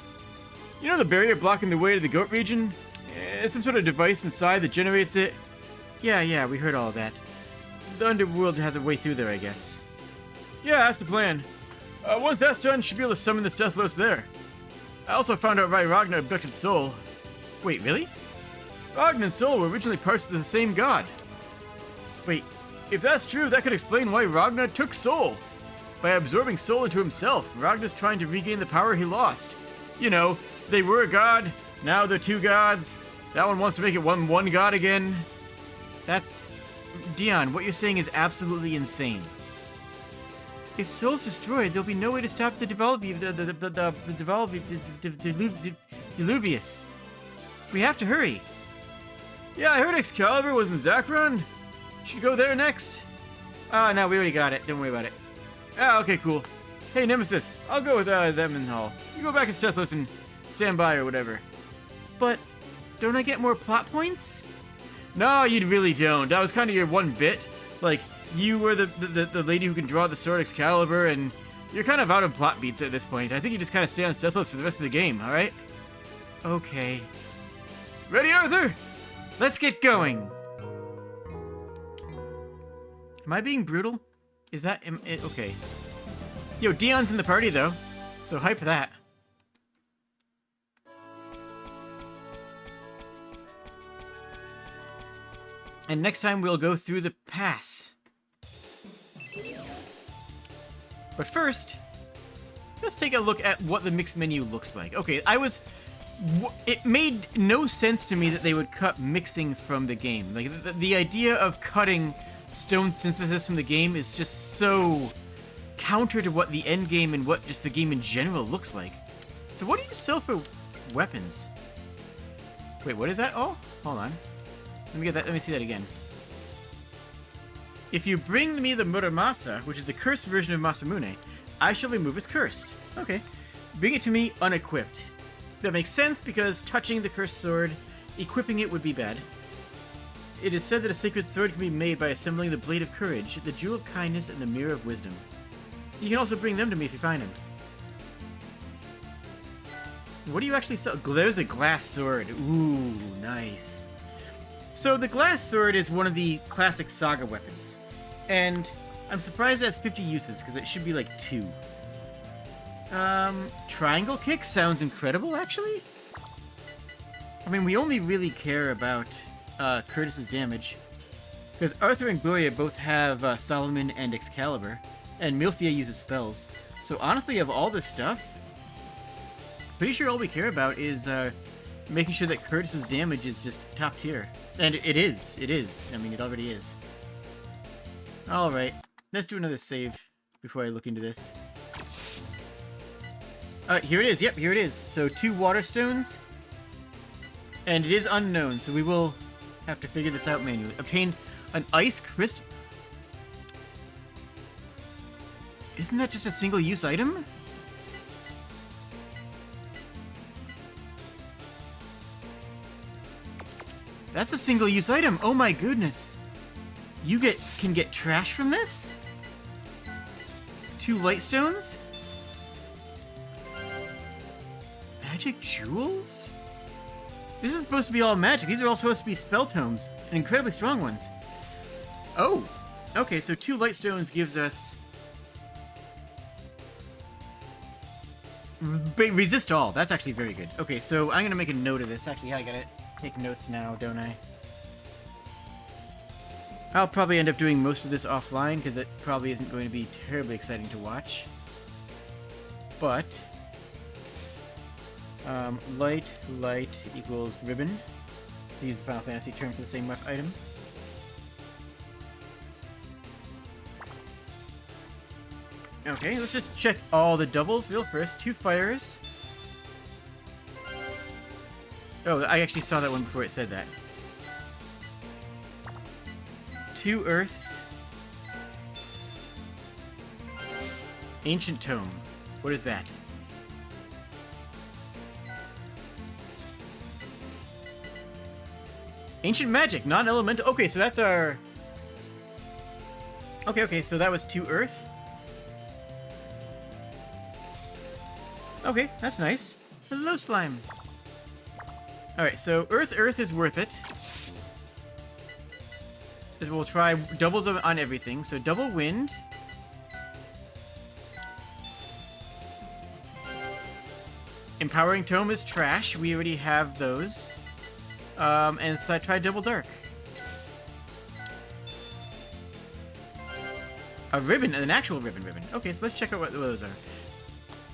[SPEAKER 1] You know the barrier blocking the way to the goat region? It's some sort of device inside that generates it. Yeah, we heard all that. The underworld has a way through there, I guess.
[SPEAKER 2] Yeah, that's the plan. Once that's done, should be able to summon the Deathlos there. I also found out why Ragnar abducted Soul.
[SPEAKER 1] Wait, really?
[SPEAKER 2] Ragnar and Soul were originally parts of the same god.
[SPEAKER 1] Wait,
[SPEAKER 2] If that's true, that could explain why Ragnar took Soul. By absorbing Soul into himself, Ragnar's trying to regain the power he lost. You know, they were a god, now they're two gods. That one wants to make it one god again.
[SPEAKER 1] that's... Dion, what you're saying is absolutely insane. If Soul's destroyed, there'll be no way to stop the Deluvius. We have to hurry.
[SPEAKER 2] Yeah, I heard Excalibur was in Zakron. Should go there next.
[SPEAKER 1] Oh, no, we already got it. Don't worry about it.
[SPEAKER 2] Ah, okay, cool. Hey, Nemesis, I'll go with them in Hall. You go back in Stethlos and stand by or whatever.
[SPEAKER 1] But don't I get more plot points?
[SPEAKER 2] No, you really don't. That was kind of your one bit. Like, you were the lady who can draw the sword Excalibur, and you're kind of out of plot beats at this point. I think you just kind of stay on Stethlos for the rest of the game, alright?
[SPEAKER 1] Okay.
[SPEAKER 2] Ready, Arthur?
[SPEAKER 1] Let's get going! Am I being brutal? Is that... okay. Yo, Dion's in the party, though. So hype that. And next time we'll go through the pass. But first, let's take a look at what the mixed menu looks like. Okay, it made no sense to me that they would cut mixing from the game. Like, the idea of cutting stone synthesis from the game is just so counter to what the end game and what just the game in general looks like. So what do you sell for weapons? Wait, what is that? Oh, hold on. Let me get that. Let me see that again. If you bring me the Muramasa, which is the cursed version of Masamune, I shall remove its cursed. Okay. Bring it to me unequipped. That makes sense because touching the cursed sword, equipping it would be bad. It is said that a sacred sword can be made by assembling the Blade of Courage, the Jewel of Kindness, and the Mirror of Wisdom. You can also bring them to me if you find them. What do you actually sell? There's the glass sword. Ooh, nice. So the glass sword is one of the classic Saga weapons. And I'm surprised it has 50 uses, because it should be like 2. Triangle kick sounds incredible, actually. I mean, we only really care about Curtis's damage, because Arthur and Gloria both have Solomon and Excalibur, and Milphia uses spells. So honestly, of all this stuff, pretty sure all we care about is making sure that Curtis's damage is just top tier. And it is. I mean, it already is. Alright, let's do another save before I look into this. Here it is. Yep, here it is. So 2 water stones. And it is unknown, so we will have to figure this out manually. Obtained an ice crystal. Isn't that just a single-use item? That's a single-use item. Oh my goodness. You can get trash from this? 2 light stones? Magic jewels? This is supposed to be all magic. These are all supposed to be spell tomes, and incredibly strong ones. Oh, okay, so 2 light stones gives us... resist all. That's actually very good. Okay, so I'm going to make a note of this. Actually, I gotta take notes now, don't I? I'll probably end up doing most of this offline, because it probably isn't going to be terribly exciting to watch. But... light equals ribbon. Use the Final Fantasy term for the same item. Okay, let's just check all the doubles real first. 2 fires. Oh, I actually saw that one before it said that. 2 earths. Ancient tome. What is that? Ancient magic, non-elemental. Okay, so that's our... Okay, so that was 2 earth. Okay, that's nice. Hello, slime. Alright, so earth is worth it. is we'll try doubles on everything. So double wind. Empowering Tome is trash. We already have those. And so I tried double dark. A ribbon, an actual ribbon. Okay, so let's check out what those are.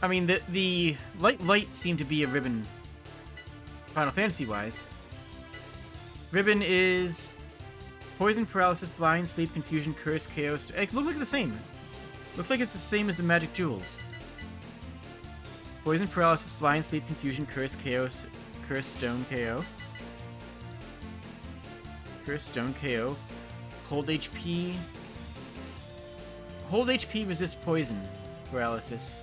[SPEAKER 1] I mean, the light seemed to be a ribbon, Final Fantasy-wise. Ribbon is poison, paralysis, blind, sleep, confusion, curse, chaos. It looks like the same. Looks like it's the same as the magic jewels. Poison, paralysis, blind, sleep, confusion, curse, chaos, curse, stone, KO. Curse, stone, KO. Hold HP. Hold HP, resist poison, paralysis.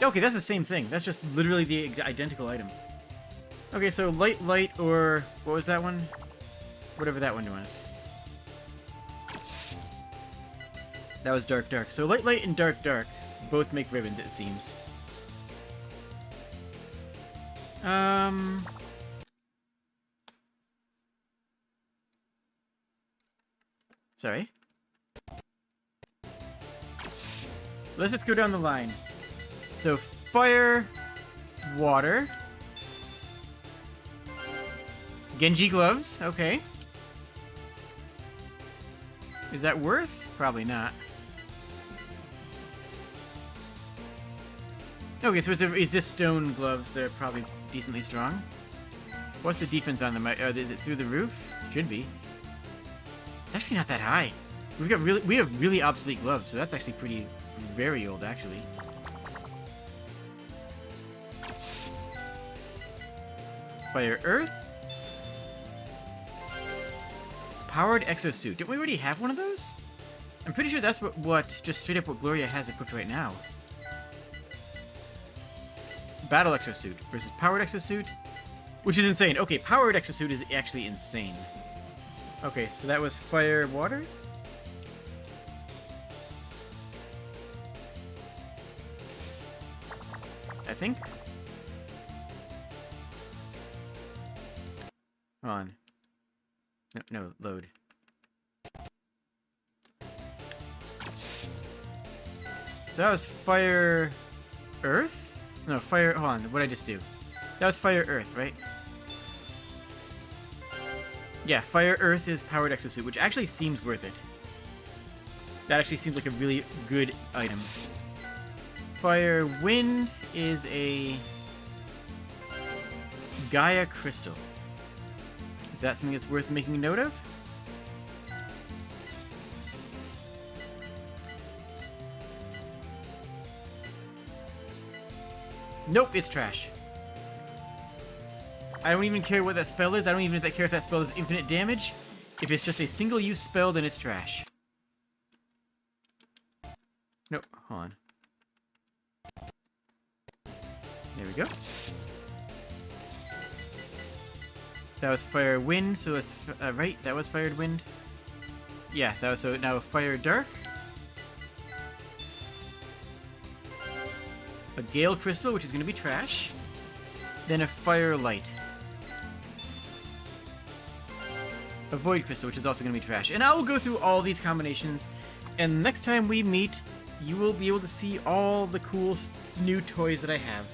[SPEAKER 1] Okay, that's the same thing. That's just literally the identical item. Okay, so light, or... What was that one? Whatever that one was. That was dark. So light, and dark both make ribbons, it seems. Sorry. Let's just go down the line. So, fire, water. Genji gloves, okay. Is that worth? Probably not. Okay, so it's resist stone gloves. They're probably decently strong. What's the defense on them? Is it through the roof? Should be. It's actually not that high. We have really obsolete gloves, so that's actually very old, actually. Fire Earth. Powered exosuit. Didn't we already have one of those? I'm pretty sure that's what just straight up what Gloria has equipped right now. Battle exosuit versus powered exosuit, which is insane. Okay, powered exosuit is actually insane. Okay, so that was fire, water. I think. Hold on. No, load. So that was fire, earth? No, fire, hold on, what did I just do? That was fire, earth, right? Yeah, fire, earth is powered exosuit, which actually seems worth it. That actually seems like a really good item. Fire, wind is a Gaia crystal. Is that something that's worth making a note of? Nope, it's trash. I don't even care what that spell is. I don't even care if that spell is infinite damage. If it's just a single-use spell, then it's trash. Nope, hold on. There we go. That was fire wind, so that's right. That was fired wind. Yeah, that was so now fire dark. A gale crystal, which is going to be trash. Then a fire light. A void crystal, which is also going to be trash. And I will go through all these combinations. And next time we meet, you will be able to see all the cool new toys that I have.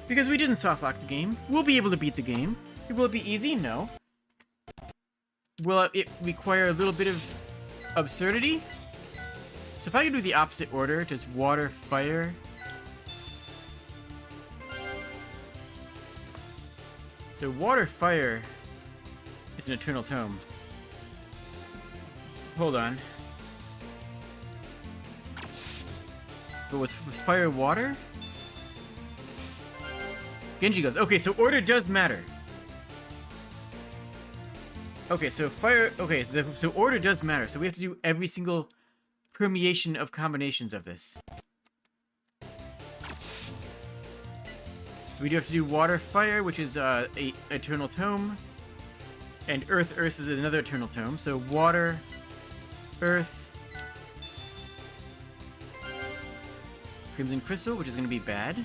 [SPEAKER 1] Because we didn't soft lock the game. We'll be able to beat the game. Will it be easy? No. Will it require a little bit of absurdity? So if I could do the opposite order, just water, fire. So water, fire is an eternal tome. Hold on. But was fire, water? Genji goes. Okay, so order does matter. Okay, so fire... Okay, so order does matter. So we have to do every single permeation of combinations of this. So we do have to do water, fire, which is a eternal tome. And earth is another eternal tome. So water, earth, crimson crystal, which is going to be bad.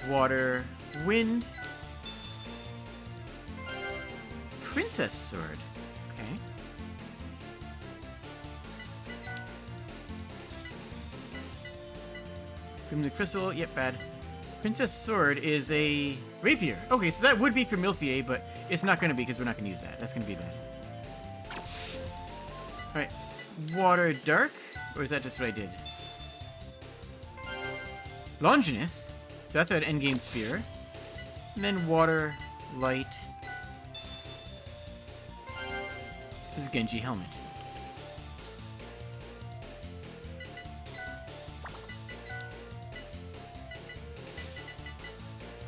[SPEAKER 1] water, wind. Princess sword. Okay. Crimson crystal. Yep, bad. Princess sword is a rapier. Okay, so that would be for Milfier, but it's not going to be because we're not going to use that. That's going to be bad. Alright. Water dark? Or is that just what I did? Longinus. So that's an endgame spear. And then water, light. This is Genji helmet.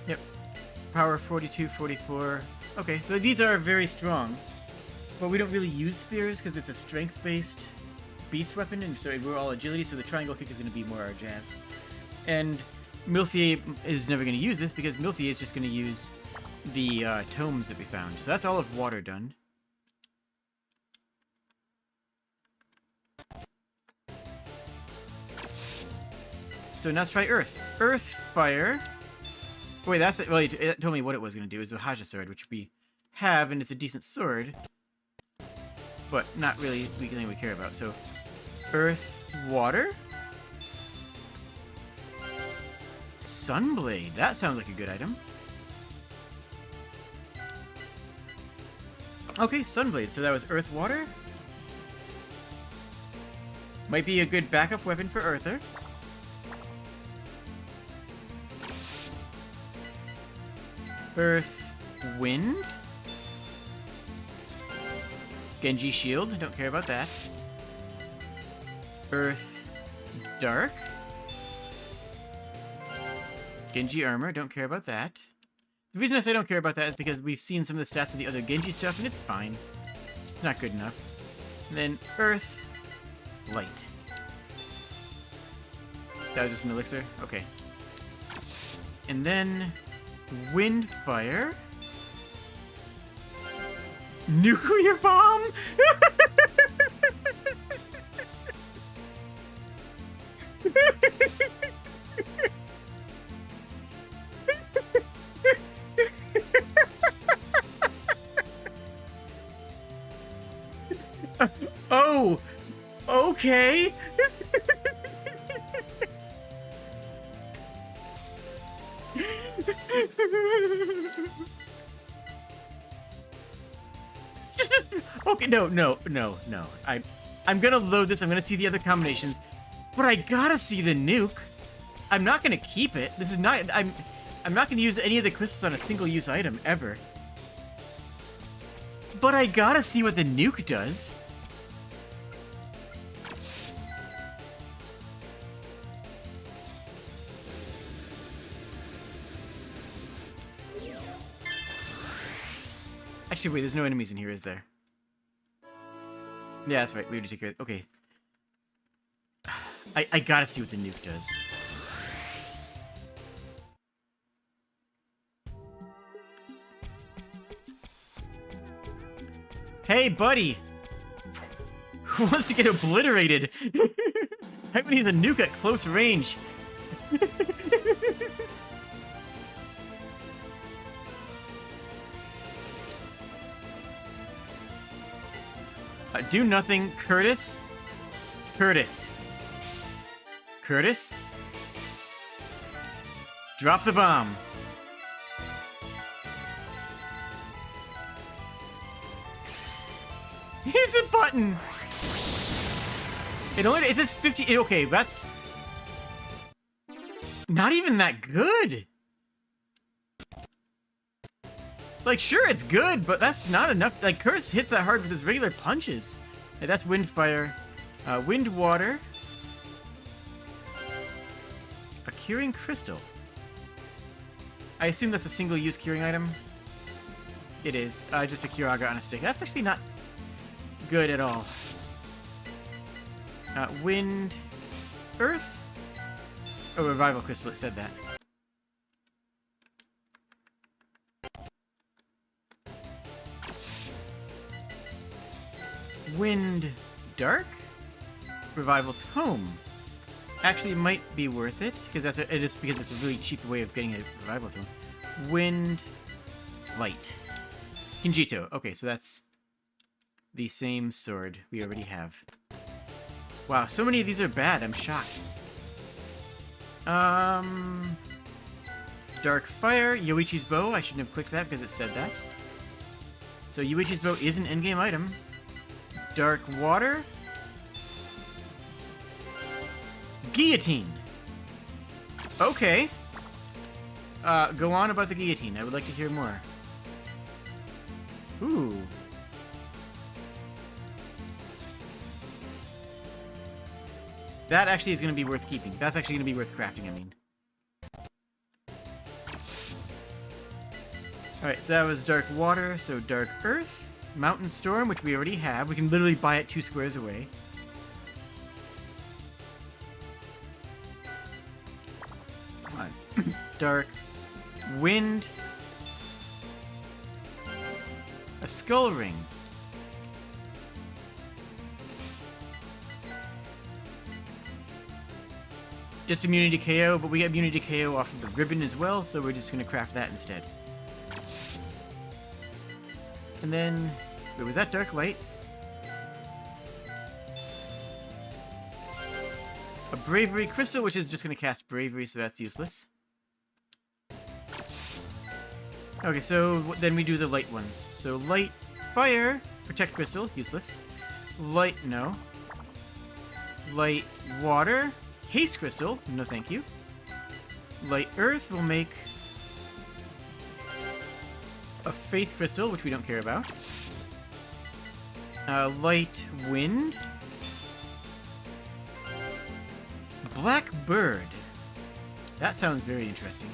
[SPEAKER 1] Yep. Power 42, 44. Okay, so these are very strong. But we don't really use spears because it's a strength-based beast weapon, and so we're all agility, so the triangle kick is going to be more our jazz. And Milfier is never going to use this because Milfier is just going to use the tomes that we found. So that's all of water done. So now let's try earth. Earth, fire. Wait, that's it. Well, it told me what it was going to do. It's a Haja sword, which we have, and it's a decent sword. But not really the thing we care about. So, earth, water. Sunblade. That sounds like a good item. Okay, Sunblade. So that was earth, water. Might be a good backup weapon for Earther. Earth, wind. Genji shield, don't care about that. Earth, dark. Genji armor, don't care about that. The reason I say don't care about that is because we've seen some of the stats of the other Genji stuff, and it's fine. It's not good enough. And then earth, light. That was just an elixir? Okay. And then wind, fire. Nuclear bomb? Oh, okay. Okay, no. I'm gonna load this. I'm gonna see the other combinations, but I gotta see the nuke. I'm not gonna keep it. This is not. I'm not gonna use any of the crystals on a single-use item ever. But I gotta see what the nuke does. Actually, wait, there's no enemies in here, is there? Yeah, that's right. We already took care of it. Okay. I gotta see what the nuke does. Hey, buddy! Who wants to get obliterated? I'm gonna use a nuke at close range. Do nothing, Curtis. Curtis. Curtis? Drop the bomb. It's a button! It is 50... Okay, that's... not even that good! Like, sure, it's good, but that's not enough. Like, Curse hits that hard with his regular punches. Like, that's wind, fire. Wind, water. A curing crystal. I assume that's a single-use curing item. It is. Just a Curaga on a stick. That's actually not good at all. Wind, earth. Oh, revival crystal. It said that. Wind, dark. Revival tome. actually might be worth it, because it is because it's a really cheap way of getting a revival tome. Wind, light, Kinjito. Okay, so that's the same sword we already have. Wow, so many of these are bad. I'm shocked. Dark Fire, Yoichi's Bow. I shouldn't have clicked that because it said that. So Yoichi's Bow is an endgame item. Dark Water. Guillotine. Okay. Go on about the guillotine. I would like to hear more. Ooh. That actually is going to be worth keeping. That's actually going to be worth crafting, I mean. Alright, so that was Dark Water, so Dark Earth. Mountain Storm, which we already have. We can literally buy it 2 squares away. Come on. Dark Wind. A Skull Ring. Just immunity to KO, but we get immunity to KO off of the ribbon as well, so we're just going to craft that instead. And then, wait, was that Dark Light? A Bravery Crystal, which is just going to cast Bravery, so that's useless. Okay, so then we do the light ones. So Light, Fire, Protect Crystal, useless. Light, no. Light, Water, Haste Crystal, no thank you. Light Earth will make a Faith Crystal, which we don't care about. Light Wind. Black Bird. That sounds very interesting.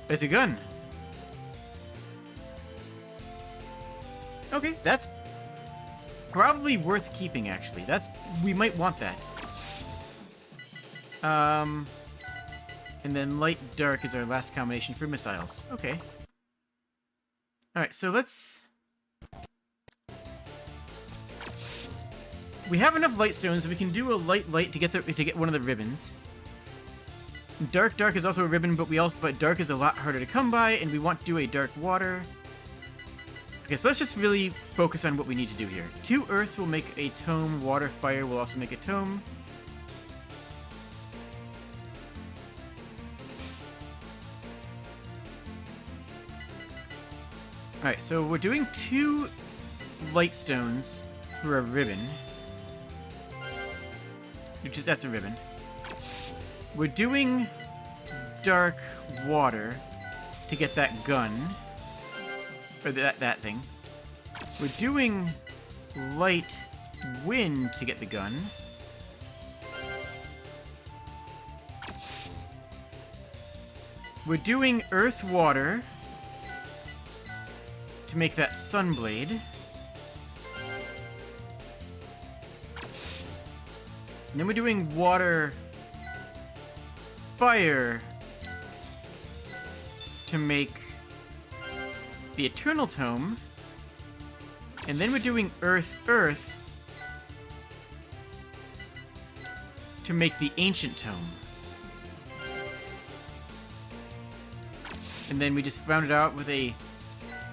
[SPEAKER 1] It's a gun. Okay, that's probably worth keeping, actually. We might want that. And then Light Dark is our last combination for missiles. Okay. Alright, so let's... We have enough light stones, so we can do a light to get one of the ribbons. Dark is also a ribbon, but dark is a lot harder to come by, and we want to do a Dark Water. Okay, so let's just really focus on what we need to do here. 2 Earths will make a tome. Water, Fire will also make a tome. Alright, so we're doing 2 light stones for a ribbon. That's a ribbon. We're doing Dark Water to get that gun. Or that thing. We're doing Light Wind to get the gun. We're doing Earth Water to make that Sunblade. And then we're doing Water Fire to make the Eternal Tome. And then we're doing Earth to make the Ancient Tome. And then we just round it out with a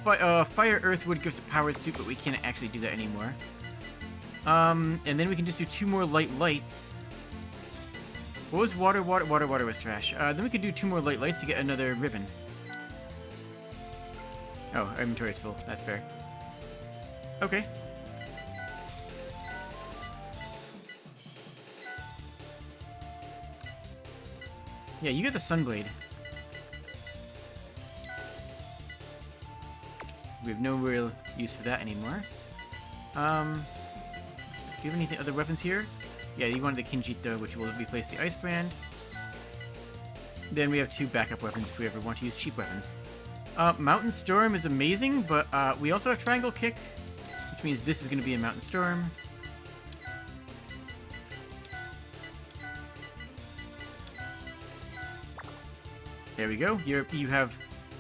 [SPEAKER 1] Fire Earth would give us a powered suit, but we can't actually do that anymore. And then we can just do 2 more lights. What was water? Water was trash. Then we could do 2 more lights to get another ribbon. Oh, our inventory's full. That's fair. Okay. Yeah, you get the Sunblade. We have no real use for that anymore. Do you have any other weapons here? Yeah, you wanted the Kinjito, which will replace the Ice Brand. Then we have 2 backup weapons if we ever want to use cheap weapons. Mountain Storm is amazing, but we also have Triangle Kick, which means this is going to be a Mountain Storm. There we go. You have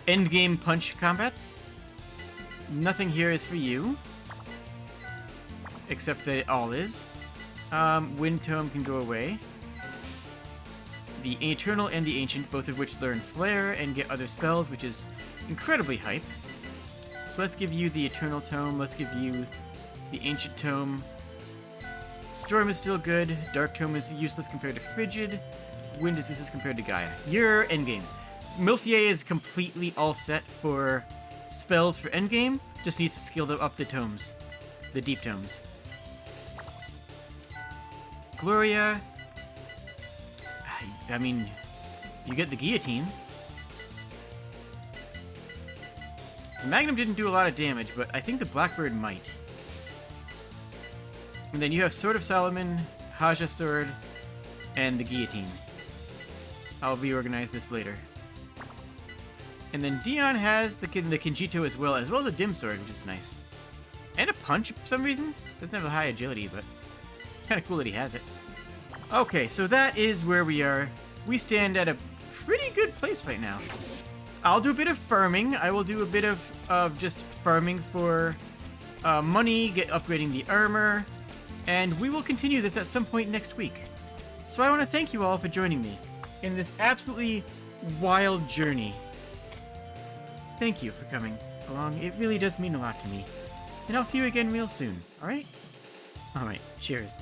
[SPEAKER 1] endgame punch combats. Nothing here is for you. Except that it all is. Wind Tome can go away. The Eternal and the Ancient, both of which learn Flare and get other spells, which is incredibly hype. So let's give you the Eternal Tome, let's give you the Ancient Tome. Storm is still good, Dark Tome is useless compared to Frigid, Wind is useless compared to Gaia. You're endgame. Milthier is completely all set for spells for endgame, just needs to skill up the tomes. The deep tomes. Gloria... I mean, you get the Guillotine. The Magnum didn't do a lot of damage, but I think the Blackbird might. And then you have Sword of Solomon, Haja Sword, and the Guillotine. I'll reorganize this later. And then Dion has the Kinjito as well as a Dim Sword, which is nice. And a Punch for some reason. Doesn't have a high agility, but kind of cool that he has it. Okay, so that is where we are. We stand at a pretty good place right now. I'll do a bit of farming. I will do a bit of just farming for money, upgrading the armor, and we will continue this at some point next week. So I want to thank you all for joining me in this absolutely wild journey. Thank you for coming along. It really does mean a lot to me. And I'll see you again real soon, alright? Alright, cheers.